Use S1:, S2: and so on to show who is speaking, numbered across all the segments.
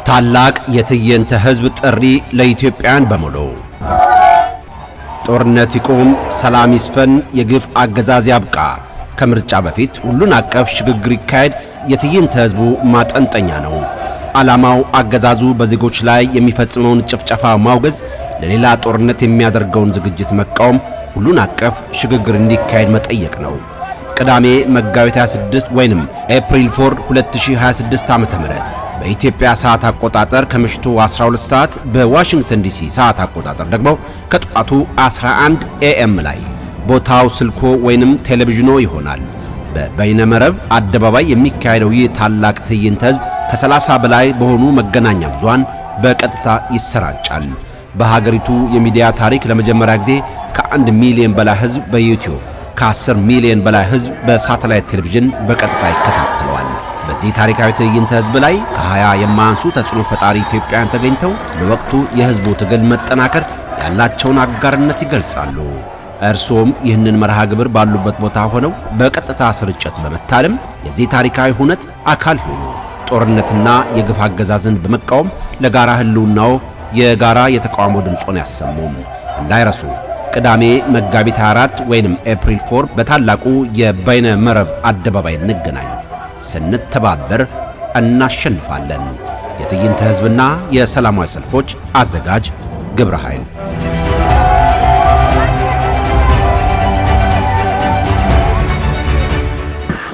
S1: ታላቅ የትዕይንተ ህዝብ ጥሪ ለኢትዮጵያውያን በሙሉ። ጦርነት ይቁም፣ ሰላም ይስፈን፣ የግፍ አገዛዝ ያብቃ። ከምርጫ በፊት ሁሉን አቀፍ ሽግግር ይካሄድ የትዕይንተ ህዝቡ ማጠንጠኛ ነው። ዓላማው አገዛዙ በዜጎች ላይ የሚፈጽመውን ጭፍጨፋ ማውገዝ፣ ለሌላ ጦርነት የሚያደርገውን ዝግጅት መቃወም፣ ሁሉን አቀፍ ሽግግር እንዲካሄድ መጠየቅ ነው። ቅዳሜ መጋቢት 26 ወይንም ኤፕሪል 4 2026 ዓ.ም በኢትዮጵያ ሰዓት አቆጣጠር ከምሽቱ 12 ሰዓት በዋሽንግተን ዲሲ ሰዓት አቆጣጠር ደግሞ ከጠዋቱ 11 ኤኤም ላይ ቦታው ስልኮ ወይንም ቴሌቪዥኖ ይሆናል። በበይነመረብ አደባባይ የሚካሄደው ይህ ታላቅ ትዕይንተ ህዝብ ከ30 በላይ በሆኑ መገናኛ ብዙሃን በቀጥታ ይሰራጫል። በሀገሪቱ የሚዲያ ታሪክ ለመጀመሪያ ጊዜ ከ1 ሚሊዮን በላይ ህዝብ በዩቲዩብ ከ10 ሚሊዮን በላይ ህዝብ በሳተላይት ቴሌቪዥን በቀጥታ ይከታተለዋል። በዚህ ታሪካዊ ትዕይንተ ህዝብ ላይ ከ20 የማያንሱ ተጽዕኖ ፈጣሪ ኢትዮጵያውያን ተገኝተው ለወቅቱ የህዝቡ ትግል መጠናከር ያላቸውን አጋርነት ይገልጻሉ። እርሶም ይህንን መርሃ ግብር ባሉበት ቦታ ሆነው በቀጥታ ስርጭት በመታደም የዚህ ታሪካዊ ሁነት አካል ይሁኑ። ጦርነትና የግፍ አገዛዝን በመቃወም ለጋራ ህልውናው የጋራ የተቃውሞ ድምጾን ያሰሙም። እንዳይረሱ ቅዳሜ መጋቢት 24 ወይንም ኤፕሪል 4 በታላቁ የበይነ መረብ አደባባይ እንገናኝ። ስንተባበር እናሸንፋለን። የትዕይንተ ህዝብና የሰላማዊ ሰልፎች አዘጋጅ ግብረ ኃይል።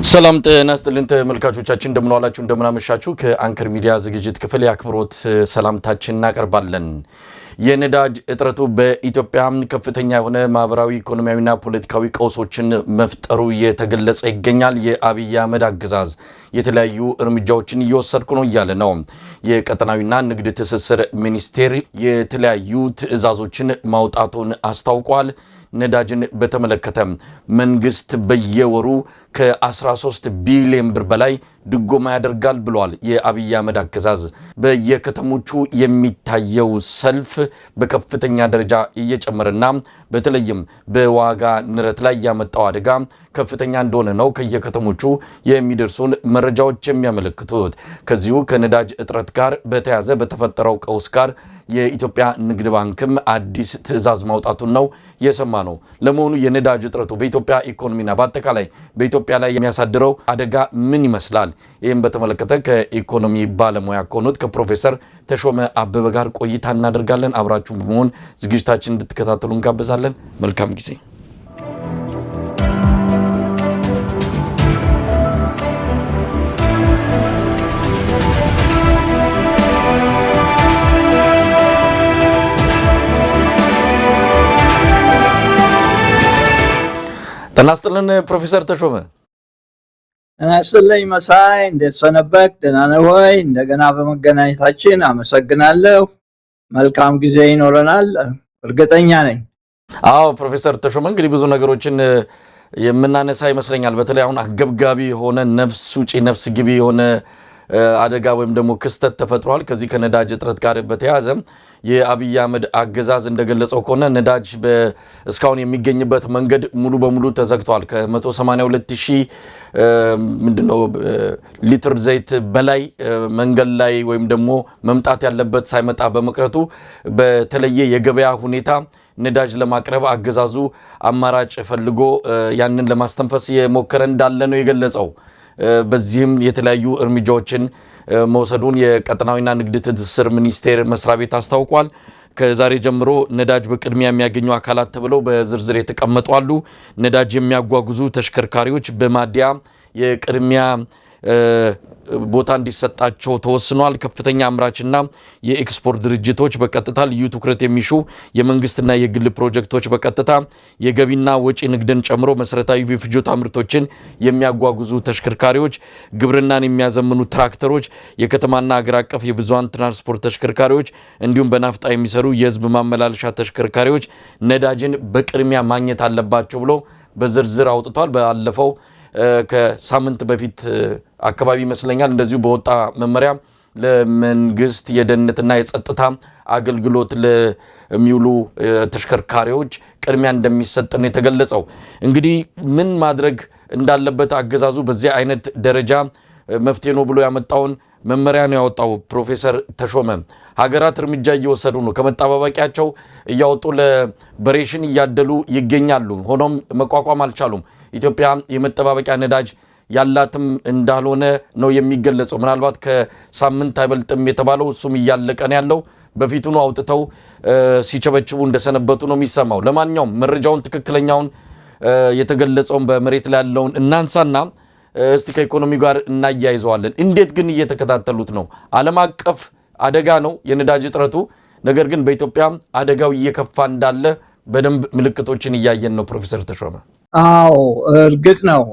S2: ሰላም ጤና ይስጥልን ተመልካቾቻችን፣ እንደምን ዋላችሁ እንደምን አመሻችሁ። ከአንከር ሚዲያ ዝግጅት ክፍል የአክብሮት ሰላምታችን እናቀርባለን። የነዳጅ እጥረቱ በኢትዮጵያ ከፍተኛ የሆነ ማህበራዊ ኢኮኖሚያዊና ፖለቲካዊ ቀውሶችን መፍጠሩ እየተገለጸ ይገኛል። የአብይ አህመድ አገዛዝ የተለያዩ እርምጃዎችን እየወሰድኩ ነው እያለ ነው። የቀጠናዊና ንግድ ትስስር ሚኒስቴር የተለያዩ ትዕዛዞችን ማውጣቱን አስታውቋል። ነዳጅን በተመለከተ መንግስት በየወሩ ከ13 ቢሊዮን ብር በላይ ድጎማ ያደርጋል ብሏል። የአብይ አህመድ አገዛዝ በየከተሞቹ የሚታየው ሰልፍ በከፍተኛ ደረጃ እየጨመረና በተለይም በዋጋ ንረት ላይ ያመጣው አደጋ ከፍተኛ እንደሆነ ነው ከየከተሞቹ የሚደርሱን መረጃዎች የሚያመለክቱት። ከዚሁ ከነዳጅ እጥረት ጋር በተያያዘ በተፈጠረው ቀውስ ጋር የኢትዮጵያ ንግድ ባንክም አዲስ ትዕዛዝ ማውጣቱን ነው የሰማ ነው። ለመሆኑ የነዳጅ እጥረቱ በኢትዮጵያ ኢኮኖሚና በአጠቃላይ በኢትዮጵያ ላይ የሚያሳድረው አደጋ ምን ይመስላል? ይህም በተመለከተ ከኢኮኖሚ ባለሙያ ከሆኑት ከፕሮፌሰር ተሾመ አበበ ጋር ቆይታ እናደርጋለን። አብራችሁ በመሆን ዝግጅታችን እንድትከታተሉ እንጋብዛለን። መልካም ጊዜ። ጤና ይስጥልን ፕሮፌሰር ተሾመ።
S3: ጤና ይስጥልኝ መሳይ፣ እንዴት ሰነበክ? ደህና ነህ ወይ? እንደገና በመገናኘታችን አመሰግናለሁ። መልካም ጊዜ ይኖረናል እርግጠኛ ነኝ።
S2: አዎ ፕሮፌሰር ተሾመ፣ እንግዲህ ብዙ ነገሮችን የምናነሳ ይመስለኛል። በተለይ አሁን አገብጋቢ የሆነ ነፍስ ውጪ ነፍስ ግቢ የሆነ አደጋ ወይም ደግሞ ክስተት ተፈጥሯል። ከዚህ ከነዳጅ እጥረት ጋር በተያያዘ የአብይ አህመድ አገዛዝ እንደገለጸው ከሆነ ነዳጅ እስካሁን የሚገኝበት መንገድ ሙሉ በሙሉ ተዘግቷል። ከ182,000 ሊትር ዘይት በላይ መንገድ ላይ ወይም ደግሞ መምጣት ያለበት ሳይመጣ በመቅረቱ በተለየ የገበያ ሁኔታ ነዳጅ ለማቅረብ አገዛዙ አማራጭ ፈልጎ ያንን ለማስተንፈስ የሞከረ እንዳለ ነው የገለጸው። በዚህም የተለያዩ እርምጃዎችን መውሰዱን የቀጠናዊና ንግድ ትስስር ሚኒስቴር መስሪያ ቤት አስታውቋል። ከዛሬ ጀምሮ ነዳጅ በቅድሚያ የሚያገኙ አካላት ተብለው በዝርዝር የተቀመጡ አሉ። ነዳጅ የሚያጓጉዙ ተሽከርካሪዎች በማደያ የቅድሚያ ቦታ እንዲሰጣቸው ተወስኗል። ከፍተኛ አምራችና የኤክስፖርት ድርጅቶች በቀጥታ ልዩ ትኩረት የሚሹ የመንግስትና የግል ፕሮጀክቶች በቀጥታ የገቢና ወጪ ንግድን ጨምሮ መሰረታዊ የፍጆታ ምርቶችን የሚያጓጉዙ ተሽከርካሪዎች፣ ግብርናን የሚያዘምኑ ትራክተሮች፣ የከተማና አገር አቀፍ የብዙሃን ትራንስፖርት ተሽከርካሪዎች እንዲሁም በናፍጣ የሚሰሩ የህዝብ ማመላለሻ ተሽከርካሪዎች ነዳጅን በቅድሚያ ማግኘት አለባቸው ብሎ በዝርዝር አውጥቷል። ባለፈው ከሳምንት በፊት አካባቢ ይመስለኛል እንደዚሁ በወጣ መመሪያ ለመንግስት የደህንነትና የጸጥታ አገልግሎት ለሚውሉ ተሽከርካሪዎች ቅድሚያ እንደሚሰጥ ነው የተገለጸው። እንግዲህ ምን ማድረግ እንዳለበት አገዛዙ በዚህ አይነት ደረጃ መፍትሄ ነው ብሎ ያመጣውን መመሪያን ያወጣው ፕሮፌሰር ተሾመ ሀገራት እርምጃ እየወሰዱ ነው። ከመጣባበቂያቸው እያወጡ ለበሬሽን እያደሉ ይገኛሉ። ሆኖም መቋቋም አልቻሉም። ኢትዮጵያ የመጠባበቂያ ነዳጅ ያላትም እንዳልሆነ ነው የሚገለጸው። ምናልባት ከሳምንት አይበልጥም የተባለው እሱም እያለቀ ነው ያለው። በፊቱኑ አውጥተው ሲቸበችቡ እንደሰነበቱ ነው የሚሰማው። ለማንኛውም መረጃውን ትክክለኛውን የተገለጸውን በመሬት ላይ ያለውን እናንሳና እስቲ ከኢኮኖሚ ጋር እናያይዘዋለን። እንዴት ግን እየተከታተሉት ነው? ዓለም አቀፍ አደጋ ነው የነዳጅ እጥረቱ። ነገር ግን በኢትዮጵያ አደጋው እየከፋ እንዳለ በደንብ ምልክቶችን እያየን ነው። ፕሮፌሰር ተሾመ።
S3: አዎ እርግጥ ነው።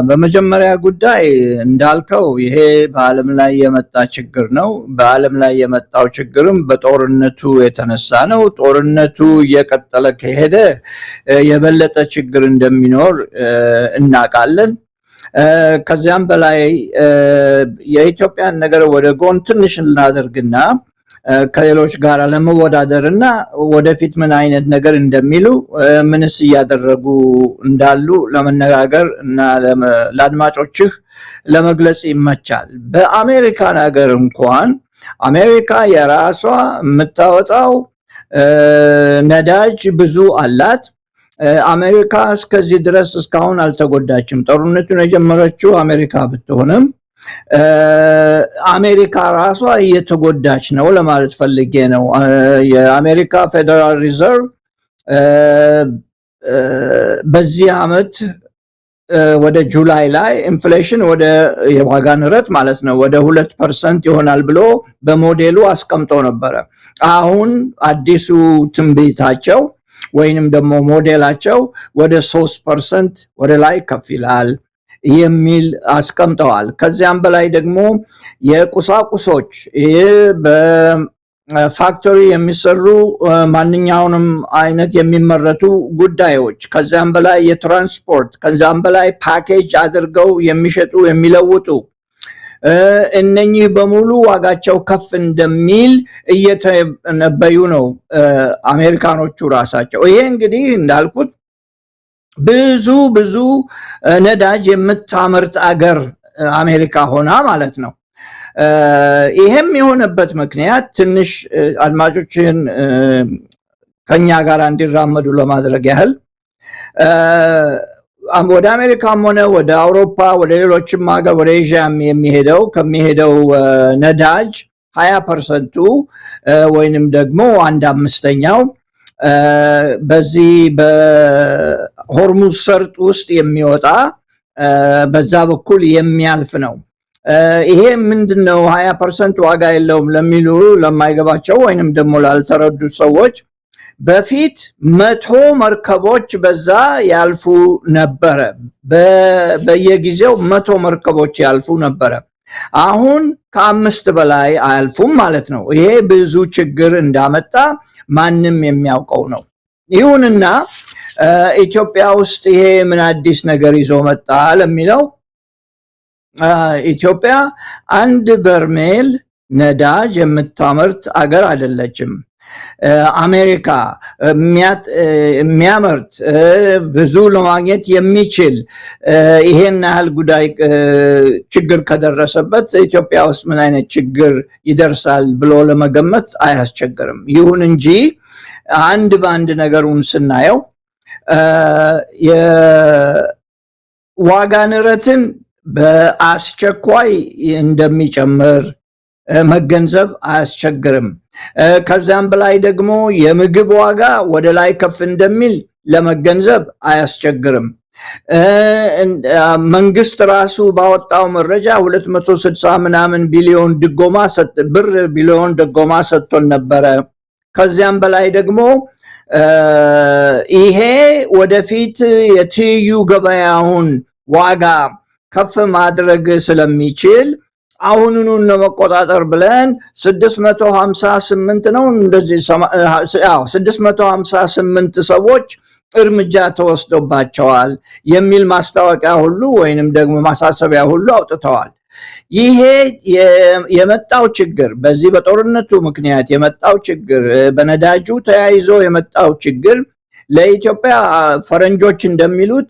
S3: በመጀመሪያ ጉዳይ እንዳልከው ይሄ በዓለም ላይ የመጣ ችግር ነው። በዓለም ላይ የመጣው ችግርም በጦርነቱ የተነሳ ነው። ጦርነቱ እየቀጠለ ከሄደ የበለጠ ችግር እንደሚኖር እናውቃለን። ከዚያም በላይ የኢትዮጵያን ነገር ወደ ጎን ትንሽ እናደርግና ከሌሎች ጋር ለመወዳደርና ወደፊት ምን አይነት ነገር እንደሚሉ ምንስ እያደረጉ እንዳሉ ለመነጋገር እና ለአድማጮችህ ለመግለጽ ይመቻል። በአሜሪካን ሀገር እንኳን አሜሪካ የራሷ የምታወጣው ነዳጅ ብዙ አላት። አሜሪካ እስከዚህ ድረስ እስካሁን አልተጎዳችም። ጦርነቱን የጀመረችው አሜሪካ ብትሆንም አሜሪካ ራሷ እየተጎዳች ነው ለማለት ፈልጌ ነው። የአሜሪካ ፌደራል ሪዘርቭ በዚህ ዓመት ወደ ጁላይ ላይ ኢንፍሌሽን ወደ የዋጋ ንረት ማለት ነው ወደ 2% ይሆናል ብሎ በሞዴሉ አስቀምጦ ነበረ። አሁን አዲሱ ትንቢታቸው ወይንም ደግሞ ሞዴላቸው ወደ 3% ወደ ላይ ከፍ ይላል የሚል አስቀምጠዋል። ከዚያም በላይ ደግሞ የቁሳቁሶች በፋክተሪ የሚሰሩ ማንኛውንም አይነት የሚመረቱ ጉዳዮች፣ ከዚያም በላይ የትራንስፖርት፣ ከዚያም በላይ ፓኬጅ አድርገው የሚሸጡ የሚለውጡ እነኚህ በሙሉ ዋጋቸው ከፍ እንደሚል እየተነበዩ ነው አሜሪካኖቹ ራሳቸው። ይሄ እንግዲህ እንዳልኩት ብዙ ነዳጅ የምታመርት አገር አሜሪካ ሆና ማለት ነው። ይሄም የሆነበት ምክንያት ትንሽ አድማጮችን ከኛ ጋር እንዲራመዱ ለማድረግ ያህል ወደ አሜሪካም ሆነ ወደ አውሮፓ ወደ ሌሎችም ሀገር ወደ ኤዥያም ከሚሄደው ነዳጅ 20% ወይንም ደግሞ 1/5 በዚህ በሆርሙዝ ሰርጥ ውስጥ የሚወጣ በዛ በኩል የሚያልፍ ነው። ይሄ ምንድነው 20% ዋጋ የለውም ለሚሉ ለማይገባቸው ወይንም ደግሞ ላልተረዱ ሰዎች በፊት 100 መርከቦች በዛ ያልፉ ነበረ። በየጊዜው 100 መርከቦች ያልፉ ነበረ። አሁን ከ5 በላይ አያልፉም ማለት ነው። ይሄ ብዙ ችግር እንዳመጣ ማንም የሚያውቀው ነው። ይሁንና ኢትዮጵያ ውስጥ ይሄ ምን አዲስ ነገር ይዞ መጣ ለሚለው ኢትዮጵያ 1 በርሜል ነዳጅ የምታመርት አገር አይደለችም። አሜሪካ የሚያመርት ብዙ ለማግኘት የሚችል ይሄን ያህል ጉዳይ ችግር ከደረሰበት ኢትዮጵያ ውስጥ ምን አይነት ችግር ይደርሳል ብሎ ለመገመት አያስቸግርም። ይሁን እንጂ አንድ በአንድ ነገሩን ስናየው የዋጋ ንረትን በአስቸኳይ እንደሚጨምር መገንዘብ አያስቸግርም። ከዛም በላይ ደግሞ የምግብ ዋጋ ወደ ላይ ከፍ እንደሚል ለመገንዘብ አያስቸግርም። መንግስት ራሱ ባወጣው መረጃ 260 ምናምን ቢሊዮን ድጎማ ሰጥቶን ነበረ። ከዚያም በላይ ደግሞ ይሄ ወደፊት የትይዩ ገበያውን ዋጋ ከፍ ማድረግ ስለሚችል አሁኑኑ ለመቆጣጠር ብለን 658 ነው እንደዚህ 658 ሰዎች እርምጃ ተወስዶባቸዋል የሚል ማስታወቂያ ሁሉ ወይንም ደግሞ ማሳሰቢያ ሁሉ አውጥተዋል። ይሄ የመጣው ችግር በዚህ በጦርነቱ ምክንያት የመጣው ችግር በነዳጁ ተያይዞ የመጣው ችግር ለኢትዮጵያ ፈረንጆች እንደሚሉት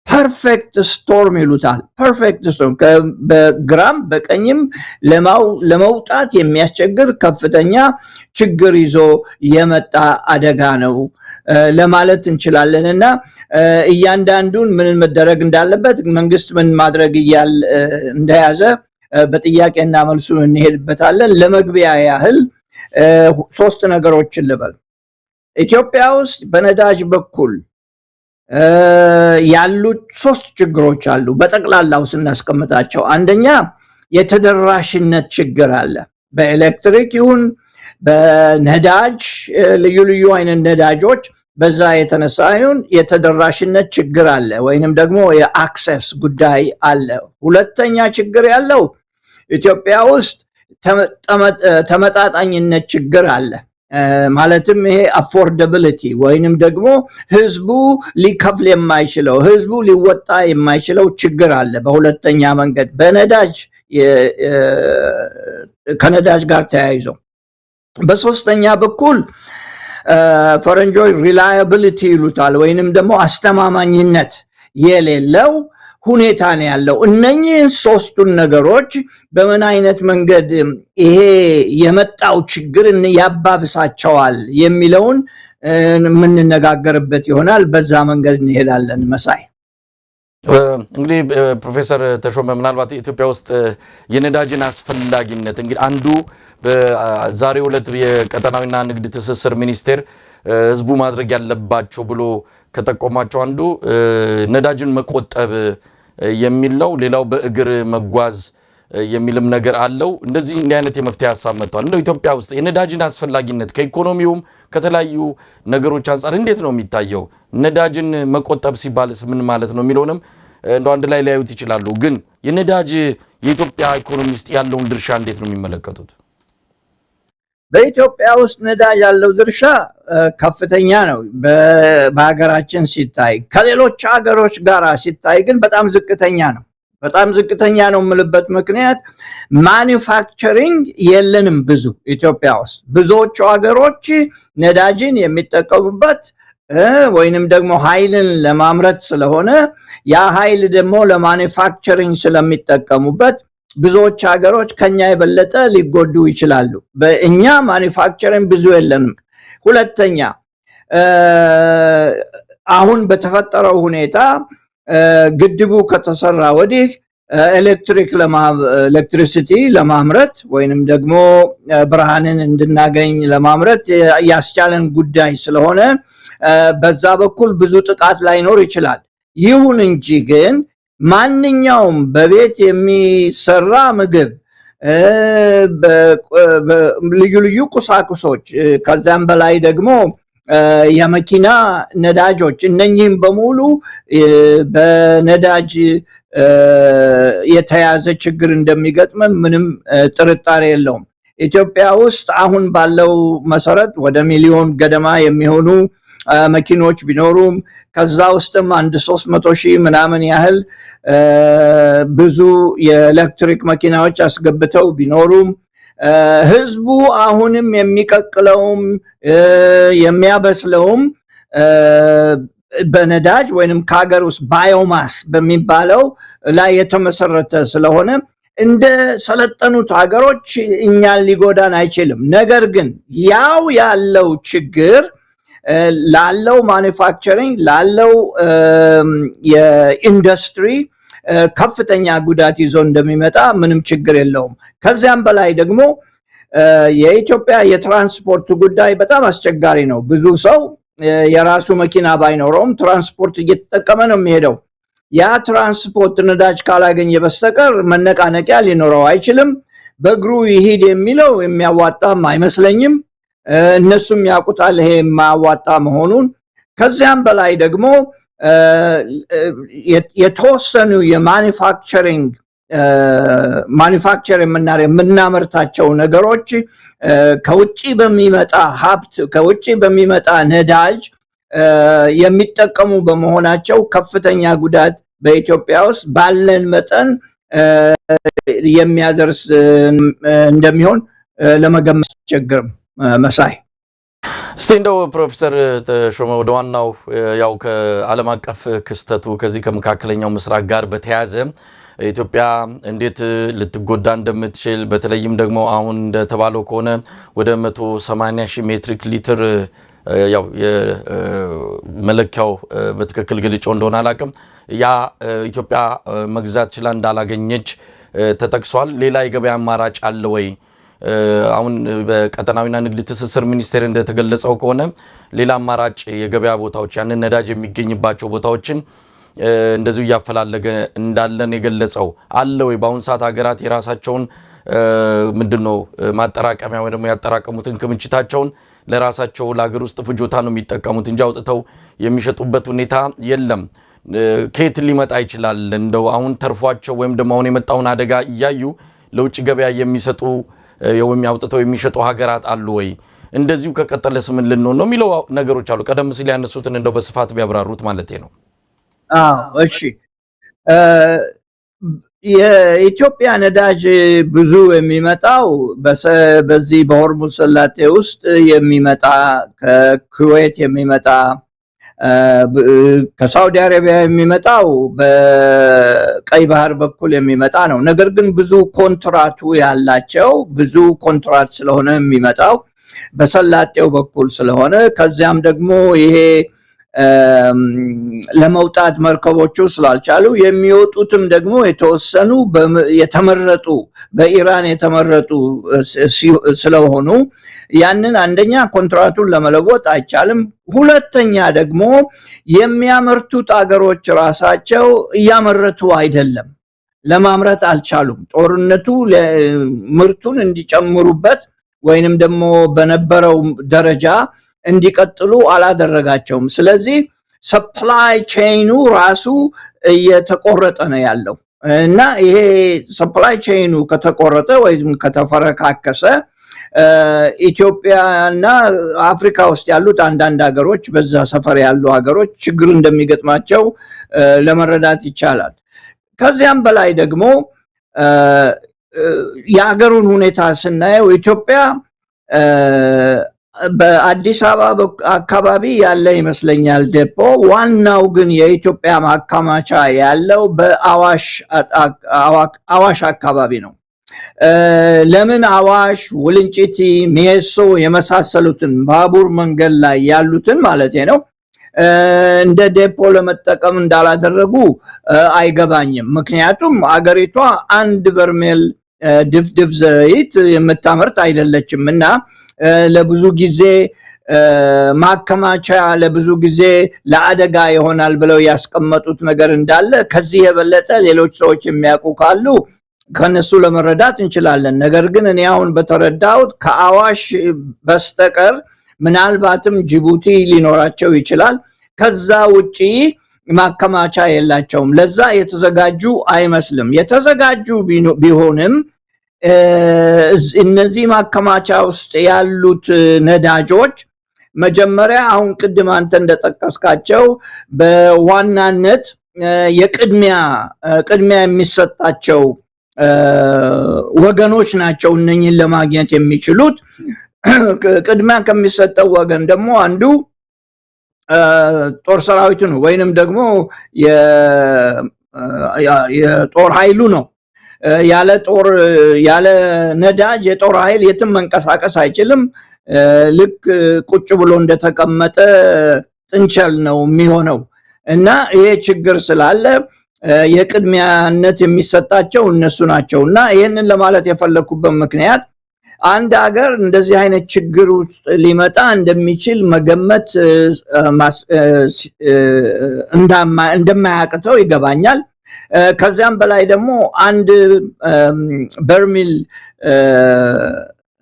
S3: ፐርፌክት ስቶርም ይሉታል። ፐርፌክት ስቶርም በግራም በቀኝም ለመውጣት የሚያስቸግር ከፍተኛ ችግር ይዞ የመጣ አደጋ ነው ለማለት እንችላለን። እና እያንዳንዱን ምን መደረግ እንዳለበት መንግስት ምን ማድረግ እንደያዘ በጥያቄና መልሱ እንሄድበታለን። ለመግቢያ ያህል ሶስት ነገሮችን ልበል። ኢትዮጵያ ውስጥ በነዳጅ በኩል ያሉት ሶስት ችግሮች አሉ በጠቅላላው ስናስቀምጣቸው። አንደኛ የተደራሽነት ችግር አለ። በኤሌክትሪክ ይሁን በነዳጅ ልዩ ልዩ አይነት ነዳጆች በዛ የተነሳ ይሁን የተደራሽነት ችግር አለ፣ ወይንም ደግሞ የአክሰስ ጉዳይ አለ። ሁለተኛ ችግር ያለው ኢትዮጵያ ውስጥ ተመጣጣኝነት ችግር አለ። ማለትም ይሄ አፎርደቢሊቲ ወይንም ደግሞ ህዝቡ ሊከፍል የማይችለው ህዝቡ ሊወጣ የማይችለው ችግር አለ። በሁለተኛ መንገድ በነዳጅ ከነዳጅ ጋር ተያይዞ፣ በሶስተኛ በኩል ፈረንጆች ሪላያቢሊቲ ይሉታል ወይንም ደግሞ አስተማማኝነት የሌለው ሁኔታ ነው ያለው። እነኚህ ሶስቱን ነገሮች በምን አይነት መንገድ ይሄ የመጣው ችግር ያባብሳቸዋል የሚለውን የምንነጋገርበት ይሆናል። በዛ መንገድ እንሄዳለን። መሳይ
S2: እንግዲህ ፕሮፌሰር ተሾመ ምናልባት ኢትዮጵያ ውስጥ የነዳጅን አስፈላጊነት እንግዲህ አንዱ በዛሬው ዕለት የቀጠናዊና ንግድ ትስስር ሚኒስቴር ህዝቡ ማድረግ ያለባቸው ብሎ ከጠቆማቸው አንዱ ነዳጅን መቆጠብ የሚል ነው። ሌላው በእግር መጓዝ የሚልም ነገር አለው። እንደዚህ እንዲህ አይነት የመፍትሄ ሀሳብ መጥቷል። እንደው ኢትዮጵያ ውስጥ የነዳጅን አስፈላጊነት ከኢኮኖሚውም ከተለያዩ ነገሮች አንጻር እንዴት ነው የሚታየው? ነዳጅን መቆጠብ ሲባልስ ምን ማለት ነው የሚለውንም እንደው አንድ ላይ ሊያዩት ይችላሉ። ግን የነዳጅ የኢትዮጵያ ኢኮኖሚ ውስጥ ያለውን ድርሻ እንዴት ነው የሚመለከቱት?
S3: በኢትዮጵያ ውስጥ ነዳጅ ያለው ድርሻ ከፍተኛ ነው። በሀገራችን ሲታይ ከሌሎች ሀገሮች ጋር ሲታይ ግን በጣም ዝቅተኛ ነው። በጣም ዝቅተኛ ነው የምልበት ምክንያት ማኒፋክቸሪንግ የለንም ብዙ ኢትዮጵያ ውስጥ። ብዙዎቹ ሀገሮች ነዳጅን የሚጠቀሙበት ወይንም ደግሞ ኃይልን ለማምረት ስለሆነ ያ ኃይል ደግሞ ለማኒፋክቸሪንግ ስለሚጠቀሙበት ብዙዎች ሀገሮች ከኛ የበለጠ ሊጎዱ ይችላሉ። በእኛ ማኒፋክቸሪንግ ብዙ የለንም። ሁለተኛ አሁን በተፈጠረው ሁኔታ ግድቡ ከተሰራ ወዲህ ኤሌክትሪሲቲ ለማምረት ወይንም ደግሞ ብርሃንን እንድናገኝ ለማምረት ያስቻለን ጉዳይ ስለሆነ በዛ በኩል ብዙ ጥቃት ላይኖር ይችላል። ይሁን እንጂ ግን ማንኛውም በቤት የሚሰራ ምግብ፣ ልዩ ልዩ ቁሳቁሶች፣ ከዛም በላይ ደግሞ የመኪና ነዳጆች፣ እነኚህም በሙሉ በነዳጅ የተያዘ ችግር እንደሚገጥመን ምንም ጥርጣሬ የለውም። ኢትዮጵያ ውስጥ አሁን ባለው መሰረት ወደ ሚሊዮን ገደማ የሚሆኑ መኪኖች ቢኖሩም ከዛ ውስጥም 300,000 ምናምን ያህል ብዙ የኤሌክትሪክ መኪናዎች አስገብተው ቢኖሩም ህዝቡ አሁንም የሚቀቅለውም የሚያበስለውም በነዳጅ ወይንም ከሀገር ውስጥ ባዮማስ በሚባለው ላይ የተመሰረተ ስለሆነ እንደ ሰለጠኑት ሀገሮች እኛን ሊጎዳን አይችልም። ነገር ግን ያው ያለው ችግር ላለው ማኒፋክቸሪንግ ላለው የኢንዱስትሪ ከፍተኛ ጉዳት ይዞ እንደሚመጣ ምንም ችግር የለውም። ከዚያም በላይ ደግሞ የኢትዮጵያ የትራንስፖርት ጉዳይ በጣም አስቸጋሪ ነው። ብዙ ሰው የራሱ መኪና ባይኖረውም ትራንስፖርት እየተጠቀመ ነው የሚሄደው። ያ ትራንስፖርት ነዳጅ ካላገኘ በስተቀር መነቃነቂያ ሊኖረው አይችልም። በእግሩ ይሄድ የሚለው የሚያዋጣም አይመስለኝም። እነሱም ያውቁታል ይሄ የማያዋጣ መሆኑን። ከዚያም በላይ ደግሞ የተወሰኑ ማኒፋክቸር የምናመርታቸው ነገሮች ከውጭ በሚመጣ ሀብት ከውጭ በሚመጣ ነዳጅ የሚጠቀሙ በመሆናቸው ከፍተኛ ጉዳት በኢትዮጵያ ውስጥ ባለን መጠን የሚያደርስ እንደሚሆን ለመገመት አስቸግርም። መሳይ
S2: ስቴንዶ ፕሮፌሰር ተሾመ ወደ ዋናው ያው ከዓለም አቀፍ ክስተቱ ከዚህ ከመካከለኛው ምስራቅ ጋር በተያያዘ ኢትዮጵያ እንዴት ልትጎዳ እንደምትችል በተለይም ደግሞ አሁን እንደተባለው ከሆነ ወደ 180,000 ሜትሪክ ሊትር ያው የመለኪያው በትክክል ግልጾ እንደሆነ አላቅም ያ ኢትዮጵያ መግዛት ችላ እንዳላገኘች ተጠቅሷል። ሌላ የገበያ አማራጭ አለ ወይ? አሁን በቀጠናዊና ንግድ ትስስር ሚኒስቴር እንደተገለጸው ከሆነ ሌላ አማራጭ የገበያ ቦታዎች ያንን ነዳጅ የሚገኝባቸው ቦታዎችን እንደዚሁ እያፈላለገ እንዳለን የገለጸው አለ ወይ? በአሁን ሰዓት ሀገራት የራሳቸውን ምንድነው ማጠራቀሚያ ወይ ደግሞ ያጠራቀሙትን ክምችታቸውን ለራሳቸው ለሀገር ውስጥ ፍጆታ ነው የሚጠቀሙት እንጂ አውጥተው የሚሸጡበት ሁኔታ የለም። ከየት ሊመጣ ይችላል? እንደው አሁን ተርፏቸው ወይም ደግሞ አሁን የመጣውን አደጋ እያዩ ለውጭ ገበያ የሚሰጡ ወይም ያውጥተው የሚሸጡ ሀገራት አሉ ወይ? እንደዚሁ ከቀጠለ ስምን ልንሆን ነው የሚለው ነገሮች አሉ። ቀደም ሲል ያነሱትን እንደው በስፋት ቢያብራሩት ማለት ነው።
S3: እሺ የኢትዮጵያ ነዳጅ ብዙ የሚመጣው በዚህ በሆርሙዝ ሰላጤ ውስጥ የሚመጣ ከኩዌት የሚመጣ ከሳውዲ አረቢያ የሚመጣው በቀይ ባህር በኩል የሚመጣ ነው። ነገር ግን ብዙ ኮንትራቱ ያላቸው ብዙ ኮንትራት ስለሆነ የሚመጣው በሰላጤው በኩል ስለሆነ ከዚያም ደግሞ ይሄ ለመውጣት መርከቦቹ ስላልቻሉ የሚወጡትም ደግሞ የተወሰኑ የተመረጡ በኢራን የተመረጡ ስለሆኑ ያንን አንደኛ ኮንትራቱን ለመለወጥ አይቻልም። ሁለተኛ ደግሞ የሚያመርቱት አገሮች ራሳቸው እያመረቱ አይደለም፣ ለማምረት አልቻሉም። ጦርነቱ ምርቱን እንዲጨምሩበት ወይንም ደግሞ በነበረው ደረጃ እንዲቀጥሉ አላደረጋቸውም። ስለዚህ ሰፕላይ ቼይኑ ራሱ እየተቆረጠ ነው ያለው እና ይሄ ሰፕላይ ቼይኑ ከተቆረጠ ወይም ከተፈረካከሰ ኢትዮጵያና አፍሪካ ውስጥ ያሉት አንዳንድ ሀገሮች በዛ ሰፈር ያሉ ሀገሮች ችግር እንደሚገጥማቸው ለመረዳት ይቻላል። ከዚያም በላይ ደግሞ የሀገሩን ሁኔታ ስናየው ኢትዮጵያ በአዲስ አበባ አካባቢ ያለ ይመስለኛል ዴፖ። ዋናው ግን የኢትዮጵያ ማከማቻ ያለው በአዋሽ አካባቢ ነው። ለምን አዋሽ፣ ውልንጭቲ፣ ሜሶ የመሳሰሉትን ባቡር መንገድ ላይ ያሉትን ማለት ነው እንደ ዴፖ ለመጠቀም እንዳላደረጉ አይገባኝም። ምክንያቱም አገሪቷ አንድ በርሜል ድፍድፍ ዘይት የምታመርት አይደለችም እና ለብዙ ጊዜ ማከማቻ ለብዙ ጊዜ ለአደጋ ይሆናል ብለው ያስቀመጡት ነገር እንዳለ ከዚህ የበለጠ ሌሎች ሰዎች የሚያውቁ ካሉ ከነሱ ለመረዳት እንችላለን። ነገር ግን እኔ አሁን በተረዳሁት ከአዋሽ በስተቀር ምናልባትም ጅቡቲ ሊኖራቸው ይችላል። ከዛ ውጪ ማከማቻ የላቸውም። ለዛ የተዘጋጁ አይመስልም። የተዘጋጁ ቢሆንም እነዚህ ማከማቻ ውስጥ ያሉት ነዳጆች መጀመሪያ አሁን ቅድም አንተ እንደጠቀስካቸው በዋናነት የቅድሚያ የሚሰጣቸው ወገኖች ናቸው እነኝን ለማግኘት የሚችሉት። ቅድሚያ ከሚሰጠው ወገን ደግሞ አንዱ ጦር ሰራዊቱ ነው ወይንም ደግሞ የጦር ኃይሉ ነው። ያለ ነዳጅ የጦር ኃይል የትም መንቀሳቀስ አይችልም። ልክ ቁጭ ብሎ እንደተቀመጠ ጥንቸል ነው የሚሆነው እና ይሄ ችግር ስላለ የቅድሚያነት የሚሰጣቸው እነሱ ናቸው እና ይህንን ለማለት የፈለኩበት ምክንያት አንድ ሀገር እንደዚህ አይነት ችግር ውስጥ ሊመጣ እንደሚችል መገመት እንደማያቅተው ይገባኛል። ከዚያም በላይ ደግሞ አንድ በርሚል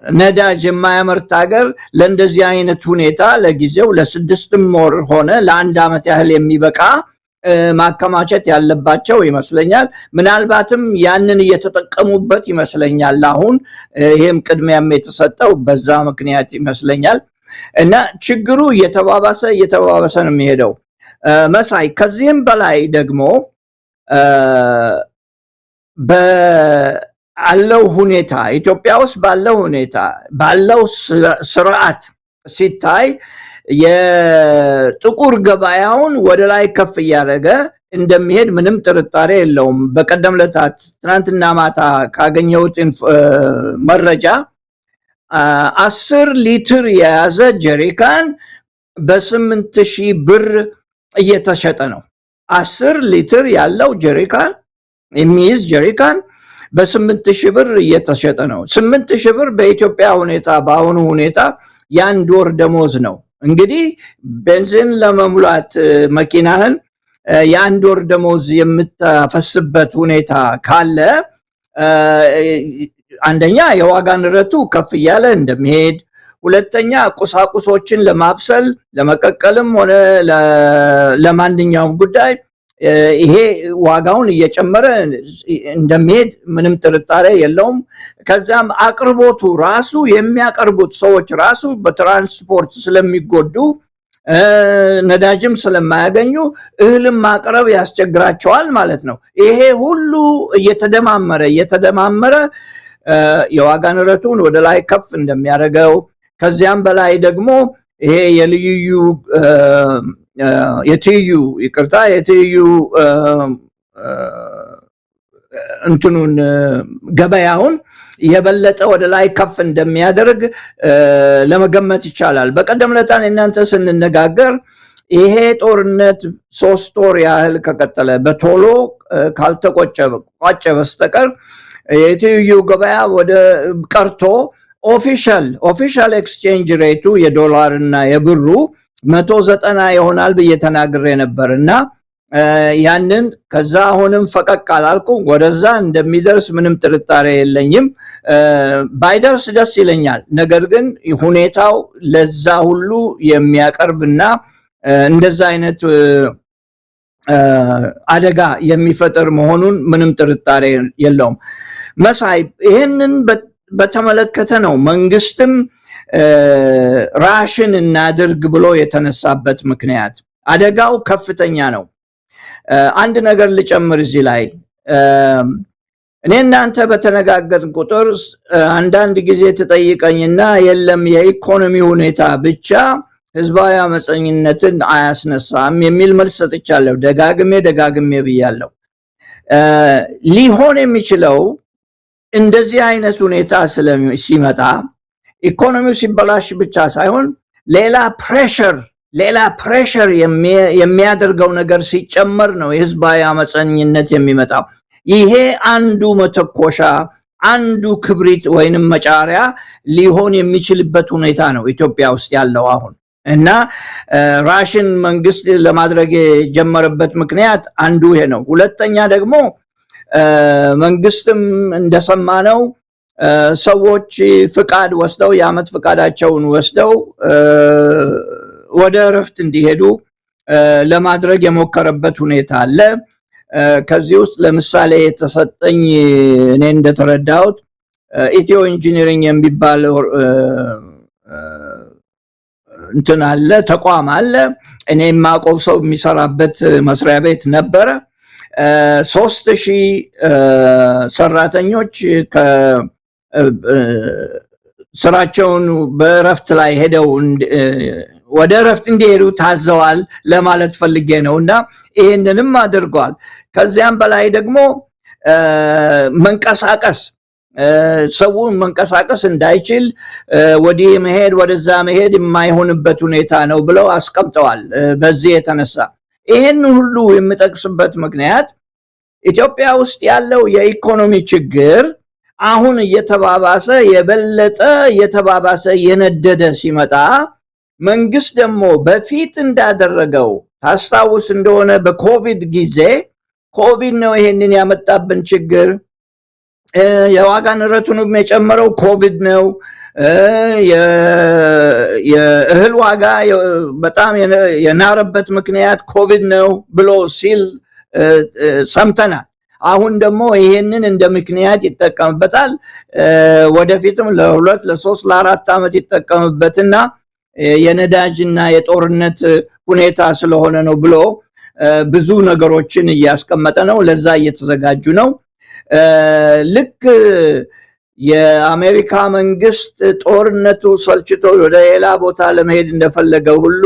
S3: ነዳጅ የማያመርት ሀገር ለእንደዚህ አይነት ሁኔታ ለጊዜው ለ6 ወር ሆነ ለ1 ዓመት ያህል የሚበቃ ማከማቸት ያለባቸው ይመስለኛል። ምናልባትም ያንን እየተጠቀሙበት ይመስለኛል። አሁን ይሄም ቅድሚያም የተሰጠው በዛ ምክንያት ይመስለኛል እና ችግሩ እየተባባሰ ነው የሚሄደው። መሳይ ከዚህም በላይ ደግሞ ባለው ሁኔታ ኢትዮጵያ ውስጥ ባለው ሁኔታ ባለው ስርዓት ሲታይ የጥቁር ገበያውን ወደ ላይ ከፍ እያደረገ እንደሚሄድ ምንም ጥርጣሬ የለውም። በቀደም ለታት ትናንትና ማታ ካገኘሁት መረጃ 10 ሊትር የያዘ ጀሪካን በ8,000 ብር እየተሸጠ ነው። 10 ሊትር ያለው ጀሪካን የሚይዝ ጀሪካን በ8,000 ብር እየተሸጠ ነው። 8,000 ብር በኢትዮጵያ ሁኔታ በአሁኑ ሁኔታ የአንድ ወር ደሞዝ ነው። እንግዲህ ቤንዚን ለመሙላት መኪናህን የአንድ ወር ደሞዝ የምታፈስበት ሁኔታ ካለ አንደኛ የዋጋ ንረቱ ከፍ እያለ እንደሚሄድ፣ ሁለተኛ ቁሳቁሶችን ለማብሰል ለመቀቀልም ሆነ ለማንኛውም ጉዳይ ይሄ ዋጋውን እየጨመረ እንደሚሄድ ምንም ጥርጣሬ የለውም። ከዛም አቅርቦቱ ራሱ የሚያቀርቡት ሰዎች ራሱ በትራንስፖርት ስለሚጎዱ ነዳጅም ስለማያገኙ እህልም ማቅረብ ያስቸግራቸዋል ማለት ነው። ይሄ ሁሉ እየተደማመረ የዋጋ ንረቱን ወደ ላይ ከፍ እንደሚያደርገው፣ ከዚያም በላይ ደግሞ ይሄ የትይዩ እንትኑን ገበያውን የበለጠ ወደ ላይ ከፍ እንደሚያደርግ ለመገመት ይቻላል። በቀደም ለታን እናንተ ስንነጋገር ይሄ ጦርነት 3 ወር ያህል ከቀጠለ በቶሎ ካልተቋጨ በስተቀር የትይዩ ገበያ ወደ ቀርቶ ኦፊሻል ኤክስቼንጅ ሬቱ የዶላር እና የብሩ 190 ይሆናል ብዬ ተናግሬ ነበርና ያንን ከዛ አሁንም ፈቀቅ አላልኩም። ወደዛ እንደሚደርስ ምንም ጥርጣሬ የለኝም። ባይደርስ ደስ ይለኛል። ነገር ግን ሁኔታው ለዛ ሁሉ የሚያቀርብና እንደዛ አይነት አደጋ የሚፈጠር መሆኑን ምንም ጥርጣሬ የለውም። መሳይ ይህንን በተመለከተ ነው መንግስትም ራሽን እናድርግ ብሎ የተነሳበት ምክንያት። አደጋው ከፍተኛ ነው። አንድ ነገር ልጨምር እዚህ ላይ እኔ እናንተ በተነጋገርን ቁጥር አንዳንድ ጊዜ ትጠይቀኝና የለም የኢኮኖሚ ሁኔታ ብቻ ህዝባዊ አመፀኝነትን አያስነሳም የሚል መልስ ሰጥቻለሁ። ደጋግሜ ብያለሁ። ሊሆን የሚችለው እንደዚህ አይነት ሁኔታ ሲመጣ ኢኮኖሚው ሲበላሽ ብቻ ሳይሆን ሌላ ፕሬሸር የሚያደርገው ነገር ሲጨመር ነው የህዝባዊ አመፀኝነት የሚመጣው። ይሄ አንዱ መተኮሻ፣ አንዱ ክብሪት ወይንም መጫሪያ ሊሆን የሚችልበት ሁኔታ ነው ኢትዮጵያ ውስጥ ያለው አሁን እና ራሽን መንግስት ለማድረግ የጀመረበት ምክንያት አንዱ ይሄ ነው። ሁለተኛ ደግሞ መንግስትም እንደሰማነው ሰዎች ፍቃድ ወስደው የዓመት ፍቃዳቸውን ወስደው ወደ እረፍት እንዲሄዱ ለማድረግ የሞከረበት ሁኔታ አለ። ከዚህ ውስጥ ለምሳሌ የተሰጠኝ እኔ እንደተረዳሁት ኢትዮ ኢንጂነሪንግ የሚባል እንትን አለ፣ ተቋም አለ። እኔ የማውቀው ሰው የሚሰራበት መስሪያ ቤት ነበረ። 3,000 ሰራተኞች ስራቸውን በእረፍት ላይ ሄደው ወደ እረፍት እንዲሄዱ ታዘዋል ለማለት ፈልጌ ነው እና ይህንንም አድርጓል። ከዚያም በላይ ደግሞ ሰውን መንቀሳቀስ እንዳይችል ወዲህ መሄድ ወደዛ መሄድ የማይሆንበት ሁኔታ ነው ብለው አስቀምጠዋል። በዚህ የተነሳ ይህን ሁሉ የምጠቅስበት ምክንያት ኢትዮጵያ ውስጥ ያለው የኢኮኖሚ ችግር አሁን የበለጠ እየተባባሰ የነደደ ሲመጣ መንግስት ደግሞ በፊት እንዳደረገው ታስታውስ እንደሆነ በኮቪድ ጊዜ ኮቪድ ነው ይሄንን ያመጣብን ችግር፣ የዋጋ ንረቱንም የጨመረው ኮቪድ ነው፣ የእህል ዋጋ በጣም የናረበት ምክንያት ኮቪድ ነው ብሎ ሲል ሰምተናል። አሁን ደግሞ ይሄንን እንደ ምክንያት ይጠቀምበታል። ወደፊትም ለ2 ለ3 ለ4 ዓመት ይጠቀምበትና የነዳጅና የጦርነት ሁኔታ ስለሆነ ነው ብሎ ብዙ ነገሮችን እያስቀመጠ ነው። ለዛ እየተዘጋጁ ነው። ልክ የአሜሪካ መንግስት ጦርነቱ ሰልችቶ ወደ ሌላ ቦታ ለመሄድ እንደፈለገ ሁሉ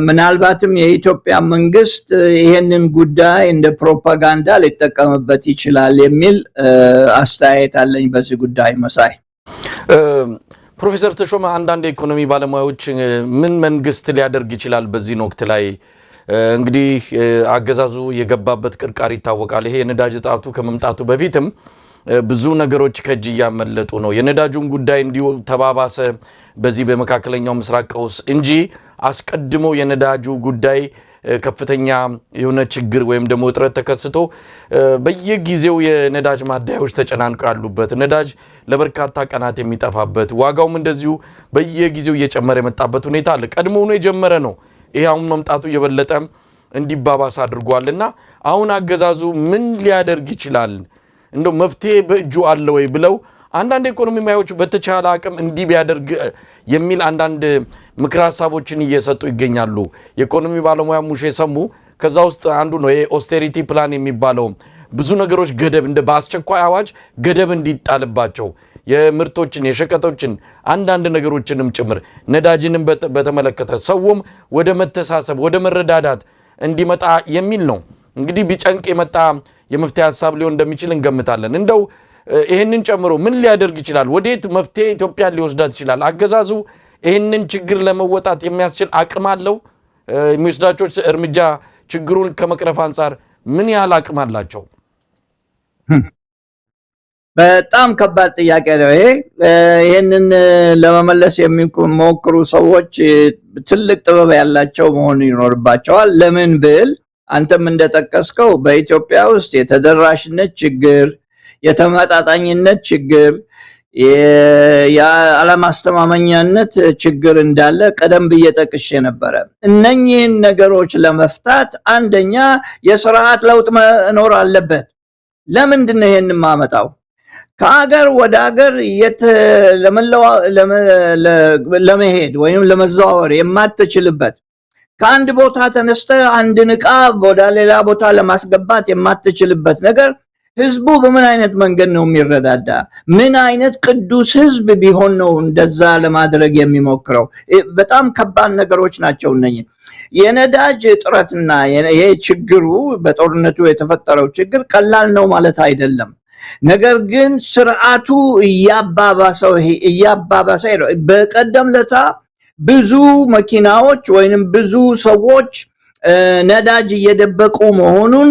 S3: ምናልባትም የኢትዮጵያ መንግስት ይሄንን ጉዳይ እንደ ፕሮፓጋንዳ ሊጠቀምበት ይችላል የሚል አስተያየት አለኝ በዚህ ጉዳይ መሳይ።
S2: ፕሮፌሰር ተሾመ አንዳንድ ኢኮኖሚ ባለሙያዎች ምን መንግስት ሊያደርግ ይችላል በዚህ ወቅት ላይ እንግዲህ አገዛዙ የገባበት ቅርቃር ይታወቃል። ይሄ የነዳጅ እጥረቱ ከመምጣቱ በፊትም ብዙ ነገሮች ከእጅ እያመለጡ ነው። የነዳጁን ጉዳይ እንዲሁ ተባባሰ በዚህ በመካከለኛው ምስራቅ ቀውስ እንጂ አስቀድሞ የነዳጁ ጉዳይ ከፍተኛ የሆነ ችግር ወይም ደግሞ እጥረት ተከስቶ በየጊዜው የነዳጅ ማደያዎች ተጨናንቀው ያሉበት ነዳጅ ለበርካታ ቀናት የሚጠፋበት ዋጋውም እንደዚሁ በየጊዜው እየጨመረ የመጣበት ሁኔታ አለ። ቀድሞውኑ የጀመረ ነው። ይሄ አሁን መምጣቱ የበለጠ እንዲባባስ አድርጓልና አሁን አገዛዙ ምን ሊያደርግ ይችላል? እንደው መፍትሄ በእጁ አለ ወይ ብለው አንዳንድ ኢኮኖሚ ማዮች በተቻለ አቅም እንዲህ ቢያደርግ የሚል አንዳንድ ምክር ሐሳቦችን እየሰጡ ይገኛሉ። የኢኮኖሚ ባለሙያ ሙሼ ሰሙ ከዛ ውስጥ አንዱ ነው የኦስተሪቲ ፕላን የሚባለው ብዙ ነገሮች ገደብ እንደ በአስቸኳይ አዋጅ ገደብ እንዲጣልባቸው የምርቶችን የሸቀጦችን አንዳንድ ነገሮችንም ጭምር ነዳጅንም በተመለከተ ሰውም ወደ መተሳሰብ ወደ መረዳዳት እንዲመጣ የሚል ነው። እንግዲህ ቢጨንቅ የመጣ የመፍትሄ ሐሳብ ሊሆን እንደሚችል እንገምታለን። እንደው ይሄንን ጨምሮ ምን ሊያደርግ ይችላል? ወዴት መፍትሄ ኢትዮጵያ ሊወስዳት ይችላል? አገዛዙ ይሄንን ችግር ለመወጣት የሚያስችል አቅም አለው? የሚወስዳቸው እርምጃ ችግሩን ከመቅረፍ አንፃር ምን ያህል አቅም አላቸው?
S3: በጣም ከባድ ጥያቄ ነው ይሄ። ይሄንን ለመመለስ የሚሞክሩ ሰዎች ትልቅ ጥበብ ያላቸው መሆን ይኖርባቸዋል። ለምን ብል አንተም እንደጠቀስከው በኢትዮጵያ ውስጥ የተደራሽነት ችግር፣ የተመጣጣኝነት ችግር፣ የአለማስተማመኛነት ችግር እንዳለ ቀደም ብዬ ጠቅሼ ነበረ። እነኚህን ነገሮች ለመፍታት አንደኛ የስርዓት ለውጥ መኖር አለበት። ለምንድን ነው ይሄን ማመጣው? ከአገር ወደ አገር ለመሄድ ወይም ለመዘዋወር የማትችልበት ከአንድ ቦታ ተነስተ አንድን ዕቃ ወደ ሌላ ቦታ ለማስገባት የማትችልበት ነገር ህዝቡ በምን አይነት መንገድ ነው የሚረዳዳ? ምን አይነት ቅዱስ ህዝብ ቢሆን ነው እንደዛ ለማድረግ የሚሞክረው? በጣም ከባድ ነገሮች ናቸው እነኚህ። የነዳጅ እጥረትና ይሄ ችግሩ በጦርነቱ የተፈጠረው ችግር ቀላል ነው ማለት አይደለም። ነገር ግን ስርዓቱ እያባባሰ በቀደም ለታ ብዙ መኪናዎች ወይንም ብዙ ሰዎች ነዳጅ እየደበቁ መሆኑን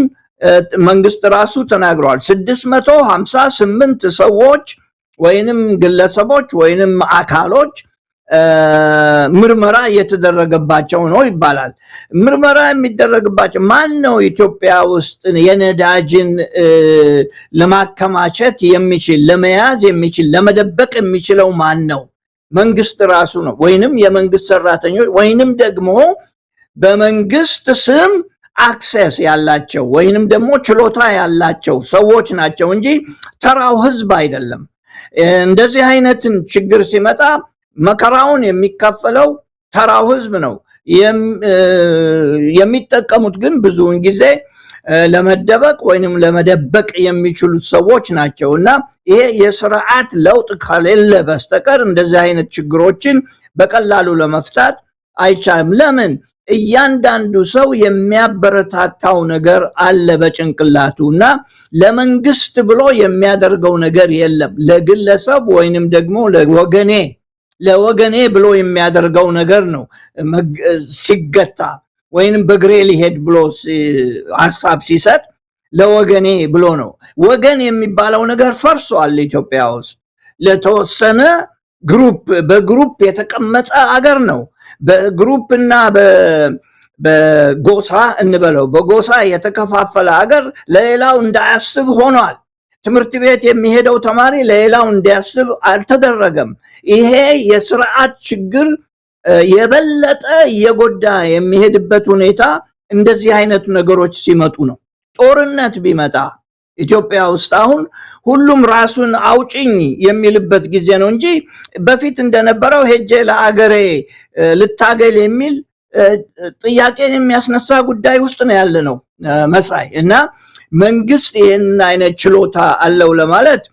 S3: መንግስት ራሱ ተናግሯል። 658 ሰዎች ወይንም ግለሰቦች ወይንም አካሎች ምርመራ እየተደረገባቸው ነው ይባላል። ምርመራ የሚደረግባቸው ማን ነው? ኢትዮጵያ ውስጥ የነዳጅን ለማከማቸት የሚችል ለመያዝ የሚችል ለመደበቅ የሚችለው ማን ነው? መንግስት ራሱ ነው፣ ወይንም የመንግስት ሰራተኞች ወይንም ደግሞ በመንግስት ስም አክሰስ ያላቸው ወይንም ደግሞ ችሎታ ያላቸው ሰዎች ናቸው እንጂ ተራው ህዝብ አይደለም። እንደዚህ አይነትን ችግር ሲመጣ መከራውን የሚካፈለው ተራው ህዝብ ነው። የሚጠቀሙት ግን ብዙውን ጊዜ ለመደበቅ ወይንም ለመደበቅ የሚችሉት ሰዎች ናቸው እና ይሄ የስርዓት ለውጥ ከሌለ በስተቀር እንደዚህ አይነት ችግሮችን በቀላሉ ለመፍታት አይቻልም። ለምን? እያንዳንዱ ሰው የሚያበረታታው ነገር አለ በጭንቅላቱ እና ለመንግስት ብሎ የሚያደርገው ነገር የለም። ለግለሰብ ወይንም ደግሞ ለወገኔ ብሎ የሚያደርገው ነገር ነው ሲገታ ወይንም በግሬ ሊሄድ ብሎ ሐሳብ ሲሰጥ ለወገኔ ብሎ ነው። ወገን የሚባለው ነገር ፈርሷል ኢትዮጵያ ውስጥ። ለተወሰነ በግሩፕ የተቀመጠ አገር ነው። በግሩፕና በጎሳ እንበለው በጎሳ የተከፋፈለ አገር ለሌላው እንዳያስብ ሆኗል። ትምህርት ቤት የሚሄደው ተማሪ ለሌላው እንዲያስብ አልተደረገም። ይሄ የስርዓት ችግር የበለጠ የጎዳ የሚሄድበት ሁኔታ እንደዚህ አይነት ነገሮች ሲመጡ ነው። ጦርነት ቢመጣ ኢትዮጵያ ውስጥ አሁን ሁሉም ራሱን አውጭኝ የሚልበት ጊዜ ነው እንጂ በፊት እንደነበረው ሄጄ ለአገሬ ልታገል የሚል ጥያቄን የሚያስነሳ ጉዳይ ውስጥ ነው ያለ ነው መሳይ። እና መንግስት ይህን አይነት ችሎታ አለው ለማለት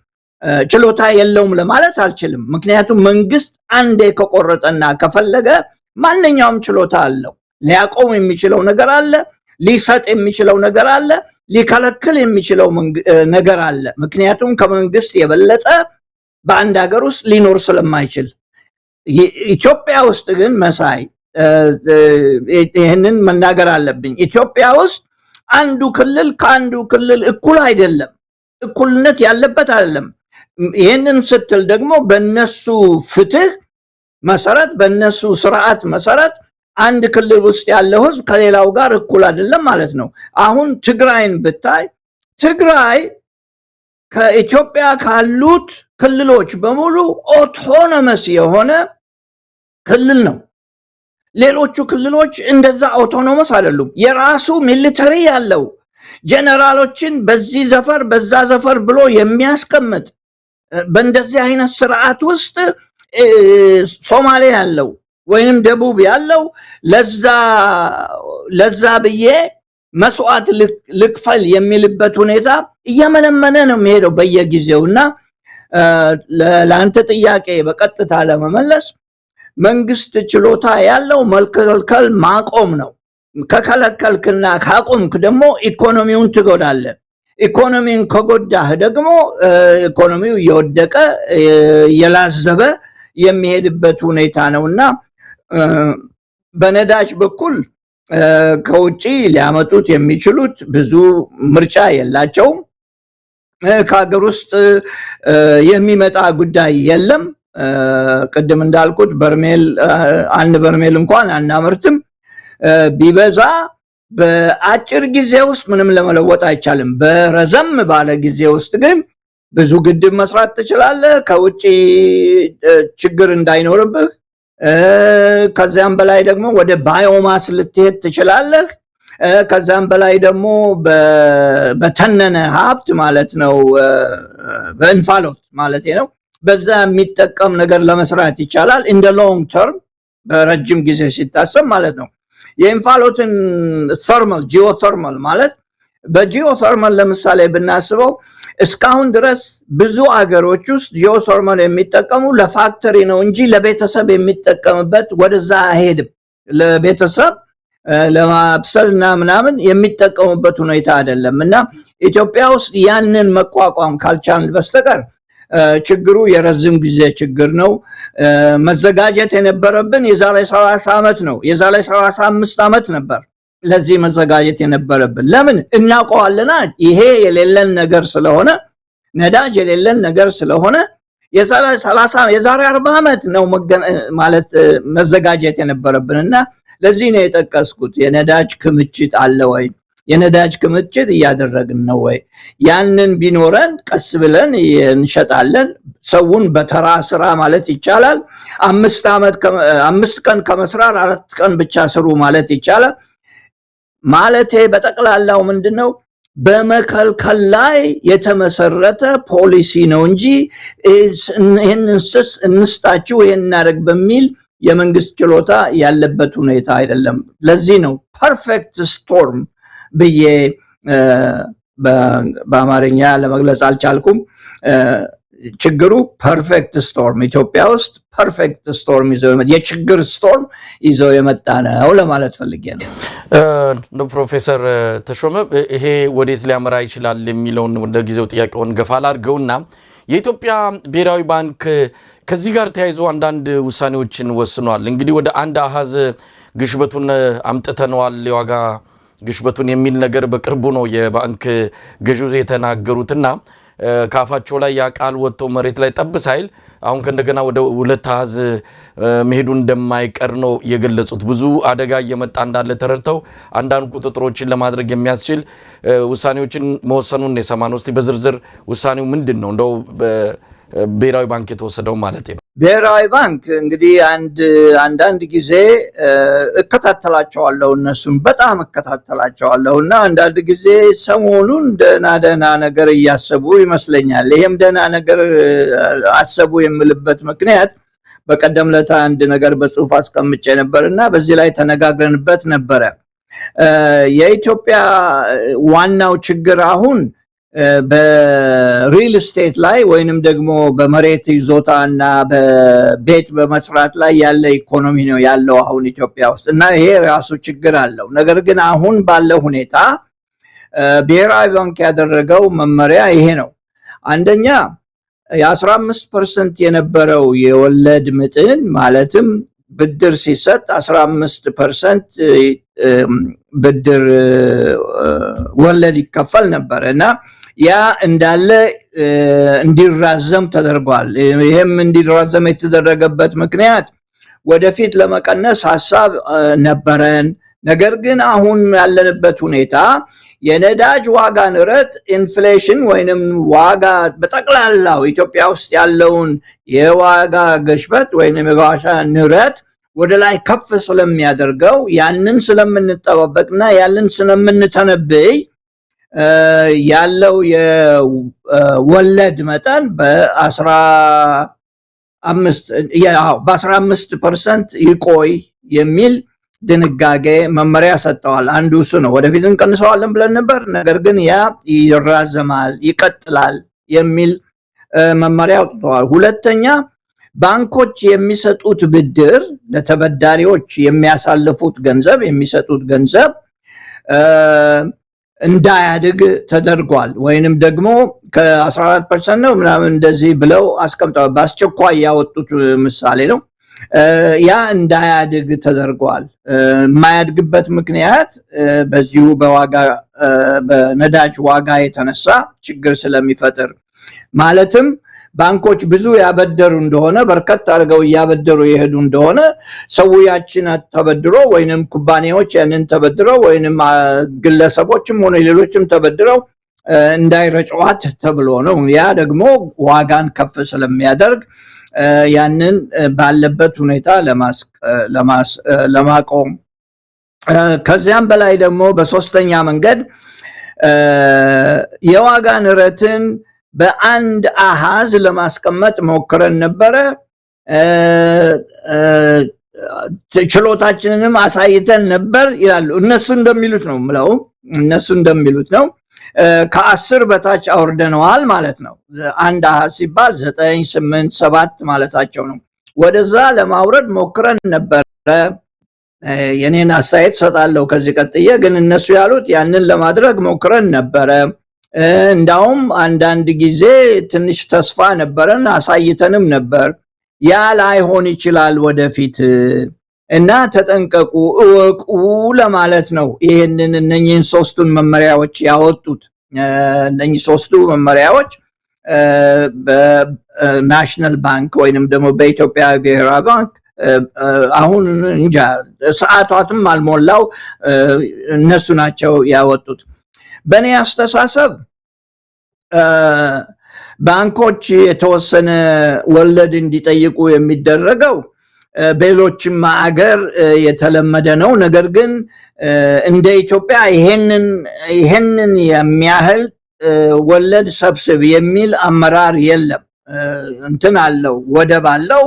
S3: ችሎታ የለውም ለማለት አልችልም። ምክንያቱም መንግስት አንዴ ከቆረጠና ከፈለገ ማንኛውም ችሎታ አለው። ሊያቆም የሚችለው ነገር አለ፣ ሊሰጥ የሚችለው ነገር አለ፣ ሊከለክል የሚችለው ነገር አለ። ምክንያቱም ከመንግስት የበለጠ በአንድ ሀገር ውስጥ ሊኖር ስለማይችል። ኢትዮጵያ ውስጥ ግን መሳይ ይህንን መናገር አለብኝ። ኢትዮጵያ ውስጥ አንዱ ክልል ከአንዱ ክልል እኩል አይደለም፣ እኩልነት ያለበት አይደለም። ይህንን ስትል ደግሞ በነሱ ፍትህ መሰረት በነሱ ስርዓት መሰረት አንድ ክልል ውስጥ ያለው ህዝብ ከሌላው ጋር እኩል አይደለም ማለት ነው። አሁን ትግራይን ብታይ ትግራይ ከኢትዮጵያ ካሉት ክልሎች በሙሉ ኦቶኖመስ የሆነ ክልል ነው። ሌሎቹ ክልሎች እንደዛ ኦቶኖመስ አይደሉም። የራሱ ሚሊተሪ ያለው ጀነራሎችን በዚህ ዘፈር በዛ ዘፈር ብሎ የሚያስቀምጥ በእንደዚህ አይነት ስርዓት ውስጥ ሶማሌ ያለው ወይንም ደቡብ ያለው ለዛ ብዬ መስዋዕት ልክፈል የሚልበት ሁኔታ እየመነመነ ነው የሚሄደው በየጊዜውና ለአንተ ጥያቄ በቀጥታ ለመመለስ መንግስት ችሎታ ያለው መከልከል ማቆም ነው። ከከለከልክና ካቆምክ ደግሞ ኢኮኖሚውን ትጎዳለህ። ኢኮኖሚውን ከጎዳህ ደግሞ ኢኮኖሚው እየወደቀ እየላዘበ የሚሄድበት ሁኔታ ነውና በነዳጅ በኩል ከውጪ ሊያመጡት የሚችሉት ብዙ ምርጫ የላቸውም። ከሀገር ውስጥ የሚመጣ ጉዳይ የለም። ቅድም እንዳልኩት አንድ በርሜል እንኳን አናመርትም። ቢበዛ በአጭር ጊዜ ውስጥ ምንም ለመለወጥ አይቻልም። በረዘም ባለ ጊዜ ውስጥ ግን ብዙ ግድብ መስራት ትችላለህ፣ ከውጪ ችግር እንዳይኖርብህ። ከዚያም በላይ ደግሞ ወደ ባዮማስ ልትሄድ ትችላለህ። ከዛም በላይ ደግሞ በተነነ ሀብት ማለት ነው፣ በእንፋሎት ማለት ነው፣ በዛ የሚጠቀም ነገር ለመስራት ይቻላል። ኢን ዘ ሎንግ ተርም በረጅም ጊዜ ሲታሰብ ማለት ነው። የእንፋሎትን ተርማል ጂኦተርማል ማለት በጂኦተርማል ለምሳሌ ብናስበው እስካሁን ድረስ ብዙ አገሮች ውስጥ ጂኦተርማል የሚጠቀሙ ለፋክተሪ ነው እንጂ ለቤተሰብ የሚጠቀምበት ወደዛ አይሄድም። ለቤተሰብ ለማብሰልና ምናምን የሚጠቀሙበት ሁኔታ አይደለም እና ኢትዮጵያ ውስጥ ያንን መቋቋም ካልቻልን በስተቀር ችግሩ የረዝም ጊዜ ችግር ነው። መዘጋጀት የነበረብን የዛሬ 30 ዓመት ነው፣ የዛሬ 35 ዓመት ነበር ለዚህ መዘጋጀት የነበረብን። ለምን እናውቀዋለና፣ ይሄ የሌለን ነገር ስለሆነ፣ ነዳጅ የሌለን ነገር ስለሆነ የዛሬ 40 ዓመት ነው ማለት መዘጋጀት የነበረብንና ለዚህ ነው የጠቀስኩት። የነዳጅ ክምችት አለ ወይ? የነዳጅ ክምችት እያደረግን ነው ወይ? ያንን ቢኖረን ቀስ ብለን እንሸጣለን። ሰውን በተራ ስራ ማለት ይቻላል 5 ቀን ከመስራት 4 ቀን ብቻ ስሩ ማለት ይቻላል። ማለቴ በጠቅላላው ምንድነው በመከልከል ላይ የተመሰረተ ፖሊሲ ነው እንጂ ይህንን እንስጣችሁ ይህን እናደርግ በሚል የመንግስት ችሎታ ያለበት ሁኔታ አይደለም። ለዚህ ነው ፐርፌክት ስቶርም ብዬ በአማርኛ ለመግለጽ አልቻልኩም። ችግሩ ፐርፌክት ስቶርም ኢትዮጵያ ውስጥ ፐርፌክት ስቶርም የችግር ስቶርም ይዘው የመጣ ነው ለማለት ፈልጌ ነው።
S2: ፕሮፌሰር ተሾመ ይሄ ወዴት ሊያመራ ይችላል የሚለውን ለጊዜው ጥያቄውን ገፋ አድርገውና የኢትዮጵያ ብሔራዊ ባንክ ከዚህ ጋር ተያይዞ አንዳንድ ውሳኔዎችን ወስኗል። እንግዲህ ወደ አንድ አሃዝ ግሽበቱን አምጥተነዋል፣ የዋጋ ግሽበቱን የሚል ነገር በቅርቡ ነው የባንክ ገዢው የተናገሩትና ካፋቸው ላይ ያ ቃል ወጥቶ መሬት ላይ ጠብ ሳይል አሁን ከእንደገና ወደ 2 አሃዝ መሄዱ እንደማይቀር ነው የገለጹት። ብዙ አደጋ እየመጣ እንዳለ ተረድተው አንዳንድ ቁጥጥሮችን ለማድረግ የሚያስችል ውሳኔዎችን መወሰኑን የሰማነው። እስቲ በዝርዝር ውሳኔው ምንድን ነው እንደው ብሔራዊ ባንክ የተወሰደው ማለት ነው?
S3: ብሔራዊ ባንክ እንግዲህ አንዳንድ ጊዜ እከታተላቸዋለሁ፣ እነሱም በጣም እከታተላቸዋለሁ እና አንዳንድ ጊዜ ሰሞኑን ደህና ነገር እያሰቡ ይመስለኛል። ይሄም ደህና ነገር አሰቡ የምልበት ምክንያት በቀደም ለታ አንድ ነገር በጽሁፍ አስቀምጬ ነበርና በዚህ ላይ ተነጋግረንበት ነበረ። የኢትዮጵያ ዋናው ችግር አሁን በሪል ስቴት ላይ ወይንም ደግሞ በመሬት ይዞታና በቤት በመስራት ላይ ያለ ኢኮኖሚ ነው ያለው አሁን ኢትዮጵያ ውስጥ እና ይሄ ራሱ ችግር አለው። ነገር ግን አሁን ባለው ሁኔታ ብሔራዊ ባንክ ያደረገው መመሪያ ይሄ ነው። አንደኛ የ15% የነበረው የወለድ መጠን ማለትም ብድር ሲሰጥ 15% ብድር ወለድ ይከፈል ነበር እና ያ እንዳለ እንዲራዘም ተደርጓል። ይሄም እንዲራዘም የተደረገበት ምክንያት ወደፊት ለመቀነስ ሐሳብ ነበረን። ነገር ግን አሁን ያለንበት ሁኔታ የነዳጅ ዋጋ ንረት ኢንፍሌሽን ወይንም ዋጋ በጠቅላላው ኢትዮጵያ ውስጥ ያለውን የዋጋ ግሽበት ወይንም የዋጋ ንረት ወደ ላይ ከፍ ስለሚያደርገው ያንን ስለምንጠባበቅና ያንን ስለምንተነብይ ያለው የወለድ መጠን በ15% ይቆይ የሚል ድንጋጌ መመሪያ ሰጥተዋል። አንዱ እሱ ነው። ወደፊት እንቀንሰዋለን ብለን ነበር፣ ነገር ግን ያ ይራዘማል፣ ይቀጥላል የሚል መመሪያ አውጥተዋል። ሁለተኛ ባንኮች የሚሰጡት ብድር ለተበዳሪዎች የሚያሳልፉት ገንዘብ የሚሰጡት ገንዘብ እንዳያድግ ተደርጓል። ወይንም ደግሞ ከ14% ነው ምናምን እንደዚህ ብለው አስቀምጠዋል። በአስቸኳይ ያወጡት ምሳሌ ነው። ያ እንዳያድግ ተደርጓል። የማያድግበት ምክንያት በዚሁ በነዳጅ ዋጋ የተነሳ ችግር ስለሚፈጥር ማለትም ባንኮች ብዙ ያበደሩ እንደሆነ በርከት አድርገው እያበደሩ የሄዱ እንደሆነ ሰው ያችን ተበድሮ ወይንም ኩባንያዎች ያንን ተበድረው ወይንም ግለሰቦችም ሆነ ሌሎችም ተበድረው እንዳይረጨዋት ተብሎ ነው። ያ ደግሞ ዋጋን ከፍ ስለሚያደርግ ያንን ባለበት ሁኔታ ለማቆም ከዚያም በላይ ደግሞ በሶስተኛ መንገድ የዋጋ ንረትን በአንድ አሃዝ ለማስቀመጥ ሞክረን ነበረ። ችሎታችንንም አሳይተን ነበር ይላሉ። እነሱ እንደሚሉት ነው ምለው እነሱ እንደሚሉት ነው። ከ10 በታች አውርደነዋል ማለት ነው። አንድ አሃዝ ሲባል 9 8 7 ማለታቸው ነው። ወደዛ ለማውረድ ሞክረን ነበረ። የኔን አስተያየት ሰጣለሁ ከዚህ ቀጥዬ። ግን እነሱ ያሉት ያንን ለማድረግ ሞክረን ነበረ። እንዳውም አንዳንድ ጊዜ ትንሽ ተስፋ ነበረን፣ አሳይተንም ነበር። ያ ላይሆን ይችላል ወደፊት እና ተጠንቀቁ፣ እወቁ ለማለት ነው። ይሄንን እነኚህን ሶስቱን መመሪያዎች ያወጡት እነኚህ ሶስቱ መመሪያዎች በናሽናል ባንክ ወይንም ደግሞ በኢትዮጵያ ብሔራዊ ባንክ አሁን እንጃ ሰዓታትም አልሞላው እነሱ ናቸው ያወጡት። በእኔ አስተሳሰብ ባንኮች የተወሰነ ወለድ እንዲጠይቁ የሚደረገው በሌሎችም አገር የተለመደ ነው። ነገር ግን እንደ ኢትዮጵያ ይሄንን የሚያህል ወለድ ሰብስብ የሚል አመራር የለም። እንትን አለው፣ ወደብ አለው፣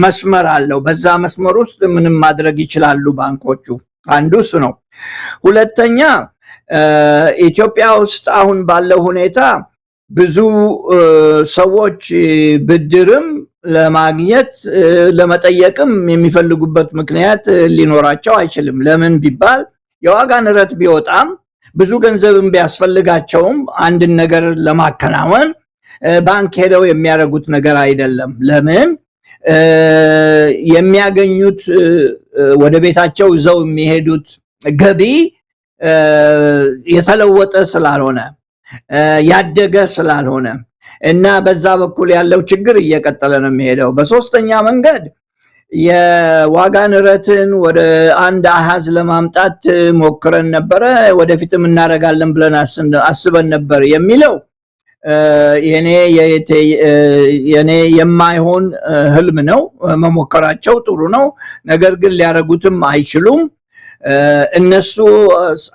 S3: መስመር አለው። በዛ መስመር ውስጥ ምንም ማድረግ ይችላሉ ባንኮቹ። አንዱ እሱ ነው። ሁለተኛ ኢትዮጵያ ውስጥ አሁን ባለው ሁኔታ ብዙ ሰዎች ብድርም ለማግኘት ለመጠየቅም የሚፈልጉበት ምክንያት ሊኖራቸው አይችልም። ለምን ቢባል የዋጋ ንረት ቢወጣም ብዙ ገንዘብም ቢያስፈልጋቸውም አንድን ነገር ለማከናወን ባንክ ሄደው የሚያደርጉት ነገር አይደለም። ለምን? የሚያገኙት ወደ ቤታቸው ይዘው የሚሄዱት ገቢ የተለወጠ ስላልሆነ ያደገ ስላልሆነ እና በዛ በኩል ያለው ችግር እየቀጠለ ነው የሚሄደው። በሶስተኛ መንገድ የዋጋ ንረትን ወደ አንድ አሃዝ ለማምጣት ሞክረን ነበረ፣ ወደፊትም እናደርጋለን ብለን አስበን ነበር የሚለው የኔ የማይሆን ህልም ነው። መሞከራቸው ጥሩ ነው፣ ነገር ግን ሊያደርጉትም አይችሉም። እነሱ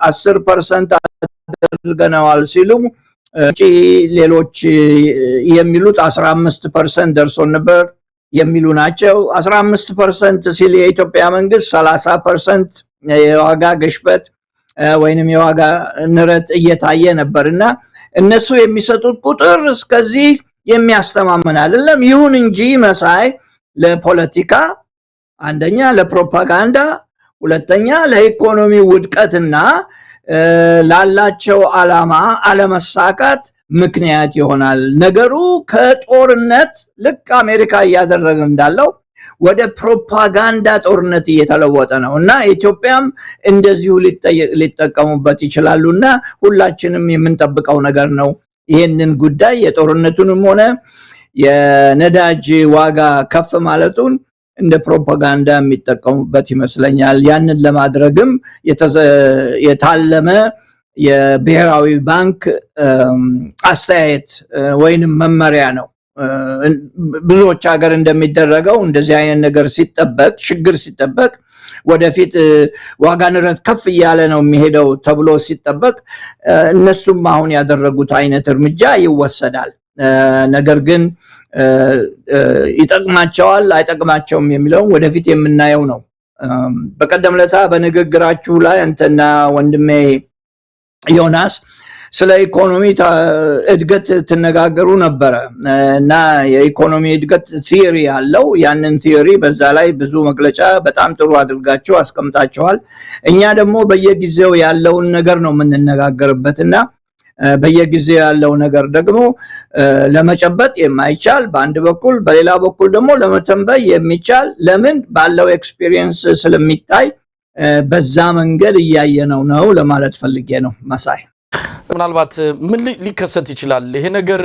S3: 10% አድርገናል ሲሉ ሌሎች የሚሉት 15% ደርሶ ነበር የሚሉ ናቸው። 15% ሲል የኢትዮጵያ መንግስት 30% የዋጋ ግሽበት ወይንም የዋጋ ንረት እየታየ ነበርና እነሱ የሚሰጡት ቁጥር እስከዚህ የሚያስተማምን አይደለም። ይሁን እንጂ መሳይ ለፖለቲካ አንደኛ ለፕሮፓጋንዳ፣ ሁለተኛ ለኢኮኖሚ ውድቀትና ላላቸው ዓላማ አለመሳካት ምክንያት ይሆናል። ነገሩ ከጦርነት ልክ አሜሪካ እያደረገ እንዳለው ወደ ፕሮፓጋንዳ ጦርነት እየተለወጠ ነው እና ኢትዮጵያም እንደዚሁ ሊጠቀሙበት ይችላሉና ሁላችንም የምንጠብቀው ነገር ነው። ይሄንን ጉዳይ የጦርነቱንም ሆነ የነዳጅ ዋጋ ከፍ ማለቱን እንደ ፕሮፓጋንዳ የሚጠቀሙበት ይመስለኛል። ያንን ለማድረግም የታለመ የብሔራዊ ባንክ አስተያየት ወይንም መመሪያ ነው። ብዙዎች ሀገር እንደሚደረገው እንደዚህ አይነት ነገር ሲጠበቅ ችግር ሲጠበቅ ወደፊት ዋጋ ንረት ከፍ እያለ ነው የሚሄደው ተብሎ ሲጠበቅ እነሱም አሁን ያደረጉት አይነት እርምጃ ይወሰዳል። ነገር ግን ይጠቅማቸዋል አይጠቅማቸውም የሚለውን ወደፊት የምናየው ነው። በቀደም ለታ በንግግራችሁ ላይ አንተና ወንድሜ ዮናስ ስለ ኢኮኖሚ እድገት ትነጋገሩ ነበረ እና የኢኮኖሚ እድገት ቲዮሪ አለው። ያንን ቲዮሪ በዛ ላይ ብዙ መግለጫ በጣም ጥሩ አድርጋችሁ አስቀምጣችኋል። እኛ ደግሞ በየጊዜው ያለውን ነገር ነው የምንነጋገርበትና በየጊዜው ያለው ነገር ደግሞ ለመጨበጥ የማይቻል በአንድ በኩል፣ በሌላ በኩል ደግሞ ለመተንበይ የሚቻል ለምን ባለው ኤክስፒሪየንስ ስለሚታይ በዛ መንገድ እያየነው ነው ለማለት ፈልጌ ነው። መሳይ
S2: ምናልባት ምን ሊከሰት ይችላል? ይሄ ነገር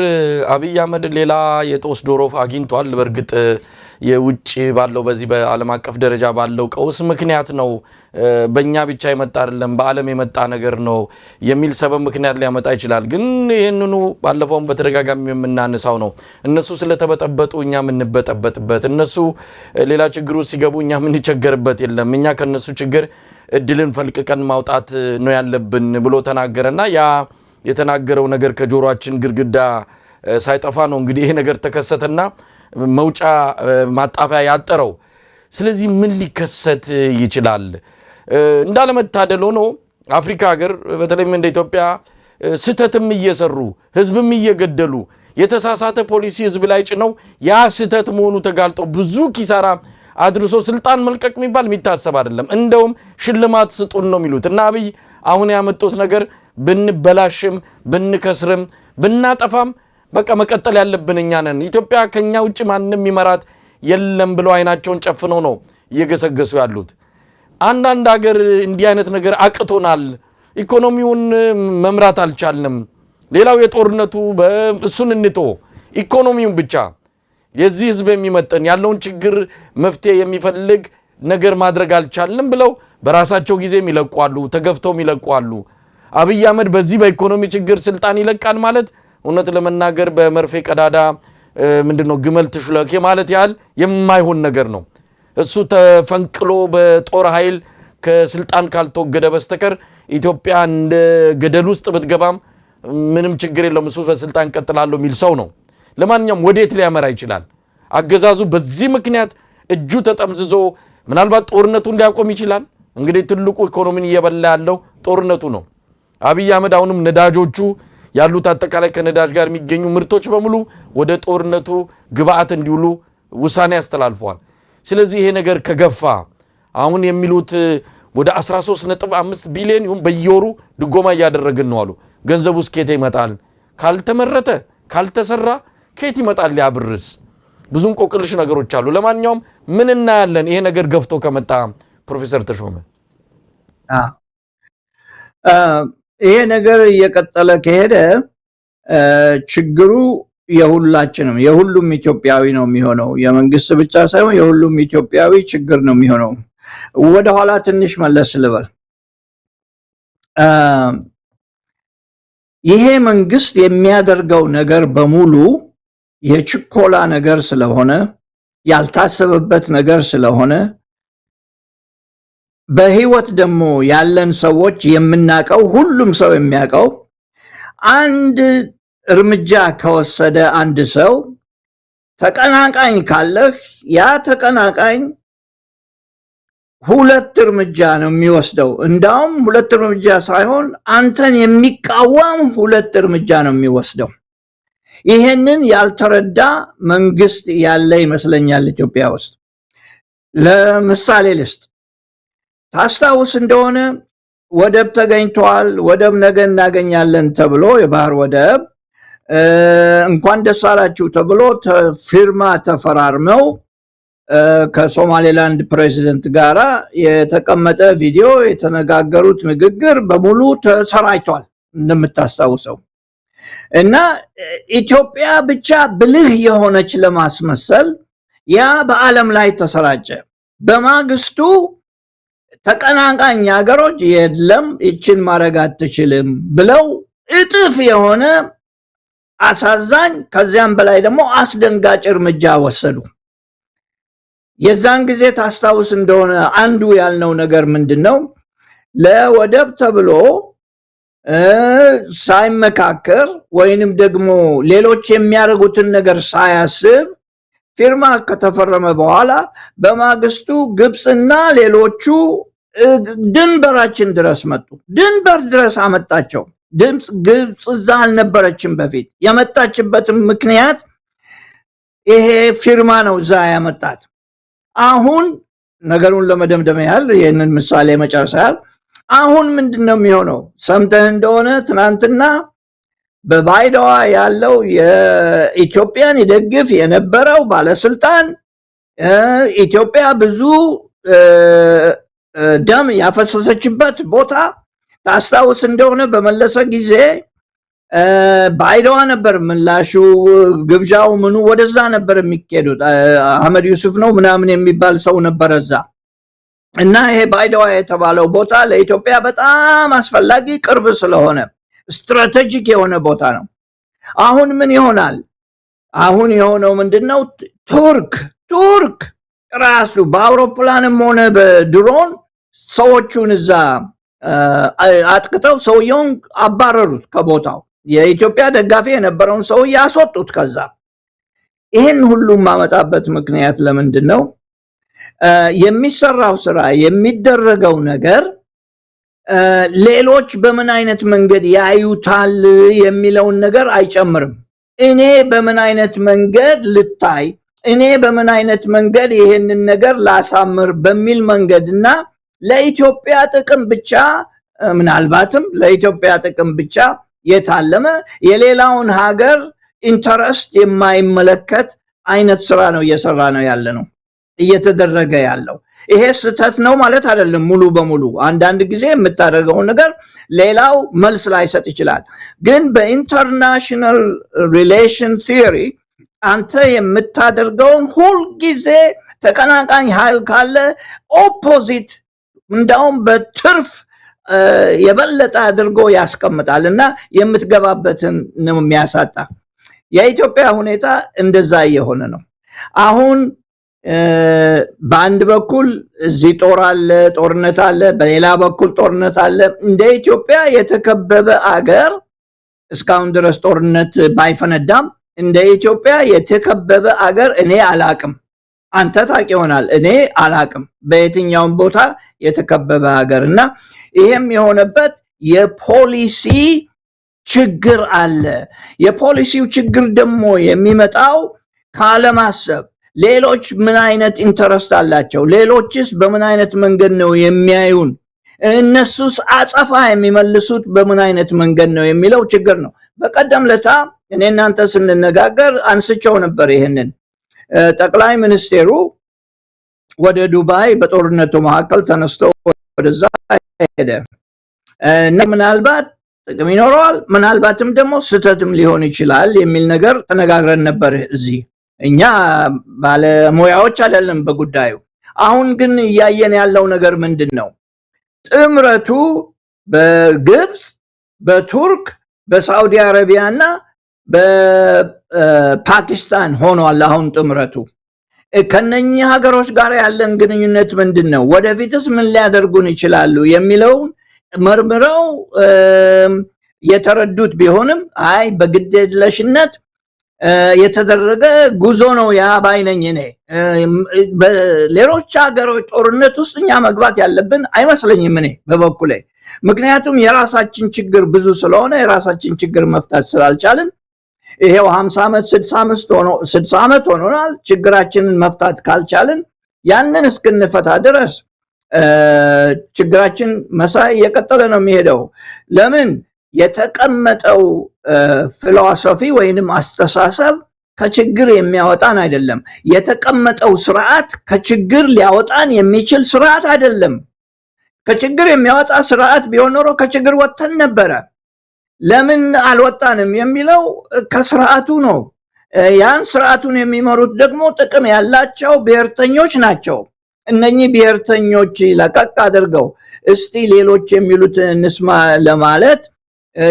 S2: አብይ አህመድ ሌላ የጦስ ዶሮ አግኝቷል። በእርግጥ የውጭ ባለው በዚህ በዓለም አቀፍ ደረጃ ባለው ቀውስ ምክንያት ነው፣ በእኛ ብቻ የመጣ አይደለም በዓለም የመጣ ነገር ነው የሚል ሰበብ ምክንያት ሊያመጣ ይችላል። ግን ይህንኑ ባለፈውም በተደጋጋሚ የምናነሳው ነው። እነሱ ስለተበጠበጡ እኛ የምንበጠበጥበት፣ እነሱ ሌላ ችግሩ ሲገቡ እኛ የምንቸገርበት የለም። እኛ ከነሱ ችግር እድልን ፈልቅቀን ማውጣት ነው ያለብን ብሎ ተናገረና ያ የተናገረው ነገር ከጆሮአችን ግድግዳ ሳይጠፋ ነው እንግዲህ ይሄ ነገር ተከሰተና መውጫ ማጣፋያ ያጠረው። ስለዚህ ምን ሊከሰት ይችላል? እንዳለመታደል ሆኖ አፍሪካ ሀገር በተለይም እንደ ኢትዮጵያ ስተትም እየሰሩ ህዝብም እየገደሉ የተሳሳተ ፖሊሲ ህዝብ ላይ ጭነው ያ ስተት መሆኑ ተጋልጦ ብዙ ኪሳራ አድርሶ ስልጣን መልቀቅ የሚባል የሚታሰብ አይደለም። እንደውም ሽልማት ስጡን ነው የሚሉት እና አብይ አሁን ያመጡት ነገር ብንበላሽም ብንከስርም ብናጠፋም በቃ መቀጠል ያለብን እኛ ነን፣ ኢትዮጵያ ከኛ ውጭ ማንም ይመራት የለም ብለው አይናቸውን ጨፍነው ነው እየገሰገሱ ያሉት። አንዳንድ ሀገር እንዲህ አይነት ነገር አቅቶናል፣ ኢኮኖሚውን መምራት አልቻልንም፣ ሌላው የጦርነቱ እሱን እንቶ ኢኮኖሚውን ብቻ የዚህ ህዝብ የሚመጥን ያለውን ችግር መፍትሄ የሚፈልግ ነገር ማድረግ አልቻልንም ብለው በራሳቸው ጊዜ ይለቋሉ፣ ተገፍተው ይለቋሉ። አብይ አህመድ በዚህ በኢኮኖሚ ችግር ስልጣን ይለቃል ማለት እውነት ለመናገር በመርፌ ቀዳዳ ምንድነው ግመል ትሽለክ ማለት ያህል የማይሆን ነገር ነው። እሱ ተፈንቅሎ በጦር ኃይል ከስልጣን ካልተወገደ በስተቀር ኢትዮጵያ እንደ ገደል ውስጥ ብትገባም ምንም ችግር የለም እሱ በስልጣን ቀጥላለሁ የሚል ሰው ነው። ለማንኛውም ወዴት ሊያመራ ይችላል? አገዛዙ በዚህ ምክንያት እጁ ተጠምዝዞ ምናልባት ጦርነቱን ሊያቆም ይችላል። እንግዲህ ትልቁ ኢኮኖሚን እየበላ ያለው ጦርነቱ ነው። አብይ አህመድ አሁንም ነዳጆቹ ያሉት አጠቃላይ ከነዳጅ ጋር የሚገኙ ምርቶች በሙሉ ወደ ጦርነቱ ግብአት እንዲውሉ ውሳኔ ያስተላልፈዋል። ስለዚህ ይሄ ነገር ከገፋ አሁን የሚሉት ወደ 13.5 ቢሊዮን ይሁን በየወሩ ድጎማ እያደረግን ነው አሉ። ገንዘቡ ስኬት ይመጣል? ካልተመረተ ካልተሰራ ከየት ይመጣል ያብርስ? ብዙ እንቆቅልሽ ነገሮች አሉ። ለማንኛውም ምን እናያለን ይሄ ነገር ገፍቶ ከመጣ ፕሮፌሰር ተሾመ?
S3: ይሄ ነገር እየቀጠለ ከሄደ ችግሩ የሁላችንም የሁሉም ኢትዮጵያዊ ነው የሚሆነው። የመንግስት ብቻ ሳይሆን የሁሉም ኢትዮጵያዊ ችግር ነው የሚሆነው። ወደ ኋላ ትንሽ መለስ ልበል። ይሄ መንግስት የሚያደርገው ነገር በሙሉ የችኮላ ነገር ስለሆነ ያልታሰበበት ነገር ስለሆነ በህይወት ደግሞ ያለን ሰዎች የምናቀው ሁሉም ሰው የሚያቀው አንድ እርምጃ ከወሰደ አንድ ሰው ተቀናቃኝ ካለህ ያ ተቀናቃኝ ሁለት እርምጃ ነው የሚወስደው። እንዳውም ሁለት እርምጃ ሳይሆን አንተን የሚቃወም ሁለት እርምጃ ነው የሚወስደው። ይሄንን ያልተረዳ መንግስት ያለ ይመስለኛል ኢትዮጵያ ውስጥ። ለምሳሌ ልስጥ። ታስታውስ እንደሆነ ወደብ ተገኝቷል፣ ወደብ ነገ እናገኛለን ተብሎ የባህር ወደብ እንኳን ደስ አላችሁ ተብሎ ፊርማ ተፈራርመው ከሶማሌላንድ ፕሬዚደንት ጋራ የተቀመጠ ቪዲዮ የተነጋገሩት ንግግር በሙሉ ተሰራጭቷል እንደምታስታውሰው። እና ኢትዮጵያ ብቻ ብልህ የሆነች ለማስመሰል ያ በዓለም ላይ ተሰራጨ። በማግስቱ ተቀናቃኝ ሀገሮች የለም ይችን ማድረግ አትችልም ብለው እጥፍ የሆነ አሳዛኝ ከዚያም በላይ ደግሞ አስደንጋጭ እርምጃ ወሰዱ። የዛን ጊዜ ታስታውስ እንደሆነ አንዱ ያልነው ነገር ምንድነው? ለወደብ ተብሎ ሳይመካከር ወይንም ደግሞ ሌሎች የሚያደርጉትን ነገር ሳያስብ ፊርማ ከተፈረመ በኋላ በማግስቱ ግብፅና ሌሎቹ ድንበራችን ድረስ መጡ። ድንበር ድረስ አመጣቸው። ግብፅ እዛ አልነበረችም በፊት። የመጣችበትም ምክንያት ይሄ ፊርማ ነው እዛ ያመጣት። አሁን ነገሩን ለመደምደም ያህል ይህንን ምሳሌ መጨረሻ ያህል አሁን ምንድነው የሚሆነው? ሰምተህ እንደሆነ ትናንትና በባይዳዋ ያለው የኢትዮጵያን ይደግፍ የነበረው ባለስልጣን ኢትዮጵያ ብዙ ደም ያፈሰሰችበት ቦታ ታስታውስ እንደሆነ በመለሰ ጊዜ ባይዳዋ ነበር ምላሹ፣ ግብዣው ምኑ ወደዛ ነበር የሚኬዱት። አህመድ ዩሱፍ ነው ምናምን የሚባል ሰው ነበር እዛ። እና ይሄ ባይዳዋ የተባለው ቦታ ለኢትዮጵያ በጣም አስፈላጊ ቅርብ ስለሆነ ስትራቴጂክ የሆነ ቦታ ነው። አሁን ምን ይሆናል? አሁን የሆነው ምንድነው? ቱርክ ራሱ በአውሮፕላንም ሆነ በድሮን ሰዎቹን እዛ አጥቅተው ሰውየውን አባረሩት ከቦታው። የኢትዮጵያ ደጋፊ የነበረውን ሰው ያስወጡት ከዛ። ይህን ሁሉም ማመጣበት ምክንያት ለምንድን ነው? የሚሰራው ስራ የሚደረገው ነገር ሌሎች በምን አይነት መንገድ ያዩታል የሚለውን ነገር አይጨምርም። እኔ በምን አይነት መንገድ ልታይ፣ እኔ በምን አይነት መንገድ ይሄንን ነገር ላሳምር በሚል መንገድና ለኢትዮጵያ ጥቅም ብቻ ምናልባትም ለኢትዮጵያ ጥቅም ብቻ የታለመ የሌላውን ሀገር ኢንተረስት የማይመለከት አይነት ስራ ነው እየሰራ ነው ያለ ነው እየተደረገ ያለው። ይሄ ስህተት ነው ማለት አይደለም ሙሉ በሙሉ። አንዳንድ ጊዜ የምታደርገውን ነገር ሌላው መልስ ላይሰጥ ይችላል። ግን በኢንተርናሽናል ሪሌሽን ቲዮሪ አንተ የምታደርገውን ሁልጊዜ ተቀናቃኝ ኃይል ካለ ኦፖዚት እንዳውም በትርፍ የበለጠ አድርጎ ያስቀምጣል እና የምትገባበትን ነው የሚያሳጣ። የኢትዮጵያ ሁኔታ እንደዛ እየሆነ ነው አሁን። በአንድ በኩል እዚህ ጦርነት አለ፣ በሌላ በኩል ጦርነት አለ። እንደ ኢትዮጵያ የተከበበ አገር እስካሁን ድረስ ጦርነት ባይፈነዳም እንደ ኢትዮጵያ የተከበበ አገር እኔ አላቅም። አንተ ታውቅ ይሆናል፣ እኔ አላቅም በየትኛውም ቦታ የተከበበ ሀገር። እና ይሄም የሆነበት የፖሊሲ ችግር አለ። የፖሊሲው ችግር ደግሞ የሚመጣው ካለማሰብ፣ ሌሎች ምን አይነት ኢንተረስት አላቸው፣ ሌሎችስ በምን አይነት መንገድ ነው የሚያዩን፣ እነሱስ አጸፋ የሚመልሱት በምን አይነት መንገድ ነው የሚለው ችግር ነው። በቀደም ለታ እኔ እናንተ ስንነጋገር አንስቸው ነበር ይሄንን። ጠቅላይ ሚኒስቴሩ ወደ ዱባይ በጦርነቱ መካከል ተነስቶ ወደዛ ሄደ እና ምናልባት ጥቅም ይኖረዋል፣ ምናልባትም ደግሞ ስህተትም ሊሆን ይችላል የሚል ነገር ተነጋግረን ነበር እዚህ። እኛ ባለሙያዎች አይደለም በጉዳዩ። አሁን ግን እያየን ያለው ነገር ምንድን ነው? ጥምረቱ በግብፅ፣ በቱርክ፣ በሳዑዲ አረቢያና በፓኪስታን ሆኗል። አሁን ጥምረቱ ከነኚህ ሀገሮች ጋር ያለን ግንኙነት ምንድን ነው? ወደፊትስ ምን ሊያደርጉን ይችላሉ የሚለውን መርምረው የተረዱት ቢሆንም አይ በግዴለሽነት የተደረገ ጉዞ ነው ያ ባይነኝ እኔ። በሌሎች ሀገሮች ጦርነት ውስጥ እኛ መግባት ያለብን አይመስለኝም እኔ በበኩሌ። ምክንያቱም የራሳችን ችግር ብዙ ስለሆነ የራሳችን ችግር መፍታት ስላልቻልን ይሄው 50 ዓመት 60 ዓመት ሆኖናል። ችግራችንን መፍታት ካልቻልን ያንን እስክንፈታ ድረስ ችግራችን መሳይ የቀጠለ ነው የሚሄደው። ለምን የተቀመጠው ፊሎሶፊ ወይንም አስተሳሰብ ከችግር የሚያወጣን አይደለም። የተቀመጠው ስርዓት ከችግር ሊያወጣን የሚችል ስርዓት አይደለም። ከችግር የሚያወጣ ስርዓት ቢሆን ኖሮ ከችግር ወጥተን ነበረ። ለምን አልወጣንም የሚለው ከስርዓቱ ነው። ያን ስርዓቱን የሚመሩት ደግሞ ጥቅም ያላቸው ብሔርተኞች ናቸው። እነኚህ ብሔርተኞች ለቀቅ አድርገው እስቲ ሌሎች የሚሉት እንስማ ለማለት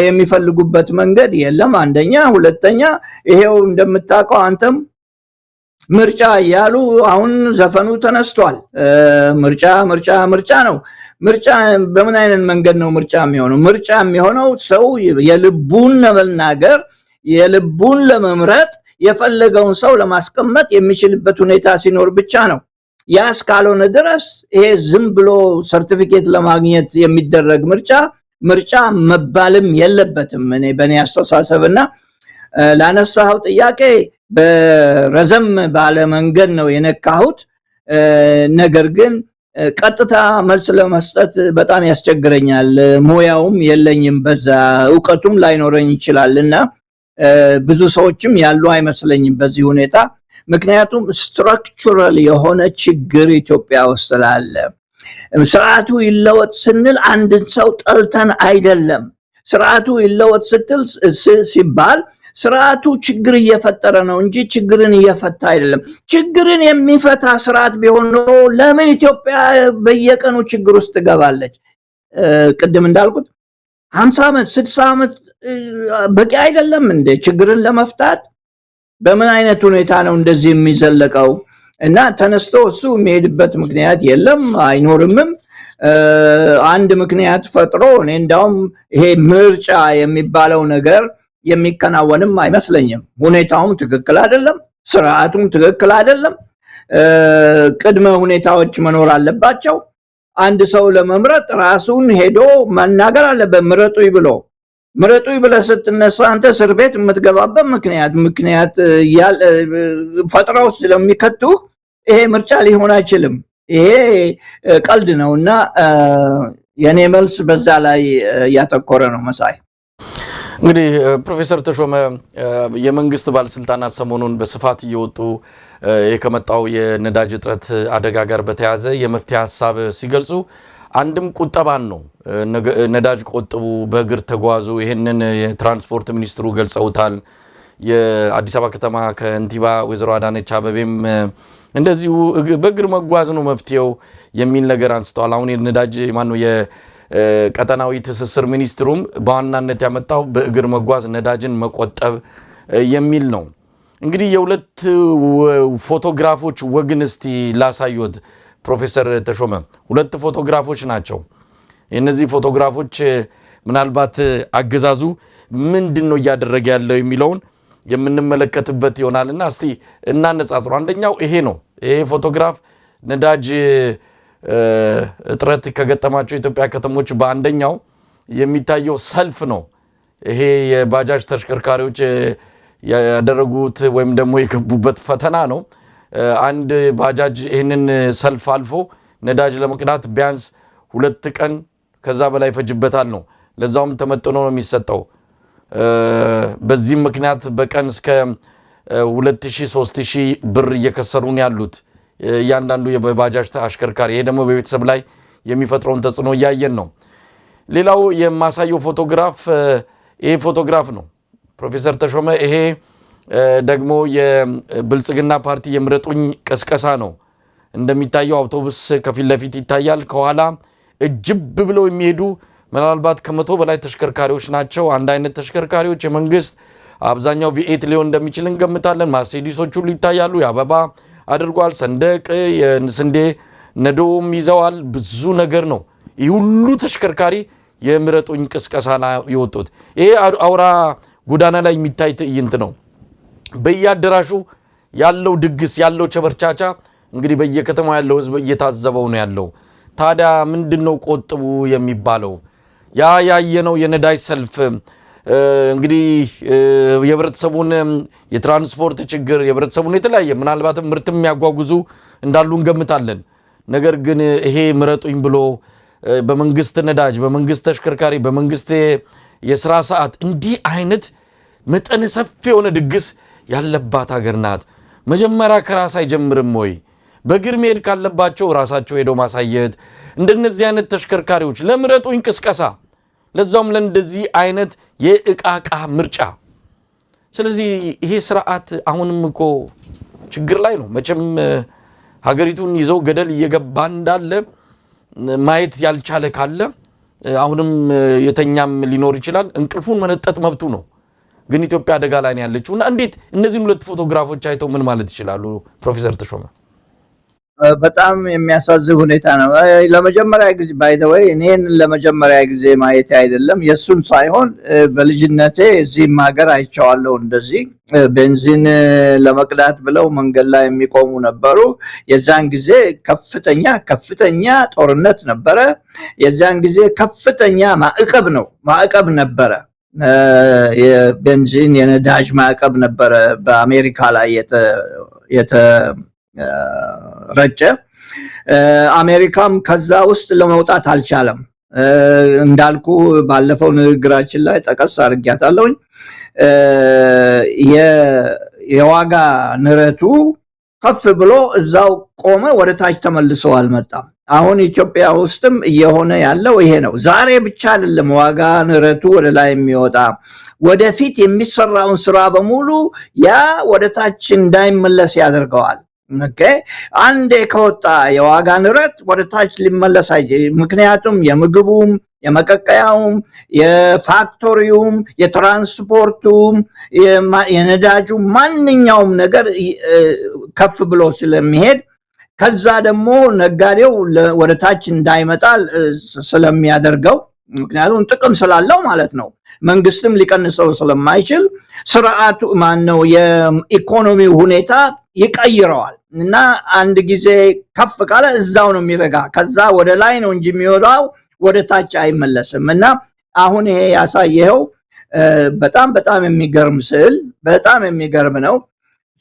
S3: የሚፈልጉበት መንገድ የለም። አንደኛ። ሁለተኛ ይሄው እንደምታውቀው አንተም ምርጫ እያሉ አሁን ዘፈኑ ተነስቷል። ምርጫ ምርጫ ምርጫ ነው። ምርጫ በምን አይነት መንገድ ነው ምርጫ የሚሆነው? ምርጫ የሚሆነው ሰው የልቡን ለመናገር የልቡን ለመምረጥ የፈለገውን ሰው ለማስቀመጥ የሚችልበት ሁኔታ ሲኖር ብቻ ነው። ያ እስካልሆነ ድረስ ይሄ ዝም ብሎ ሰርቲፊኬት ለማግኘት የሚደረግ ምርጫ መባልም የለበትም። እኔ በእኔ አስተሳሰብና ላነሳኸው ጥያቄ በረዘም ባለ መንገድ ነው የነካሁት። ነገር ግን ቀጥታ መልስ ለመስጠት በጣም ያስቸግረኛል። ሙያውም የለኝም፣ በዛ እውቀቱም ላይኖረኝ ይችላልና ብዙ ሰዎችም ያሉ አይመስለኝም በዚህ ሁኔታ። ምክንያቱም ስትራክቸራል የሆነ ችግር ኢትዮጵያ ውስጥ ስላለ ስርዓቱ ይለወጥ ስንል አንድን ሰው ጠልተን አይደለም። ስርዓቱ ይለወጥ ሲባል ስርዓቱ ችግር እየፈጠረ ነው እንጂ ችግርን እየፈታ አይደለም። ችግርን የሚፈታ ስርዓት ቢሆን ኖሮ ለምን ኢትዮጵያ በየቀኑ ችግር ውስጥ ትገባለች? ቅድም እንዳልኩት 50 ዓመት 60 ዓመት በቂ አይደለም እንደ ችግርን ለመፍታት? በምን አይነት ሁኔታ ነው እንደዚህ የሚዘለቀው? እና ተነስቶ እሱ የሚሄድበት ምክንያት የለም አይኖርምም። አንድ ምክንያት ፈጥሮ እኔ እንዳውም ይሄ ምርጫ የሚባለው ነገር የሚከናወንም አይመስለኝም። ሁኔታውም ትክክል አይደለም፣ ስርዓቱም ትክክል አይደለም። ቅድመ ሁኔታዎች መኖር አለባቸው። አንድ ሰው ለመምረጥ ራሱን ሄዶ መናገር አለበት። ምረጡኝ ብለህ ስትነሳ አንተ እስር ቤት የምትገባበት ምክንያት ፈጥረው ስለሚከቱ ይሄ ምርጫ ሊሆን አይችልም። ይሄ ቀልድ ነው እና የኔ መልስ በዛ ላይ ያተኮረ ነው። መሳይ
S2: እንግዲህ ፕሮፌሰር ተሾመ የመንግስት ባለስልጣናት ሰሞኑን በስፋት እየወጡ ከመጣው የነዳጅ እጥረት አደጋ ጋር በተያያዘ የመፍትሄ ሀሳብ ሲገልጹ አንድም ቁጠባን ነው። ነዳጅ ቆጥቡ፣ በእግር ተጓዙ። ይህንን የትራንስፖርት ሚኒስትሩ ገልጸውታል። የአዲስ አበባ ከተማ ከንቲባ ወይዘሮ አዳነች አቤቤም እንደዚሁ በእግር መጓዝ ነው መፍትሄው የሚል ነገር አንስተዋል። አሁን የነዳጅ የቀጠናዊ ትስስር ሚኒስትሩም በዋናነት ያመጣው በእግር መጓዝ ነዳጅን መቆጠብ የሚል ነው። እንግዲህ የሁለት ፎቶግራፎች ወግን እስቲ ላሳዩት ፕሮፌሰር ተሾመ። ሁለት ፎቶግራፎች ናቸው። የነዚህ ፎቶግራፎች ምናልባት አገዛዙ ምንድነው እያደረገ ያለው የሚለውን የምንመለከትበት ይሆናልና እስቲ እናነጻጽሩ። አንደኛው ይሄ ነው። ይሄ ፎቶግራፍ ነዳጅ እጥረት ከገጠማቸው የኢትዮጵያ ከተሞች በአንደኛው የሚታየው ሰልፍ ነው። ይሄ የባጃጅ ተሽከርካሪዎች ያደረጉት ወይም ደግሞ የገቡበት ፈተና ነው። አንድ ባጃጅ ይህንን ሰልፍ አልፎ ነዳጅ ለመቅዳት ቢያንስ 2 ቀን ከዛ በላይ ፈጅበታል ነው። ለዛውም ተመጥኖ ነው የሚሰጠው። በዚህም ምክንያት በቀን እስከ 2000-3000 ብር እየከሰሩ ነው ያሉት እያንዳንዱ የባጃጅ አሽከርካሪ። ይሄ ደግሞ በቤተሰብ ላይ የሚፈጥረውን ተጽዕኖ እያየን ነው። ሌላው የማሳየው ፎቶግራፍ ይሄ ፎቶግራፍ ነው ፕሮፌሰር ተሾመ። ይሄ ደግሞ የብልጽግና ፓርቲ የምረጡኝ ቀስቀሳ ነው። እንደሚታየው አውቶቡስ ከፊት ለፊት ይታያል። ከኋላ እጅብ ብለው የሚሄዱ ምናልባት ከ100 በላይ ተሽከርካሪዎች ናቸው። አንድ አይነት ተሽከርካሪዎች የመንግስት አብዛኛው ቪኤት ሊሆን እንደሚችል እንገምታለን። ማርሴዲሶች ሁሉ ይታያሉ። የአበባ አድርጓል። ሰንደቅ የስንዴ ነዶም ይዘዋል። ብዙ ነገር ነው። ይህ ሁሉ ተሽከርካሪ የምረጡኝ ቅስቀሳ ላይ የወጡት። ይሄ አውራ ጎዳና ላይ የሚታይ ትዕይንት ነው። በየአዳራሹ ያለው ድግስ ያለው ቸበርቻቻ እንግዲህ በየከተማው ያለው ህዝብ እየታዘበው ነው ያለው። ታዲያ ምንድነው ቆጥቡ የሚባለው? ያ ያየነው የነዳጅ ሰልፍ እንግዲህ የህብረተሰቡን የትራንስፖርት ችግር የህብረተሰቡን የተለያየ ምናልባትም ምርትም ያጓጉዙ እንዳሉ እንገምታለን። ነገር ግን ይሄ ምረጡኝ ብሎ በመንግስት ነዳጅ በመንግስት ተሽከርካሪ በመንግስት የሥራ ሰዓት እንዲህ አይነት መጠነ ሰፊ የሆነ ድግስ ያለባት ሀገር ናት። መጀመሪያ ከራስ አይጀምርም ወይ? በእግር መሄድ ካለባቸው ራሳቸው ሄደው ማሳየት። እንደነዚህ አይነት ተሽከርካሪዎች ለምረጡኝ ቅስቀሳ ለዛውም ለእንደዚህ አይነት የእቃቃ ምርጫ። ስለዚህ ይሄ ስርዓት አሁንም እኮ ችግር ላይ ነው። መቼም ሀገሪቱን ይዘው ገደል እየገባ እንዳለ ማየት ያልቻለ ካለ አሁንም የተኛም ሊኖር ይችላል። እንቅልፉን መነጠጥ መብቱ ነው። ግን ኢትዮጵያ አደጋ ላይ ነው ያለችውና እንዴት እነዚህን ሁለት ፎቶግራፎች አይተው ምን ማለት ይችላሉ? ፕሮፌሰር ተሾመ
S3: በጣም የሚያሳዝን ሁኔታ ነው። ለመጀመሪያ ጊዜ ባይ ዘ ወይ እኔን ለመጀመሪያ ጊዜ ማየት አይደለም የሱን ሳይሆን በልጅነቴ እዚህም ሀገር አይቼዋለሁ። እንደዚህ ቤንዚን ለመቅዳት ብለው መንገድ ላይ የሚቆሙ ነበሩ። የዛን ጊዜ ከፍተኛ ጦርነት ነበረ። የዛን ጊዜ ከፍተኛ ማዕቀብ ነበረ። የቤንዚን የነዳጅ ማዕቀብ ነበረ በአሜሪካ ላይ ረጨ። አሜሪካም ከዛ ውስጥ ለመውጣት አልቻለም። እንዳልኩ ባለፈው ንግግራችን ላይ ጠቀስ አድርጊያታለሁኝ። የዋጋ ንረቱ ከፍ ብሎ እዛው ቆመ፣ ወደ ታች ተመልሶ አልመጣም። አሁን ኢትዮጵያ ውስጥም እየሆነ ያለው ይሄ ነው። ዛሬ ብቻ አይደለም ዋጋ ንረቱ ወደ ላይ የሚወጣ ወደፊት የሚሰራውን ስራ በሙሉ ያ ወደ ታች እንዳይመለስ ያደርገዋል። አንዴ ከወጣ የዋጋ ንረት ወደ ታች ሊመለስ አይችልም። ምክንያቱም የምግቡም የመቀቀያውም የፋክቶሪውም የትራንስፖርቱም የነዳጁ ማንኛውም ነገር ከፍ ብሎ ስለሚሄድ ከዛ ደግሞ ነጋዴው ወደ ታች እንዳይመጣ ስለሚያደርገው ምክንያቱም ጥቅም ስላለው ማለት ነው። መንግስትም ሊቀንሰው ስለማይችል ስርዓቱ ማነው የኢኮኖሚው ሁኔታ ይቀይረዋል እና አንድ ጊዜ ከፍ ካለ እዛው ነው የሚረጋ። ከዛ ወደ ላይ ነው እንጂ የሚወጣው ወደ ታች አይመለስም። እና አሁን ይሄ ያሳየው በጣም የሚገርም ስዕል በጣም የሚገርም ነው።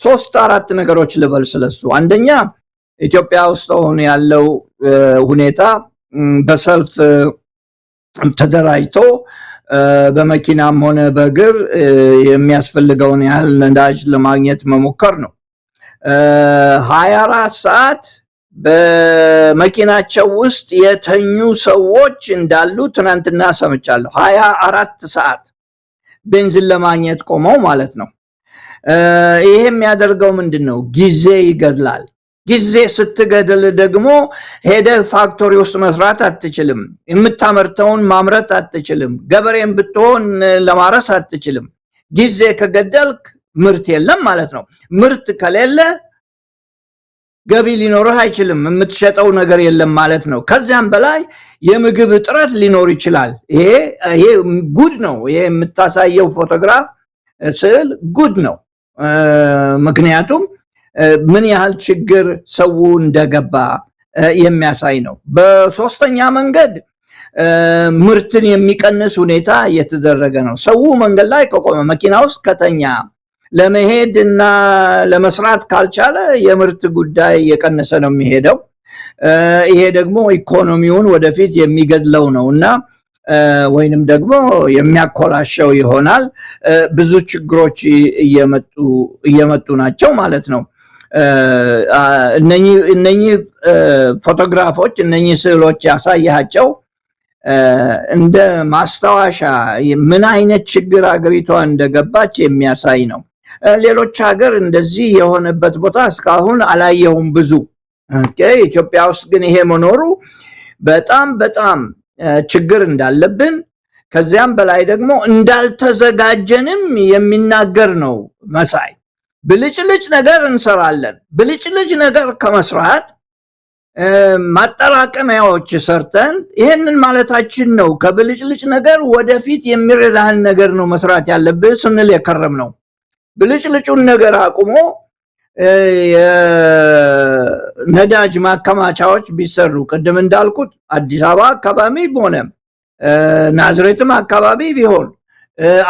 S3: 3-4 ነገሮች ልበል ስለሱ። አንደኛ ኢትዮጵያ ውስጥ አሁን ያለው ሁኔታ በሰልፍ ተደራጅቶ በመኪናም ሆነ በእግር የሚያስፈልገውን ያህል ነዳጅ ለማግኘት መሞከር ነው። 24 ሰዓት በመኪናቸው ውስጥ የተኙ ሰዎች እንዳሉ ትናንትና ሰምቻለሁ። 24 ሰዓት ቤንዚን ለማግኘት ቆመው ማለት ነው። ይሄ የሚያደርገው ምንድነው? ጊዜ ይገድላል። ጊዜ ስትገድል ደግሞ ሄደህ ፋክቶሪ ውስጥ መስራት አትችልም። የምታመርተውን ማምረት አትችልም። ገበሬም ብትሆን ለማረስ አትችልም። ጊዜ ከገደልክ ምርት የለም ማለት ነው። ምርት ከሌለ ገቢ ሊኖርህ አይችልም። የምትሸጠው ነገር የለም ማለት ነው። ከዚያም በላይ የምግብ እጥረት ሊኖር ይችላል። ይሄ ጉድ ነው። ይሄ የምታሳየው ፎቶግራፍ ስዕል ጉድ ነው። ምክንያቱም ምን ያህል ችግር ሰው እንደገባ የሚያሳይ ነው። በሶስተኛ መንገድ ምርትን የሚቀንስ ሁኔታ እየተደረገ ነው። ሰው መንገድ ላይ ከቆመ መኪና ውስጥ ከተኛ ለመሄድ እና ለመስራት ካልቻለ የምርት ጉዳይ እየቀነሰ ነው የሚሄደው። ይሄ ደግሞ ኢኮኖሚውን ወደፊት የሚገድለው ነውና ወይንም ደግሞ የሚያኮላሸው ይሆናል። ብዙ ችግሮች እየመጡ ናቸው ማለት ነው። እነኚህ ፎቶግራፎች እነኚህ ስዕሎች ያሳያቸው እንደ ማስታወሻ ምን አይነት ችግር አገሪቷ እንደገባች የሚያሳይ ነው። ሌሎች ሀገር እንደዚህ የሆነበት ቦታ እስካሁን አላየሁም ብዙ። ኢትዮጵያ ውስጥ ግን ይሄ መኖሩ በጣም ችግር እንዳለብን ከዚያም በላይ ደግሞ እንዳልተዘጋጀንም የሚናገር ነው መሳይ። ብልጭልጭ ነገር እንሰራለን። ብልጭልጭ ነገር ከመስራት ማጠራቀሚያዎች ሰርተን ይሄንን ማለታችን ነው። ከብልጭልጭ ነገር ወደፊት የሚረዳህን ነገር ነው መስራት ያለብህ ስንል የከረም ነው። ብልጭልጩን ነገር አቁሞ የነዳጅ ማከማቻዎች ቢሰሩ ቅድም እንዳልኩት አዲስ አበባ አካባቢ ሆነ ናዝሬትም አካባቢ ቢሆን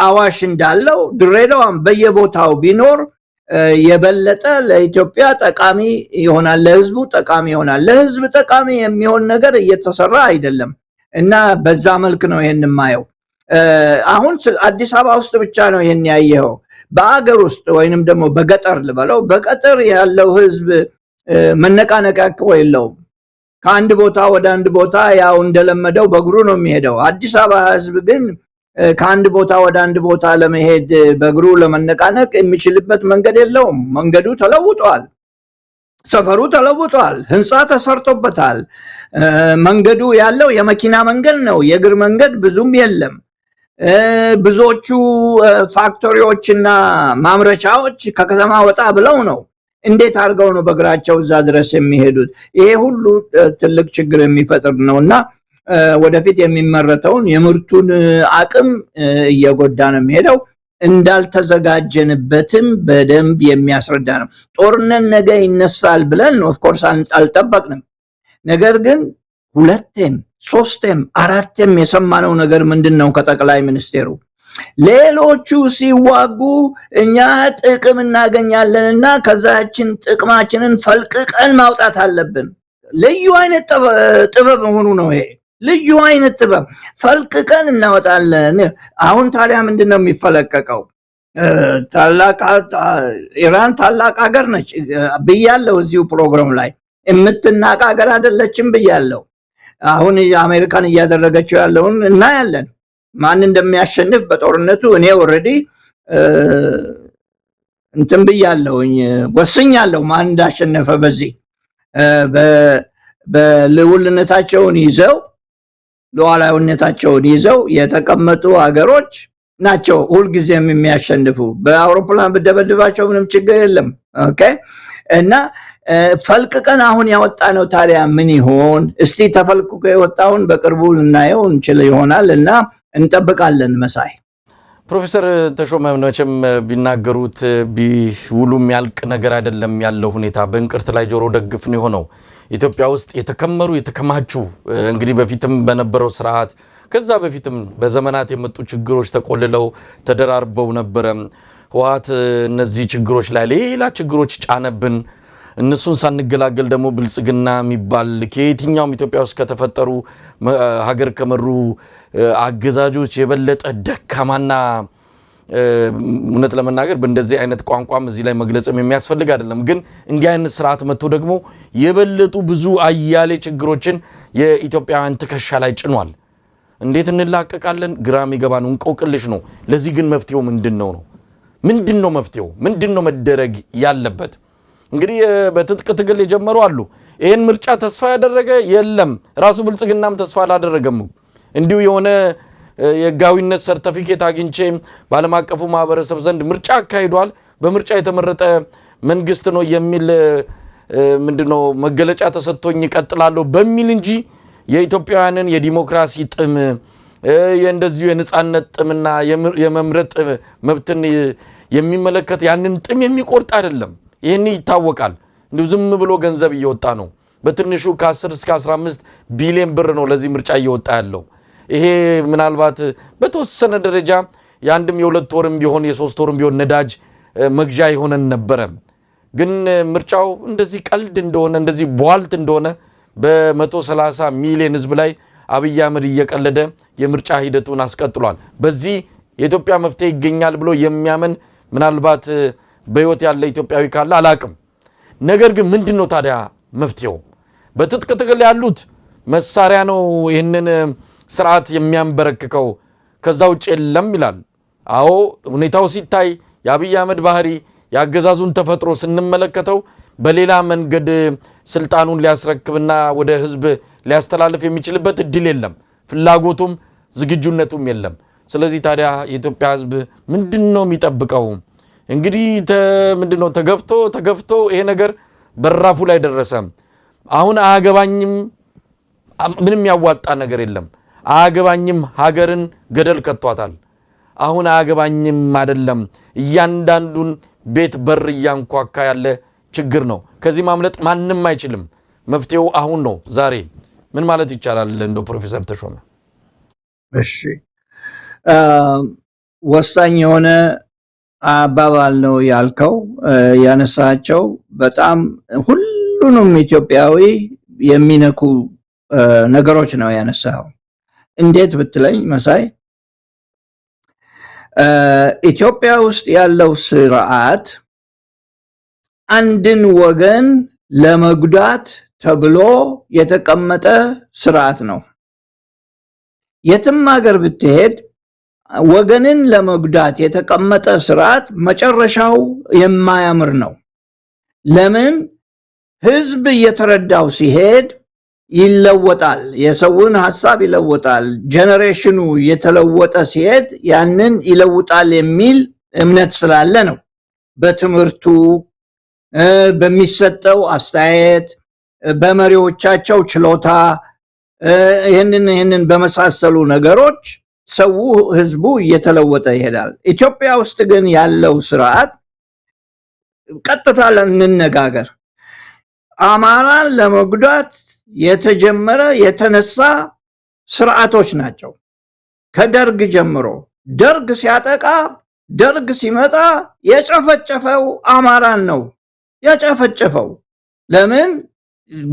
S3: አዋሽ እንዳለው ድሬዳዋም በየቦታው ቢኖር የበለጠ ለኢትዮጵያ ጠቃሚ ይሆናል፣ ለህዝቡ ጠቃሚ ይሆናል። ለህዝብ ጠቃሚ የሚሆን ነገር እየተሰራ አይደለም እና በዛ መልክ ነው ይሄን የማየው። አሁን አዲስ አበባ ውስጥ ብቻ ነው ይሄን ያየኸው። በአገር ውስጥ ወይንም ደግሞ በገጠር ልበለው፣ በገጠር ያለው ህዝብ መነቃነቂያ እኮ የለውም። ከአንድ ቦታ ወደ አንድ ቦታ ያው እንደለመደው በእግሩ ነው የሚሄደው። አዲስ አበባ ህዝብ ግን ከአንድ ቦታ ወደ አንድ ቦታ ለመሄድ በእግሩ ለመነቃነቅ የሚችልበት መንገድ የለውም። መንገዱ ተለውጧል፣ ሰፈሩ ተለውጧል፣ ህንፃ ተሰርቶበታል። መንገዱ ያለው የመኪና መንገድ ነው፣ የእግር መንገድ ብዙም የለም። ብዙዎቹ ፋክቶሪዎችና ማምረቻዎች ከከተማ ወጣ ብለው ነው። እንዴት አድርገው ነው በእግራቸው እዛ ድረስ የሚሄዱት? ይሄ ሁሉ ትልቅ ችግር የሚፈጥር ነውና ወደፊት የሚመረተውን የምርቱን አቅም እየጎዳ ነው የሚሄደው። እንዳልተዘጋጀንበትም በደንብ የሚያስረዳ ነው። ጦርነት ነገ ይነሳል ብለን ኦፍኮርስ አልጠበቅንም። ነገር ግን ሁለቴም ሶስቴም አራቴም የሰማነው ነገር ምንድን ነው? ከጠቅላይ ሚኒስቴሩ ሌሎቹ ሲዋጉ እኛ ጥቅም እናገኛለንና ከዛችን ጥቅማችንን ፈልቅቀን ማውጣት አለብን። ልዩ አይነት ጥበብ መሆኑ ነው ይሄ። ልዩ አይነት ጥበብ ፈልቅቀን እናወጣለን። አሁን ታዲያ ምንድን ነው የሚፈለቀቀው? ኢራን ታላቅ ሀገር ነች ብያለሁ። እዚሁ ፕሮግራም ላይ የምትናቅ ሀገር አይደለችም ብያለሁ። አሁን አሜሪካን እያደረገችው ያለውን እናያለን። ማን እንደሚያሸንፍ በጦርነቱ እኔ ኦልሬዲ እንትን ብያለሁኝ፣ ወስኛለሁ ማን እንዳሸነፈ። በዚህ በልዑልነታቸውን ይዘው ሉዓላዊነታቸውን ይዘው የተቀመጡ ሀገሮች ናቸው ሁልጊዜም የሚያሸንፉ። በአውሮፕላን ብደበድባቸው ምንም ችግር የለም። ኦኬ። እና ፈልቅቀን አሁን ያወጣ ነው ታዲያ ምን ይሆን? እስቲ ተፈልቅቆ የወጣውን በቅርቡ ልናየው እንችል ይሆናል እና እንጠብቃለን። መሳይ
S2: ፕሮፌሰር ተሾመ መቼም ቢናገሩት ቢውሉም ያልቅ ነገር አይደለም። ያለው ሁኔታ በእንቅርት ላይ ጆሮ ደግፍ ነው የሆነው። ኢትዮጵያ ውስጥ የተከማቹ እንግዲህ በፊትም በነበረው ስርዓት ከዛ በፊትም በዘመናት የመጡ ችግሮች ተቆልለው ተደራርበው ነበረ። ህወሓት እነዚህ ችግሮች ላይ ሌላ ችግሮች ጫነብን። እነሱን ሳንገላገል ደግሞ ብልጽግና የሚባል ከየትኛውም ኢትዮጵያ ውስጥ ከተፈጠሩ ሀገር ከመሩ አገዛጆች የበለጠ ደካማና እውነት ለመናገር በእንደዚህ አይነት ቋንቋም እዚህ ላይ መግለጽም የሚያስፈልግ አይደለም። ግን እንዲህ አይነት ስርዓት መጥቶ ደግሞ የበለጡ ብዙ አያሌ ችግሮችን የኢትዮጵያውያን ትከሻ ላይ ጭኗል። እንዴት እንላቀቃለን? ግራ የሚገባ ነው፣ እንቆቅልሽ ነው። ለዚህ ግን መፍትሄው ምንድነው ነው? ምንድነው መፍትሄው? ምንድነው መደረግ ያለበት? እንግዲህ በትጥቅ ትግል የጀመሩ አሉ። ይሄን ምርጫ ተስፋ ያደረገ የለም። ራሱ ብልጽግናም ተስፋ አላደረገም። እንዲሁ የሆነ የህጋዊነት ሰርቲፊኬት አግኝቼ በዓለም አቀፉ ማህበረሰብ ዘንድ ምርጫ አካሂዷል፣ በምርጫ የተመረጠ መንግስት ነው የሚል ምንድነው መገለጫ ተሰጥቶኝ ይቀጥላለሁ በሚል እንጂ የኢትዮጵያውያንን የዲሞክራሲ ጥም የእንደዚሁ የነጻነት ጥምና የመምረጥ መብትን የሚመለከት ያንን ጥም የሚቆርጥ አይደለም። ይሄን ይታወቃል። እንዲሁ ዝም ብሎ ገንዘብ እየወጣ ነው። በትንሹ ከ10 እስከ 15 ቢሊዮን ብር ነው ለዚህ ምርጫ እየወጣ ያለው። ይሄ ምናልባት በተወሰነ ደረጃ የአንድም የሁለት ወርም ቢሆን የሶስት ወርም ቢሆን ነዳጅ መግዣ ይሆነን ነበረ። ግን ምርጫው እንደዚህ ቀልድ እንደሆነ እንደዚህ ቧልት እንደሆነ በ130 ሚሊዮን ህዝብ ላይ አብይ አህመድ እየቀለደ የምርጫ ሂደቱን አስቀጥሏል። በዚህ የኢትዮጵያ መፍትሄ ይገኛል ብሎ የሚያምን ምናልባት በህይወት ያለ ኢትዮጵያዊ ካለ አላቅም። ነገር ግን ምንድነው ታዲያ መፍትሄው? በትጥቅ ትግል ያሉት መሳሪያ ነው ይህንን ስርዓት የሚያንበረክከው፣ ከዛ ውጭ የለም ይላል። አዎ ሁኔታው ሲታይ የአብይ አህመድ ባህሪ ያገዛዙን ተፈጥሮ ስንመለከተው በሌላ መንገድ ስልጣኑን ሊያስረክብና ወደ ህዝብ ሊያስተላልፍ የሚችልበት እድል የለም፣ ፍላጎቱም ዝግጁነቱም የለም። ስለዚህ ታዲያ የኢትዮጵያ ህዝብ ምንድነው የሚጠብቀው? እንግዲህ ምንድነው ተገፍቶ ይሄ ነገር በራፉ ላይ ደረሰ። አሁን አያገባኝም፣ ምንም ያዋጣ ነገር የለም፣ አያገባኝም፣ ሀገርን ገደል ከቷታል። አሁን አያገባኝም አይደለም እያንዳንዱን ቤት በር ያንኳካ ያለ ችግር ነው ከዚህ ማምለጥ ማንንም አይችልም መፍትሄው አሁን ነው ዛሬ ምን ማለት ይቻላል እንደ ፕሮፌሰር ተሾመ
S3: እሺ ወሳኝ የሆነ አባባል ነው ያልከው ያነሳቸው በጣም ሁሉንም ኢትዮጵያዊ የሚነኩ ነገሮች ነው ያነሳው እንዴት ብትለኝ መሳይ ኢትዮጵያ ውስጥ ያለው ስርዓት አንድን ወገን ለመጉዳት ተብሎ የተቀመጠ ስርዓት ነው የትም ሀገር ብትሄድ ወገንን ለመጉዳት የተቀመጠ ስርዓት መጨረሻው የማያምር ነው ለምን ህዝብ እየተረዳው ሲሄድ ይለወጣል የሰውን ሐሳብ ይለወጣል ጄነሬሽኑ የተለወጠ ሲሄድ ያንን ይለውጣል የሚል እምነት ስላለ ነው በትምህርቱ በሚሰጠው አስተያየት በመሪዎቻቸው ችሎታ ይሄንን በመሳሰሉ ነገሮች ሰው ህዝቡ እየተለወጠ ይሄዳል ኢትዮጵያ ውስጥ ግን ያለው ስርዓት ቀጥታ ለነጋገር አማራን ለመጉዳት የተጀመረ የተነሳ ስርዓቶች ናቸው ከደርግ ጀምሮ ደርግ ሲያጠቃ ደርግ ሲመጣ የጨፈጨፈው አማራን ነው የጨፈጨፈው ለምን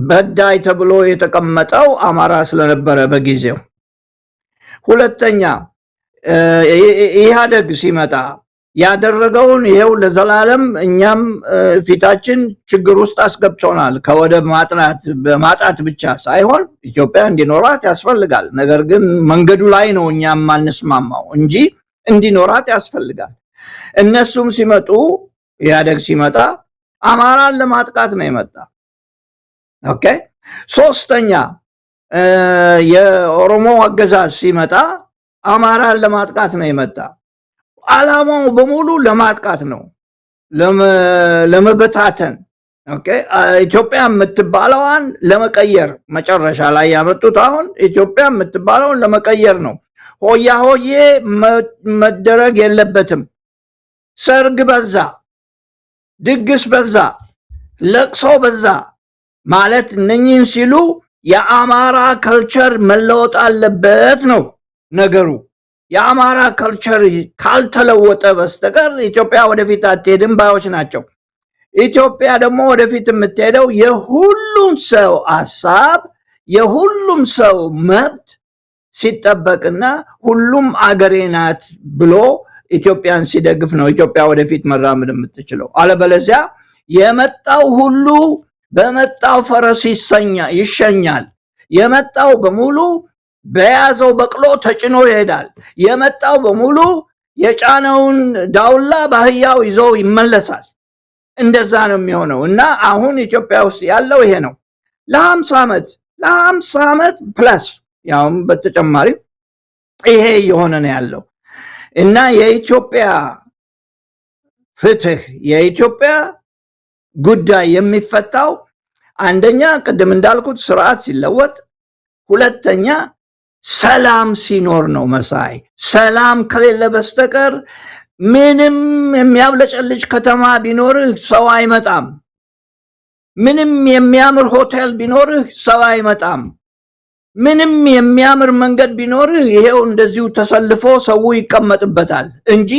S3: በዳይ ተብሎ የተቀመጠው አማራ ስለነበረ በጊዜው ሁለተኛ ኢህአደግ ሲመጣ ያደረገውን ይሄው ለዘላለም እኛም ፊታችን ችግር ውስጥ አስገብቶናል ከወደብ ማጣት ብቻ ሳይሆን ኢትዮጵያ እንዲኖራት ያስፈልጋል ነገር ግን መንገዱ ላይ ነው እኛም ማንስማማው እንጂ እንዲኖራት ያስፈልጋል እነሱም ሲመጡ ኢህአደግ ሲመጣ አማራን ለማጥቃት ነው የመጣ ኦኬ ሶስተኛ የኦሮሞ አገዛዝ ሲመጣ አማራን ለማጥቃት ነው የመጣ ዓላማው በሙሉ ለማጥቃት ነው ለመበታተን ኦኬ ኢትዮጵያ የምትባለዋን ለመቀየር መጨረሻ ላይ ያመጡት አሁን ኢትዮጵያ የምትባለውን ለመቀየር ነው ሆያ ሆዬ መደረግ የለበትም ሰርግ በዛ ድግስ በዛ ለቅሶ በዛ ማለት እነኚህን ሲሉ የአማራ ካልቸር መለወጥ አለበት ነው ነገሩ የአማራ ካልቸር ካልተለወጠ በስተቀር ኢትዮጵያ ወደፊት አትሄድም ባዮች ናቸው ኢትዮጵያ ደግሞ ወደፊት የምትሄደው የሁሉም ሰው ሐሳብ የሁሉም ሰው መብት ሲጠበቅና ሁሉም አገሬ ናት ብሎ ኢትዮጵያን ሲደግፍ ነው ኢትዮጵያ ወደፊት መራመድ የምትችለው አለበለዚያ የመጣው ሁሉ በመጣው ፈረስ ይሸኛል የመጣው በሙሉ በያዘው በቅሎ ተጭኖ ይሄዳል የመጣው በሙሉ የጫነውን ዳውላ ባህያው ይዞ ይመለሳል እንደዛ ነው የሚሆነው እና አሁን ኢትዮጵያ ውስጥ ያለው ይሄ ነው ለ50 ዓመት ፕላስ ያውም በተጨማሪ ይሄ የሆነ ነው ያለው እና የኢትዮጵያ ፍትህ የኢትዮጵያ ጉዳይ የሚፈታው አንደኛ ቅድም እንዳልኩት ስርዓት ሲለወጥ ሁለተኛ ሰላም ሲኖር ነው መሳይ ሰላም ከሌለ በስተቀር ምንም የሚያብለጨልጭ ከተማ ቢኖርህ ሰው አይመጣም ምንም የሚያምር ሆቴል ቢኖርህ ሰው አይመጣም ምንም የሚያምር መንገድ ቢኖርህ ይሄው እንደዚሁ ተሰልፎ ሰው ይቀመጥበታል እንጂ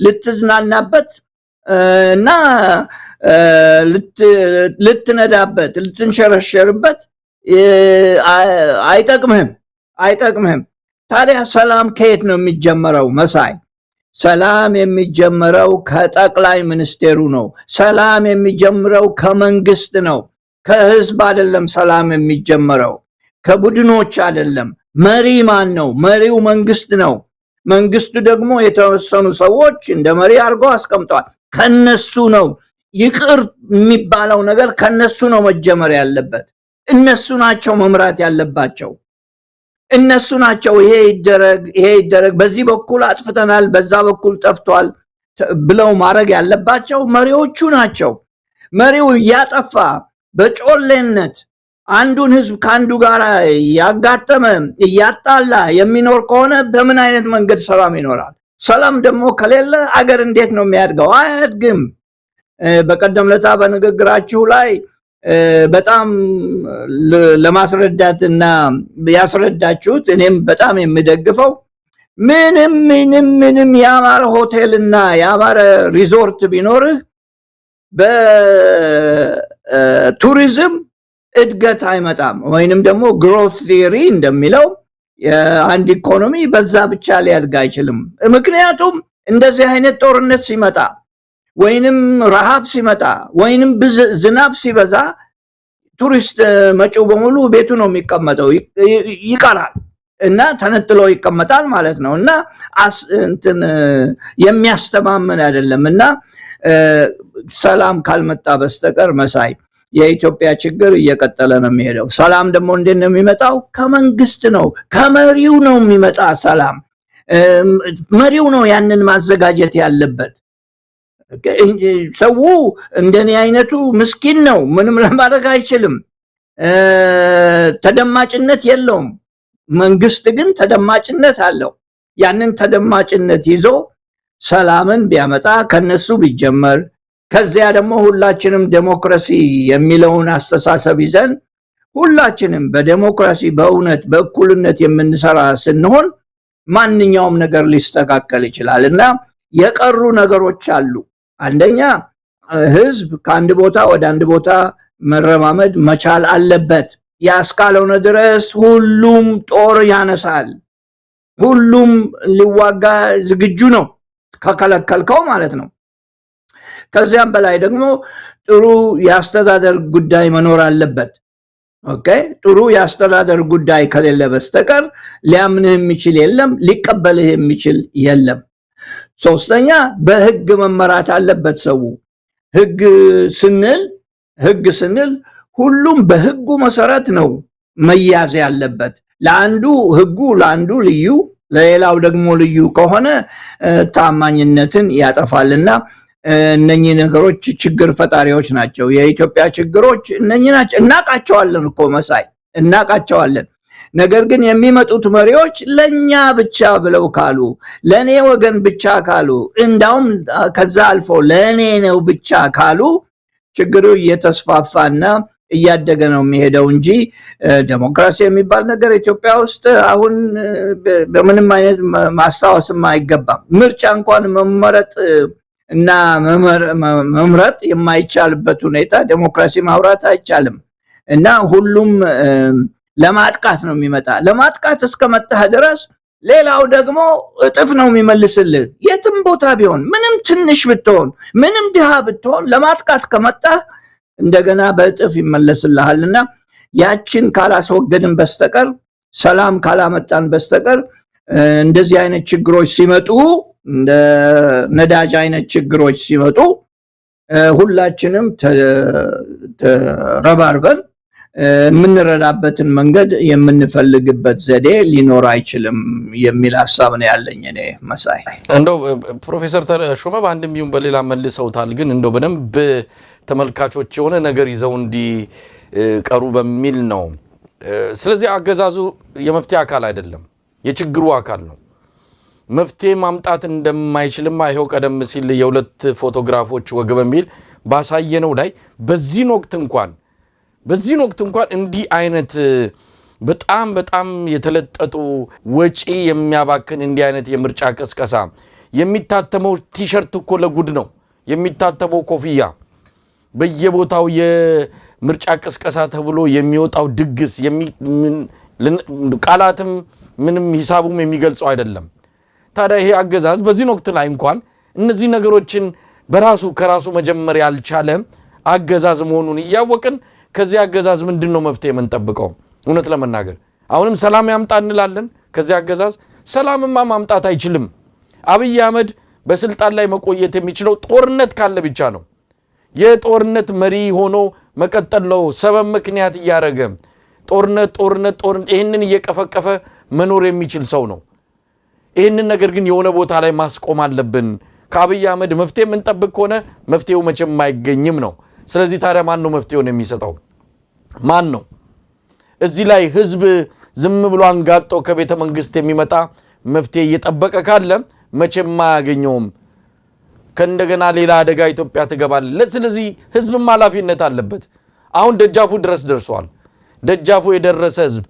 S3: ልትዝናናበት እና ልትነዳበት ልትንሸረሸርበት አይጠቅምህም ታዲያ ሰላም ከየት ነው የሚጀመረው መሳይ ሰላም የሚጀመረው ከጠቅላይ ሚኒስቴሩ ነው ሰላም የሚጀምረው ከመንግስት ነው ከህዝብ አይደለም ሰላም የሚጀመረው ከቡድኖች አይደለም መሪ ማን ነው መሪው መንግስት ነው መንግስቱ ደግሞ የተወሰኑ ሰዎች እንደ መሪ አድርጎ አስቀምጧል ከነሱ ነው ይቅር የሚባለው ነገር ከነሱ ነው መጀመር ያለበት እነሱ ናቸው መምራት ያለባቸው እነሱ ናቸው ይሄ ይደረግ በዚህ በኩል አጥፍተናል በዛ በኩል ጠፍቷል ብለው ማድረግ ያለባቸው መሪዎቹ ናቸው መሪው ያጠፋ በጮሌነት አንዱን ህዝብ ካንዱ ጋር ያጋጠመ ያጣላ የሚኖር ከሆነ በምን አይነት መንገድ ሰላም ይኖራል ሰላም ደግሞ ከሌለ አገር እንዴት ነው የሚያድገው? አያድግም። በቀደም ለታ በንግግራችሁ ላይ በጣም ለማስረዳትና ያስረዳችሁት እኔም በጣም የሚደግፈው ምንም ያማረ ሆቴልና ያማረ ሪዞርት ቢኖርህ በቱሪዝም እድገት አይመጣም። ወይንም ደግሞ ግሮት ቲዮሪ እንደሚለው አንድ ኢኮኖሚ በዛ ብቻ ሊያድግ አይችልም። ምክንያቱም እንደዚህ አይነት ጦርነት ሲመጣ ወይንም ረሃብ ሲመጣ ወይንም ዝናብ ሲበዛ ቱሪስት መጪው በሙሉ ቤቱ ነው የሚቀመጠው፣ ይቀራል እና ተነጥሎ ይቀመጣል ማለት ነው እና እንትን የሚያስተማምን አይደለም እና ሰላም ካልመጣ በስተቀር መሳይ የኢትዮጵያ ችግር እየቀጠለ ነው የሚሄደው። ሰላም ደግሞ እንዴት ነው የሚመጣው? ከመንግስት ነው፣ ከመሪው ነው የሚመጣ ሰላም። መሪው ነው ያንን ማዘጋጀት ያለበት። ሰው እንደኔ አይነቱ ምስኪን ነው፣ ምንም ለማድረግ አይችልም፣ ተደማጭነት የለውም። መንግስት ግን ተደማጭነት አለው። ያንን ተደማጭነት ይዞ ሰላምን ቢያመጣ ከነሱ ቢጀመር፣ ከዚያ ደግሞ ሁላችንም ዴሞክራሲ የሚለውን አስተሳሰብ ይዘን ሁላችንም በዴሞክራሲ በእውነት በእኩልነት የምንሰራ ስንሆን ማንኛውም ነገር ሊስተካከል ይችላል እና የቀሩ ነገሮች አሉ። አንደኛ ህዝብ ከአንድ ቦታ ወደ አንድ ቦታ መረማመድ መቻል አለበት። ያ እስካልሆነ ድረስ ሁሉም ጦር ያነሳል፣ ሁሉም ሊዋጋ ዝግጁ ነው ከከለከልከው ማለት ነው። ከዚያም በላይ ደግሞ ጥሩ የአስተዳደር ጉዳይ መኖር አለበት። ኦኬ፣ ጥሩ የአስተዳደር ጉዳይ ከሌለ በስተቀር ሊያምንህ የሚችል የለም፣ ሊቀበልህ የሚችል የለም። ሶስተኛ በህግ መመራት አለበት ሰው። ህግ ስንል ሁሉም በህጉ መሰረት ነው መያዝ ያለበት። ለአንዱ ህጉ ለአንዱ ልዩ ለሌላው ደግሞ ልዩ ከሆነ ታማኝነትን ያጠፋልና እነኚህ ነገሮች ችግር ፈጣሪዎች ናቸው። የኢትዮጵያ ችግሮች እነኚህ ናቸው። እናቃቸዋለን እኮ መሳይ እናቃቸዋለን። ነገር ግን የሚመጡት መሪዎች ለኛ ብቻ ብለው ካሉ፣ ለኔ ወገን ብቻ ካሉ፣ እንዳውም ከዛ አልፎ ለኔ ነው ብቻ ካሉ ችግሩ እየተስፋፋና እያደገ ነው የሚሄደው እንጂ ዴሞክራሲ የሚባል ነገር ኢትዮጵያ ውስጥ አሁን በምንም አይነት ማስታወስም አይገባም። ምርጫ እንኳን መመረጥ እና መምረጥ የማይቻልበት ሁኔታ ዴሞክራሲ ማውራት አይቻልም እና ሁሉም ለማጥቃት ነው የሚመጣ። ለማጥቃት እስከመጣህ ድረስ ሌላው ደግሞ እጥፍ ነው የሚመልስልህ። የትም ቦታ ቢሆን ምንም ትንሽ ብትሆን ምንም ድሃ ብትሆን ለማጥቃት ከመጣህ እንደገና በእጥፍ ይመለስልሃልና ያችን ካላስወገድን በስተቀር ሰላም ካላመጣን በስተቀር እንደዚህ አይነት ችግሮች ሲመጡ እንደ ነዳጅ አይነት ችግሮች ሲመጡ ሁላችንም ተረባርበን የምንረዳበትን መንገድ የምንፈልግበት ዘዴ ሊኖር አይችልም የሚል ሐሳብ ነው ያለኝ እኔ መሳይ።
S2: እንደው ፕሮፌሰር ተሾመ በአንድም ይሁን በሌላ መልሰውታል፣ ግን እንደው በደንብ ተመልካቾች የሆነ ነገር ይዘው እንዲቀሩ በሚል ነው። ስለዚህ አገዛዙ የመፍትሄ አካል አይደለም፣ የችግሩ አካል ነው። መፍትሄ ማምጣት እንደማይችልም አይው ቀደም ሲል የሁለት ፎቶግራፎች ወግ በሚል ባሳየነው ላይ በዚህ ወቅት እንኳን እንዲህ አይነት በጣም የተለጠጡ ወጪ የሚያባክን እንዲህ አይነት የምርጫ ቅስቀሳ የሚታተመው ቲሸርት እኮ ለጉድ ነው የሚታተመው፣ ኮፍያ በየቦታው የምርጫ ቅስቀሳ ተብሎ የሚወጣው ድግስ ቃላትም ምንም ሂሳቡም የሚገልጸው አይደለም። ታዲያ ይሄ አገዛዝ በዚህ ወቅት ላይ እንኳን እነዚህ ነገሮችን ከራሱ መጀመር ያልቻለ አገዛዝ መሆኑን እያወቅን ከዚህ አገዛዝ ምንድነው መፍትሄ የምንጠብቀው? እውነት ለመናገር አሁንም ሰላም ያምጣ እንላለን። ከዚህ አገዛዝ ሰላምማ ማምጣት አይችልም። አብይ አህመድ በስልጣን ላይ መቆየት የሚችለው ጦርነት ካለ ብቻ ነው። የጦርነት መሪ ሆኖ መቀጠል ነው ሰበብ ምክንያት እያደረገ ጦርነት ይህንን እየቀፈቀፈ መኖር የሚችል ሰው ነው። ይህንን ነገር ግን የሆነ ቦታ ላይ ማስቆም አለብን። ከአብይ አህመድ መፍትሄ የምንጠብቅ ከሆነ መፍትሄው መቼም አይገኝም ነው። ስለዚህ ታዲያ ማን ነው መፍትሄውን የሚሰጠው? ማን ነው? እዚህ ላይ ህዝብ ዝም ብሎ አንጋጦ ከቤተ መንግስት የሚመጣ መፍትሄ እየጠበቀ ካለ መቼም አያገኘውም። ከእንደገና ሌላ አደጋ ኢትዮጵያ ትገባለች። ስለዚህ ህዝብም ኃላፊነት አለበት። አሁን ደጃፉ ድረስ ደርሷል። ደጃፉ የደረሰ ህዝብ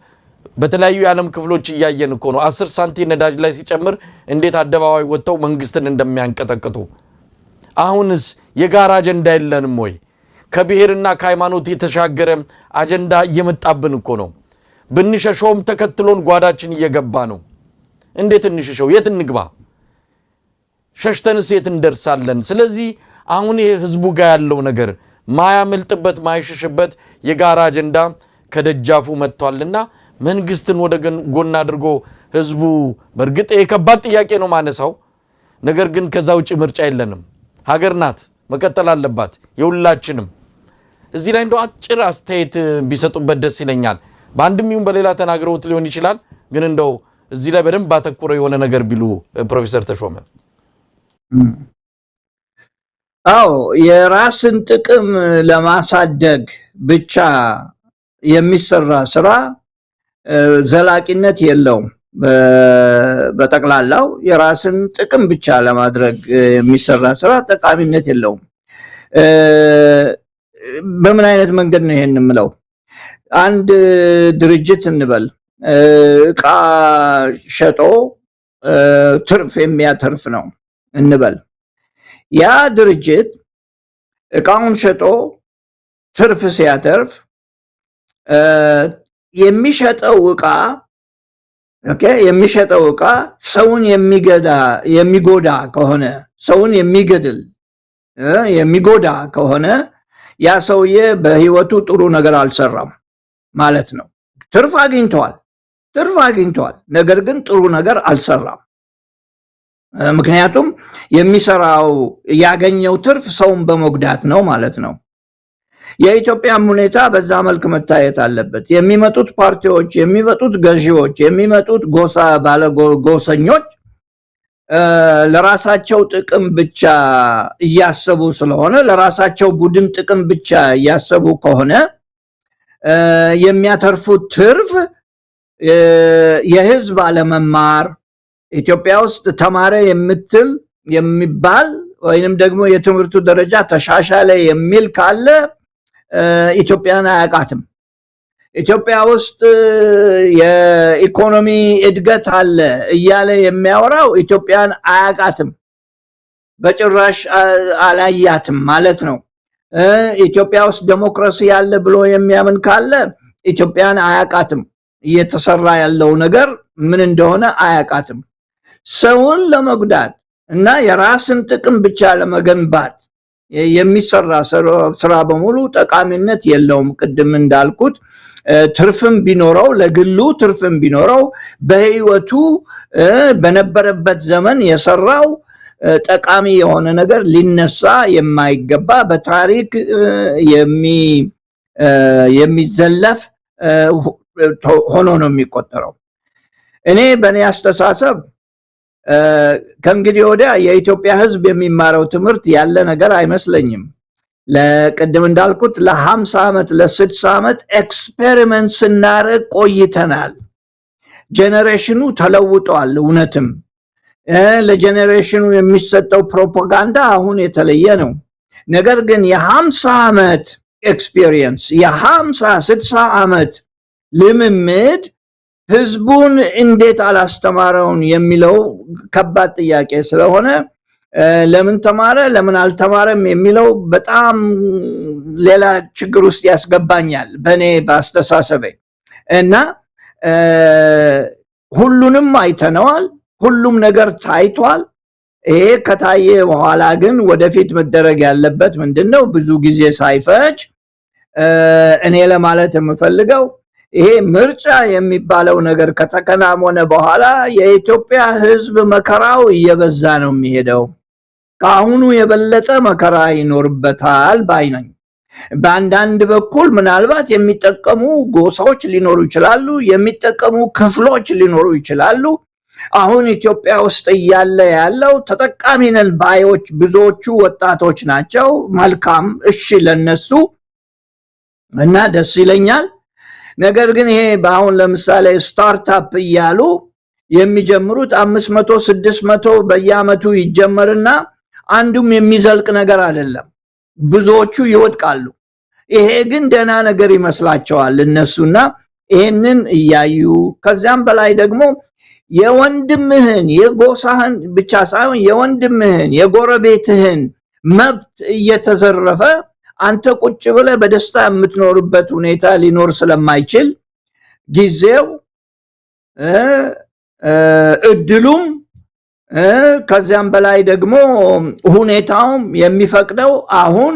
S2: በተለያዩ የዓለም ክፍሎች እያየን እኮ ነው። 10 ሳንቲም ነዳጅ ላይ ሲጨምር እንዴት አደባባይ ወጥተው መንግስትን እንደሚያንቀጠቅጡ። አሁንስ የጋራ አጀንዳ የለንም ወይ? ከብሔርና ከሃይማኖት የተሻገረ አጀንዳ እየመጣብን እኮ ነው። ብንሸሸውም ተከትሎን ጓዳችን እየገባ ነው። እንዴት እንሽሸው? የት እንግባ? ሸሽተንስ የት እንደርሳለን? ስለዚህ አሁን ይሄ ህዝቡ ጋር ያለው ነገር ማያመልጥበት ማይሸሽበት የጋራ አጀንዳ ከደጃፉ መጥቷልና መንግስትን ወደ ጎን አድርጎ ህዝቡ በእርግጥ የከባድ ጥያቄ ነው ማነሳው። ነገር ግን ከዛ ውጪ ምርጫ የለንም። ሀገር ናት፣ መቀጠል አለባት የሁላችንም። እዚህ ላይ እንደው አጭር አስተያየት ቢሰጡበት ደስ ይለኛል። በአንድም ይሁን በሌላ ተናግረውት ሊሆን ይችላል። ግን እንደው እዚህ ላይ በደንብ አተኩረው የሆነ ነገር ቢሉ ፕሮፌሰር ተሾመ።
S3: አዎ የራስን ጥቅም ለማሳደግ ብቻ የሚሰራ ስራ ዘላቂነት የለውም። በጠቅላላው የራስን ጥቅም ብቻ ለማድረግ የሚሰራ ስራ ጠቃሚነት የለውም። በምን አይነት መንገድ ነው ይሄን የምለው? አንድ ድርጅት እንበል እቃ ሸጦ ትርፍ የሚያተርፍ ነው እንበል። ያ ድርጅት እቃውን ሸጦ ትርፍ ሲያተርፍ የሚሸጠው እቃ ሰውን የሚጎዳ ከሆነ ሰውን የሚጎዳ ከሆነ ያ ሰውዬ በህይወቱ ጥሩ ነገር አልሰራም ማለት ነው። ትርፍ አግኝቷል፣ ነገር ግን ጥሩ ነገር አልሰራም። ምክንያቱም የሚሰራው ያገኘው ትርፍ ሰውን በመጉዳት ነው ማለት ነው። የኢትዮጵያም ሁኔታ በዛ መልክ መታየት አለበት። የሚመጡት ፓርቲዎች፣ የሚመጡት ገዢዎች፣ የሚመጡት ጎሰኞች ለራሳቸው ጥቅም ብቻ እያሰቡ ስለሆነ ለራሳቸው ቡድን ጥቅም ብቻ እያሰቡ ከሆነ የሚያተርፉት ትርፍ የህዝብ አለመማር፣ ኢትዮጵያ ውስጥ ተማረ የሚባል ወይንም ደግሞ የትምህርቱ ደረጃ ተሻሻለ የሚል ካለ ኢትዮጵያን አያውቃትም። ኢትዮጵያ ውስጥ የኢኮኖሚ እድገት አለ እያለ የሚያወራው ኢትዮጵያን አያውቃትም፣ በጭራሽ አላያትም ማለት ነው። ኢትዮጵያ ውስጥ ዴሞክራሲ ያለ ብሎ የሚያምን ካለ ኢትዮጵያን አያውቃትም፣ እየተሰራ ያለው ነገር ምን እንደሆነ አያውቃትም። ሰውን ለመጉዳት እና የራስን ጥቅም ብቻ ለመገንባት የሚሰራ ስራ በሙሉ ጠቃሚነት የለውም። ቅድም እንዳልኩት ትርፍም ቢኖረው ለግሉ ትርፍም ቢኖረው በህይወቱ በነበረበት ዘመን የሰራው ጠቃሚ የሆነ ነገር ሊነሳ የማይገባ በታሪክ የሚዘለፍ ሆኖ ነው የሚቆጠረው። እኔ በእኔ አስተሳሰብ ከእንግዲህ ወዲያ የኢትዮጵያ ህዝብ የሚማረው ትምህርት ያለ ነገር አይመስለኝም። ለቅድም እንዳልኩት ለ50 ዓመት ለ60 ዓመት ኤክስፔሪመንት ስናረግ ቆይተናል። ጄኔሬሽኑ ተለውጧል። እውነትም ለጄኔሬሽኑ የሚሰጠው ፕሮፓጋንዳ አሁን የተለየ ነው። ነገር ግን የ50 ዓመት ኤክስፒሪየንስ የ50-60 ዓመት ልምምድ ህዝቡን እንዴት አላስተማረውን የሚለው ከባድ ጥያቄ ስለሆነ ለምን ተማረ ለምን አልተማረም የሚለው በጣም ሌላ ችግር ውስጥ ያስገባኛል በኔ ባስተሳሰቤ። እና ሁሉንም አይተነዋል፣ ሁሉም ነገር ታይቷል። ይሄ ከታየ በኋላ ግን ወደፊት መደረግ ያለበት ምንድነው? ብዙ ጊዜ ሳይፈጅ እኔ ለማለት የምፈልገው ይሄ ምርጫ የሚባለው ነገር ከተከናወነ በኋላ የኢትዮጵያ ህዝብ መከራው እየበዛ ነው የሚሄደው። ከአሁኑ የበለጠ መከራ ይኖርበታል ባይ ነኝ። በአንዳንድ በኩል ምናልባት የሚጠቀሙ ጎሳዎች ሊኖሩ ይችላሉ፣ የሚጠቀሙ ክፍሎች ሊኖሩ ይችላሉ። አሁን ኢትዮጵያ ውስጥ እያለ ያለው ተጠቃሚ ነን ባዮች ብዙዎቹ ወጣቶች ናቸው። መልካም፣ እሺ ለነሱ እና ደስ ይለኛል። ነገር ግን ይሄ በአሁን ለምሳሌ ስታርታፕ እያሉ የሚጀምሩት 500 600 በየአመቱ ይጀመርና አንዱም የሚዘልቅ ነገር አይደለም። ብዙዎቹ ይወድቃሉ። ይሄ ግን ደህና ነገር ይመስላቸዋል እነሱና ይሄንን እያዩ ከዚያም በላይ ደግሞ የወንድምህን የጎሳህን ብቻ ሳይሆን የወንድምህን የጎረቤትህን መብት እየተዘረፈ አንተ ቁጭ ብለህ በደስታ የምትኖርበት ሁኔታ ሊኖር ስለማይችል ጊዜው እድሉም ከዚያም በላይ ደግሞ ሁኔታውም የሚፈቅደው አሁን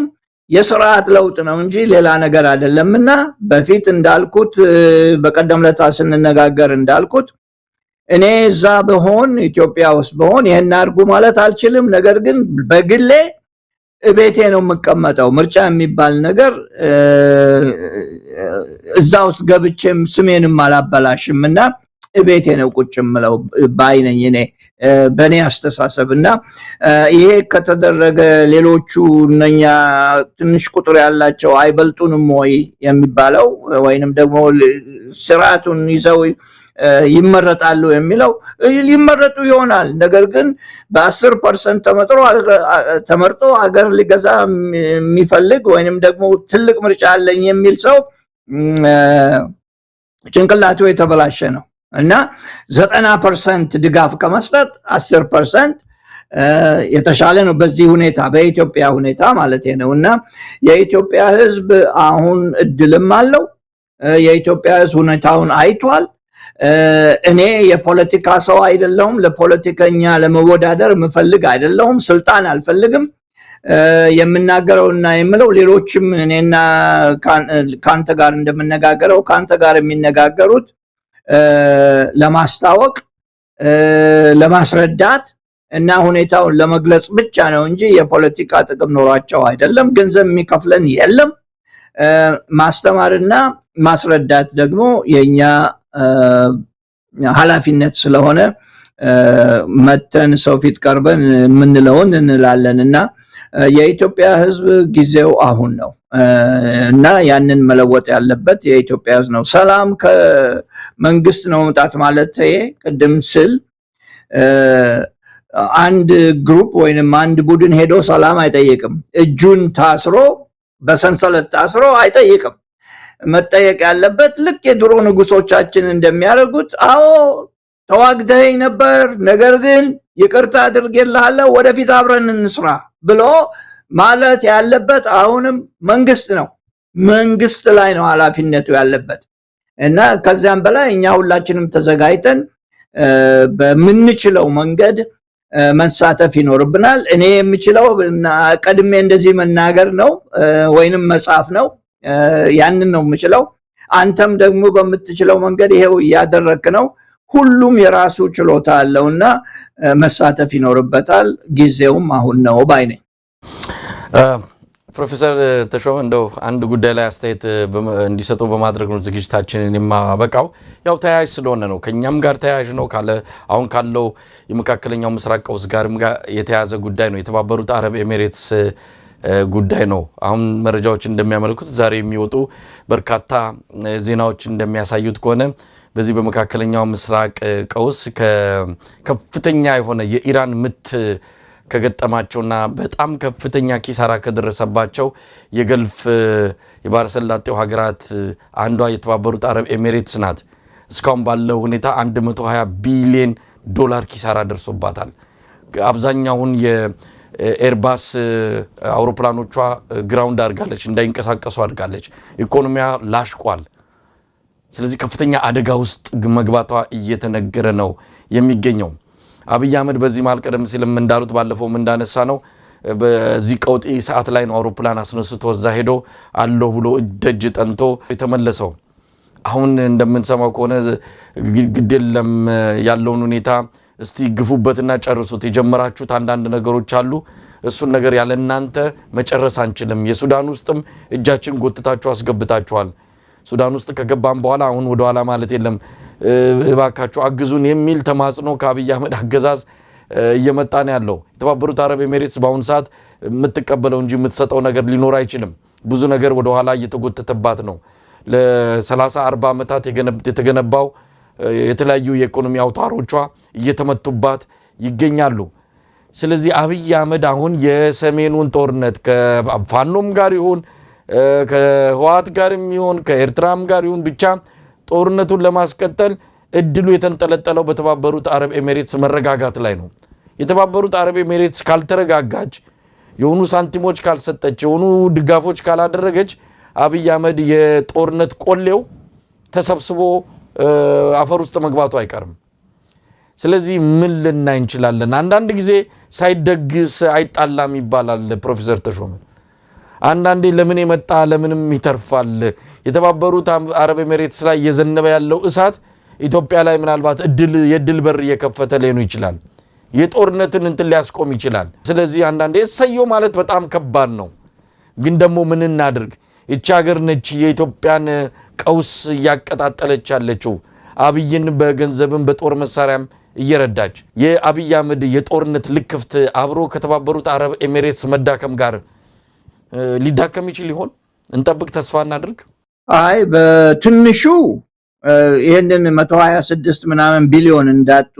S3: የሥርዓት ለውጥ ነው እንጂ ሌላ ነገር አይደለምና በፊት እንዳልኩት በቀደም ለታ ስንነጋገር እንዳልኩት እኔ እዛ በሆን ኢትዮጵያ ውስጥ በሆን ይሄን አድርጉ ማለት አልችልም። ነገር ግን በግሌ እቤቴ ነው የምቀመጠው። ምርጫ የሚባል ነገር እዛ ውስጥ ገብቼም ስሜንም አላበላሽምና እቤቴ ነው ቁጭ ምለው ባይነኝ እኔ በኔ አስተሳሰብና ይሄ ከተደረገ ሌሎቹ እነኛ ትንሽ ቁጥር ያላቸው አይበልጡንም ወይ የሚባለው ወይንም ደግሞ ስርዓቱን ይዘው ይመረጣሉ የሚለው ሊመረጡ ይሆናል። ነገር ግን በ10% ተመርጦ አገር ሊገዛ የሚፈልግ ወይንም ደግሞ ትልቅ ምርጫ አለኝ የሚል ሰው ጭንቅላቱ የተበላሸ ነው እና 90% ድጋፍ ከመስጠት 10% የተሻለ ነው በዚህ ሁኔታ በኢትዮጵያ ሁኔታ ማለት ነውና የኢትዮጵያ ሕዝብ አሁን እድልም አለው። የኢትዮጵያ ሕዝብ ሁኔታውን አይቷል። እኔ የፖለቲካ ሰው አይደለሁም። ለፖለቲከኛ ለመወዳደር የምፈልግ አይደለሁም። ስልጣን አልፈልግም። የምናገረውና የምለው ሌሎችም እኔና ካንተ ጋር እንደምነጋገረው ካንተ ጋር የሚነጋገሩት ለማስታወቅ ለማስረዳት እና ሁኔታውን ለመግለጽ ብቻ ነው እንጂ የፖለቲካ ጥቅም ኖሯቸው አይደለም። ገንዘብ የሚከፍለን የለም። ማስተማርና ማስረዳት ደግሞ የኛ ኃላፊነት ስለሆነ መተን ሰው ፊት ቀርበን የምንለውን እንላለንና የኢትዮጵያ ሕዝብ ጊዜው አሁን ነው እና ያንን መለወጥ ያለበት የኢትዮጵያ ሕዝብ ነው። ሰላም ከመንግስት ነው መምጣት ማለት ቅድም ስል አንድ ግሩፕ ወይንም አንድ ቡድን ሄዶ ሰላም አይጠይቅም። እጁን ታስሮ በሰንሰለት ታስሮ አይጠይቅም። መጠየቅ ያለበት ልክ የድሮ ንጉሶቻችን እንደሚያደርጉት አዎ ተዋግተኸኝ ነበር፣ ነገር ግን ይቅርታ አድርጌልሃለሁ፣ ወደፊት አብረን እንስራ ብሎ ማለት ያለበት አሁንም መንግስት ነው። መንግስት ላይ ነው ኃላፊነቱ ያለበት እና ከዚያም በላይ እኛ ሁላችንም ተዘጋጅተን በምንችለው መንገድ መሳተፍ ይኖርብናል። እኔ የምችለው ቀድሜ እንደዚህ መናገር ነው ወይንም መጻፍ ነው። ያንን ነው የምችለው። አንተም ደግሞ በምትችለው መንገድ ይሄው እያደረክ ነው። ሁሉም የራሱ ችሎታ አለውና መሳተፍ ይኖርበታል። ጊዜውም አሁን ነው ባይ ነኝ።
S2: ፕሮፌሰር ተሾመ እንደው አንድ ጉዳይ ላይ አስተያየት እንዲሰጡ በማድረግ ነው ዝግጅታችንን የማበቃው። ያው ተያያዥ ስለሆነ ነው፣ ከኛም ጋር ተያያዥ ነው። አሁን ካለው የመካከለኛው ምስራቅ ቀውስ ጋርም ጋር የተያዘ ጉዳይ ነው። የተባበሩት አረብ ኤሚሬትስ ጉዳይ ነው። አሁን መረጃዎች እንደሚያመለክቱት ዛሬ የሚወጡ በርካታ ዜናዎች እንደሚያሳዩት ከሆነ በዚህ በመካከለኛው ምስራቅ ቀውስ ከፍተኛ የሆነ የኢራን ምት ከገጠማቸውና በጣም ከፍተኛ ኪሳራ ከደረሰባቸው የገልፍ የባህረ ሰላጤው ሀገራት አንዷ የተባበሩት አረብ ኤሚሬትስ ናት። እስካሁን ባለው ሁኔታ 120 ቢሊዮን ዶላር ኪሳራ ደርሶባታል። አብዛኛውን የኤርባስ አውሮፕላኖቿ ግራውንድ አድርጋለች፣ እንዳይንቀሳቀሱ አድርጋለች። ኢኮኖሚያ ላሽቋል። ስለዚህ ከፍተኛ አደጋ ውስጥ መግባቷ እየተነገረ ነው የሚገኘው። አብይ አህመድ በዚህ መሃል ቀደም ሲልም እንዳሉት ባለፈውም እንዳነሳ ነው በዚህ ቀውጢ ሰዓት ላይ ነው አውሮፕላን አስነስቶ እዛ ሄዶ አለው ብሎ ደጅ ጠንቶ የተመለሰው። አሁን እንደምንሰማው ከሆነ ግዴለም ያለውን ሁኔታ እስቲ ግፉበትና ጨርሱት፣ የጀመራችሁት አንዳንድ ነገሮች አሉ፣ እሱን ነገር ያለ እናንተ መጨረስ አንችልም። የሱዳን ውስጥም እጃችን ጎትታችሁ አስገብታችኋል። ሱዳን ውስጥ ከገባን በኋላ አሁን ወደ ኋላ ማለት የለም፣ እባካችሁ አግዙን የሚል ተማጽኖ ከአብይ አህመድ አገዛዝ እየመጣ ነው ያለው። የተባበሩት አረብ ኤሚሬትስ በአሁኑ ሰዓት የምትቀበለው እንጂ የምትሰጠው ነገር ሊኖር አይችልም። ብዙ ነገር ወደ ኋላ እየተጎተተባት ነው። ለ30-40 ዓመታት የተገነባው የተለያዩ የኢኮኖሚ አውታሮቿ እየተመቱባት ይገኛሉ። ስለዚህ አብይ አህመድ አሁን የሰሜኑን ጦርነት ከፋኖም ጋር ይሁን ከህወሓት ጋርም ይሁን ከኤርትራም ጋር ይሁን ብቻ ጦርነቱን ለማስቀጠል እድሉ የተንጠለጠለው በተባበሩት አረብ ኤሚሬትስ መረጋጋት ላይ ነው። የተባበሩት አረብ ኤሚሬትስ ካልተረጋጋች፣ የሆኑ ሳንቲሞች ካልሰጠች፣ የሆኑ ድጋፎች ካላደረገች አብይ አህመድ የጦርነት ቆሌው ተሰብስቦ አፈር ውስጥ መግባቱ አይቀርም። ስለዚህ ምን ልናይ እንችላለን? አንዳንድ ጊዜ ሳይደግስ አይጣላም ይባላል ፕሮፌሰር ተሾመ። አንዳንዴ ለምን የመጣ ለምንም ይተርፋል። የተባበሩት አረብ ኤሚሬትስ ላይ እየዘነበ ያለው እሳት ኢትዮጵያ ላይ ምናልባት የድል በር እየከፈተ ሊሆን ይችላል። የጦርነትን እንትን ሊያስቆም ይችላል። ስለዚህ አንዳንዴ እሰየው ማለት በጣም ከባድ ነው። ግን ደግሞ ምን እናድርግ? ይቺ ሀገር ነች የኢትዮጵያን ቀውስ እያቀጣጠለች ያለችው አብይን በገንዘብም በጦር መሳሪያም እየረዳች። የአብይ አህመድ የጦርነት ልክፍት አብሮ ከተባበሩት አረብ ኤሚሬትስ መዳከም ጋር ሊዳከም ይችል ይሆን? እንጠብቅ፣ ተስፋ እናድርግ።
S3: አይ በትንሹ ይህንን 126 ምናምን ቢሊዮን እንዳጡ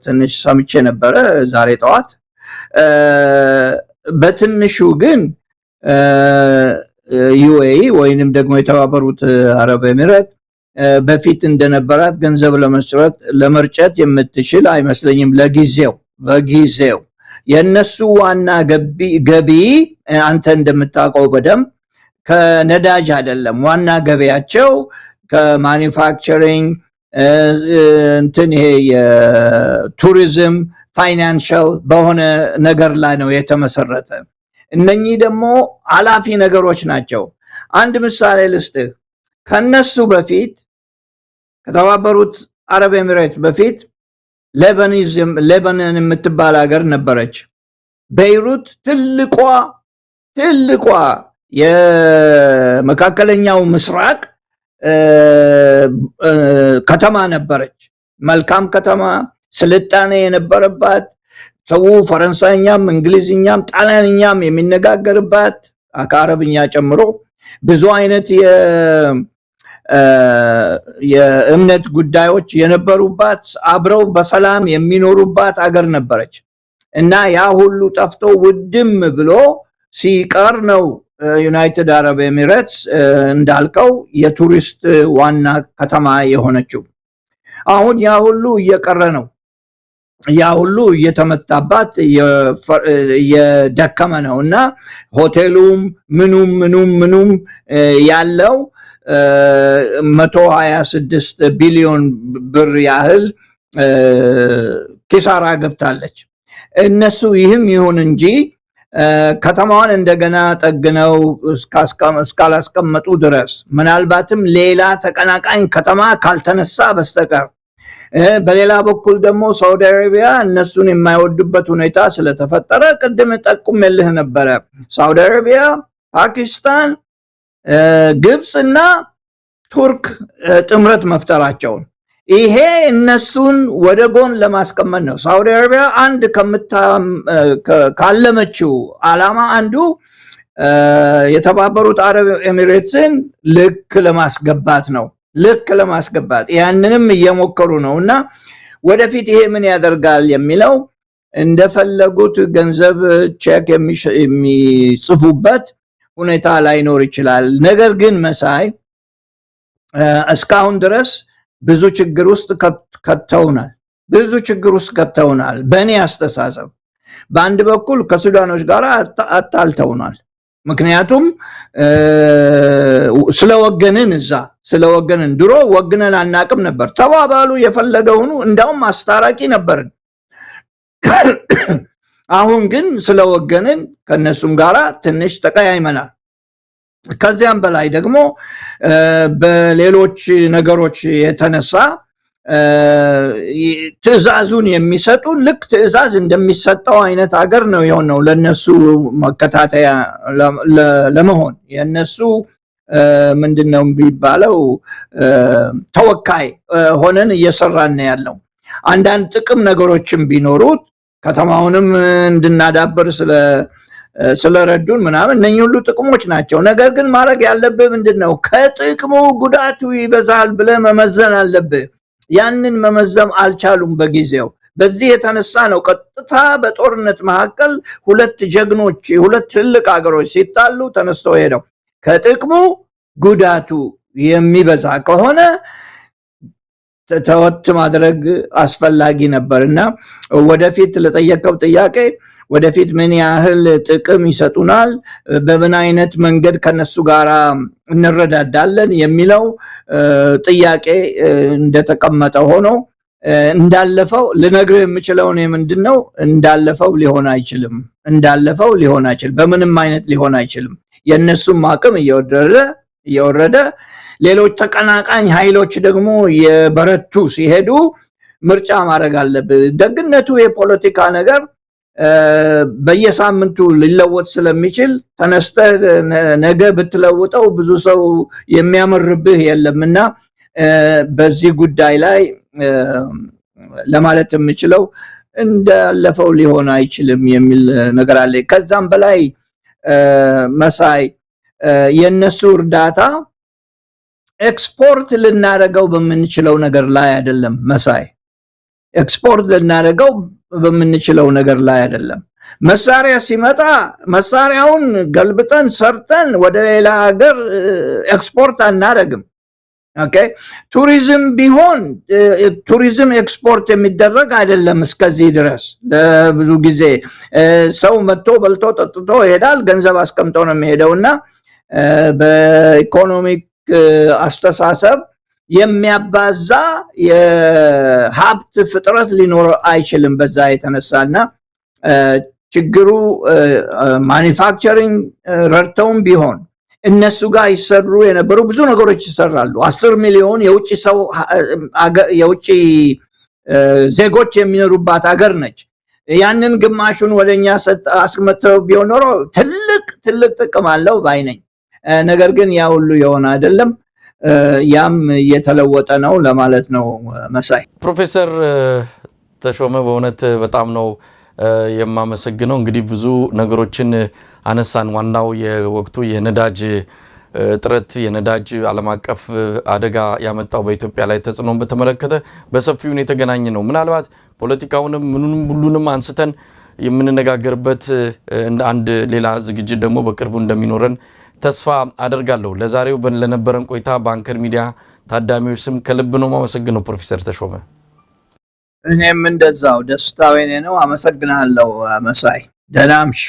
S3: ትንሽ ሰምቼ ነበረ ዛሬ ጠዋት። በትንሹ ግን ዩኤኢ ወይንም ደግሞ የተባበሩት አረብ ኤሚሬት በፊት እንደነበራት ገንዘብ ለመርጨት የምትችል አይመስለኝም። በጊዜው የነሱ ዋና ገቢ አንተ እንደምታውቀው በደንብ ከነዳጅ አይደለም። ዋና ገቢያቸው ከማኒፋክቸሪንግ እንትን ይሄ የቱሪዝም ፋይናንሻል በሆነ ነገር ላይ ነው የተመሰረተ። እነኚህ ደግሞ አላፊ ነገሮች ናቸው። አንድ ምሳሌ ልስጥህ። ከነሱ በፊት ከተባበሩት አረብ ኤሚሬት በፊት ሌባኖን የምትባል ሀገር ነበረች። ቤይሩት ትልቋ የመካከለኛው ምስራቅ ከተማ ነበረች። መልካም ከተማ፣ ስልጣኔ የነበረባት፣ ሰው ፈረንሳይኛም እንግሊዝኛም ጣሊያንኛም የሚነጋገርባት ከአረብኛ ጨምሮ ብዙ አይነት የእምነት ጉዳዮች የነበሩባት፣ አብረው በሰላም የሚኖሩባት አገር ነበረች እና ያ ሁሉ ጠፍቶ ውድም ብሎ ሲቀር ነው ዩናይትድ አረብ ኤሚሬትስ እንዳልከው የቱሪስት ዋና ከተማ የሆነችው። አሁን ያ ሁሉ እየቀረ ነው። ያ ሁሉ እየተመታባት እየደከመ ነው እና ሆቴሉም ምኑም ያለው 126 ቢሊዮን ብር ያህል ኪሳራ ገብታለች። እነሱ ይህም ይሁን እንጂ ከተማዋን እንደገና ጠግነው እስካላስቀመጡ ድረስ ምናልባትም ሌላ ተቀናቃኝ ከተማ ካልተነሳ በስተቀር በሌላ በኩል ደግሞ ሳውዲ አረቢያ እነሱን የማይወዱበት ሁኔታ ስለተፈጠረ ቅድም ጠቁሜልህ ነበረ። ሳውዲ አረቢያ፣ ፓኪስታን፣ ግብፅ እና ቱርክ ጥምረት መፍጠራቸውን ይሄ እነሱን ወደ ጎን ለማስቀመጥ ነው። ሳውዲ አረቢያ አንድ ካለመችው ዓላማ አንዱ የተባበሩት አረብ ኤሚሬትስን ልክ ለማስገባት ነው። ያንንም እየሞከሩ ነው እና ወደፊት ይሄ ምን ያደርጋል የሚለው እንደፈለጉት ገንዘብ ቼክ የሚጽፉበት ሁኔታ ላይኖር ይችላል። ነገር ግን መሳይ እስካሁን ድረስ ብዙ ችግር ውስጥ ከተውናል። በእኔ አስተሳሰብ በአንድ በኩል ከሱዳኖች ጋር አጣልተውናል። ምክንያቱም ስለወገንን ድሮ ወግነን አናቅም ነበር። ተባባሉ የፈለገውኑ እንዳውም አስታራቂ ነበርን። አሁን ግን ስለወገንን ከነሱም ጋር ትንሽ ተቀያይመናል። ከዚያም በላይ ደግሞ በሌሎች ነገሮች የተነሳ ትዕዛዙን የሚሰጡ ልክ ትዕዛዝ እንደሚሰጠው አይነት ሀገር ነው የሆነው። ለነሱ መከታተያ ለመሆን የነሱ ምንድነው የሚባለው ተወካይ ሆነን እየሰራን ያለው። አንዳንድ ጥቅም ነገሮችም ቢኖሩት ከተማውንም እንድናዳብር ስለረዱን ምናምን እነኚህ ሁሉ ጥቅሞች ናቸው። ነገር ግን ማድረግ ያለብህ ምንድነው ከጥቅሙ ጉዳቱ ይበዛል ብለህ መመዘን አለብህ። ያንን መመዘም አልቻሉም በጊዜው። በዚህ የተነሳ ነው ቀጥታ በጦርነት መካከል ሁለት ጀግኖች ሁለት ትልቅ አገሮች ሲጣሉ ተነስተው ሄደው ከጥቅሙ ጉዳቱ የሚበዛ ከሆነ ተወት ማድረግ አስፈላጊ ነበርና ወደፊት ለጠየቀው ጥያቄ ወደፊት ምን ያህል ጥቅም ይሰጡናል በምን አይነት መንገድ ከነሱ ጋር እንረዳዳለን የሚለው ጥያቄ እንደተቀመጠ ሆኖ እንዳለፈው ልነግርህ የምችለው ነው ምንድነው እንዳለፈው ሊሆን አይችልም በምንም አይነት ሊሆን አይችልም የነሱም አቅም እየወረደ ሌሎች ተቀናቃኝ ኃይሎች ደግሞ የበረቱ ሲሄዱ ምርጫ ማድረግ አለበት ደግነቱ የፖለቲካ ነገር በየሳምንቱ ሊለወጥ ስለሚችል ተነስተ ነገ ብትለውጠው ብዙ ሰው የሚያመርብህ የለምና በዚህ ጉዳይ ላይ ለማለት የምችለው እንዳለፈው ሊሆን አይችልም የሚል ነገር አለ ከዛም በላይ መሳይ የነሱ እርዳታ ኤክስፖርት ልናደርገው በምንችለው ነገር ላይ አይደለም መሳይ ኤክስፖርት ልናደርገው በምንችለው ነገር ላይ አይደለም መሳሪያ ሲመጣ መሳሪያውን ገልብጠን ሰርተን ወደ ሌላ ሀገር ኤክስፖርት አናደርግም ኦኬ ቱሪዝም ቢሆን ቱሪዝም ኤክስፖርት የሚደረግ አይደለም እስከዚህ ድረስ ብዙ ጊዜ ሰው መጥቶ በልቶ ጠጥቶ ይሄዳል ገንዘብ አስቀምጦ ነው የሚሄደውና በኢኮኖሚክ አስተሳሰብ የሚያባዛ የሀብት ፍጥረት ሊኖር አይችልም በዛ የተነሳና ችግሩ ማኒፋክቸሪንግ ረድተውም ቢሆን እነሱ ጋር ይሰሩ የነበሩ ብዙ ነገሮች ይሰራሉ 10 ሚሊዮን የውጭ ዜጎች የሚኖሩባት ሀገር ነች ያንን ግማሹን ወደኛ አስቀምጠው ቢሆን ኖሮ ትልቅ ጥቅም አለው ባይነኝ ነገር ግን ያ ሁሉ የሆነ አይደለም ያም እየተለወጠ ነው ለማለት ነው መሳይ
S2: ፕሮፌሰር ተሾመ በእውነት በጣም ነው የማመሰግነው እንግዲህ ብዙ ነገሮችን አነሳን ዋናው የወቅቱ የነዳጅ ጥረት የነዳጅ ዓለም አቀፍ አደጋ ያመጣው በኢትዮጵያ ላይ ተጽዕኖን በተመለከተ በሰፊው የተገናኘ ነው ምናልባት ፖለቲካውንም ሁሉንም አንስተን የምንነጋገርበት አንድ ሌላ ዝግጅት ደግሞ በቅርቡ እንደሚኖረን ተስፋ አደርጋለሁ ለዛሬው ለነበረን ቆይታ በአንከር ሚዲያ ታዳሚዎች ስም ከልብ ነው ማመሰግነው ፕሮፌሰር ተሾመ
S3: እኔም እንደዛው ደስታው የኔ ነው አመሰግናለሁ መሳይ ደህና አምሽ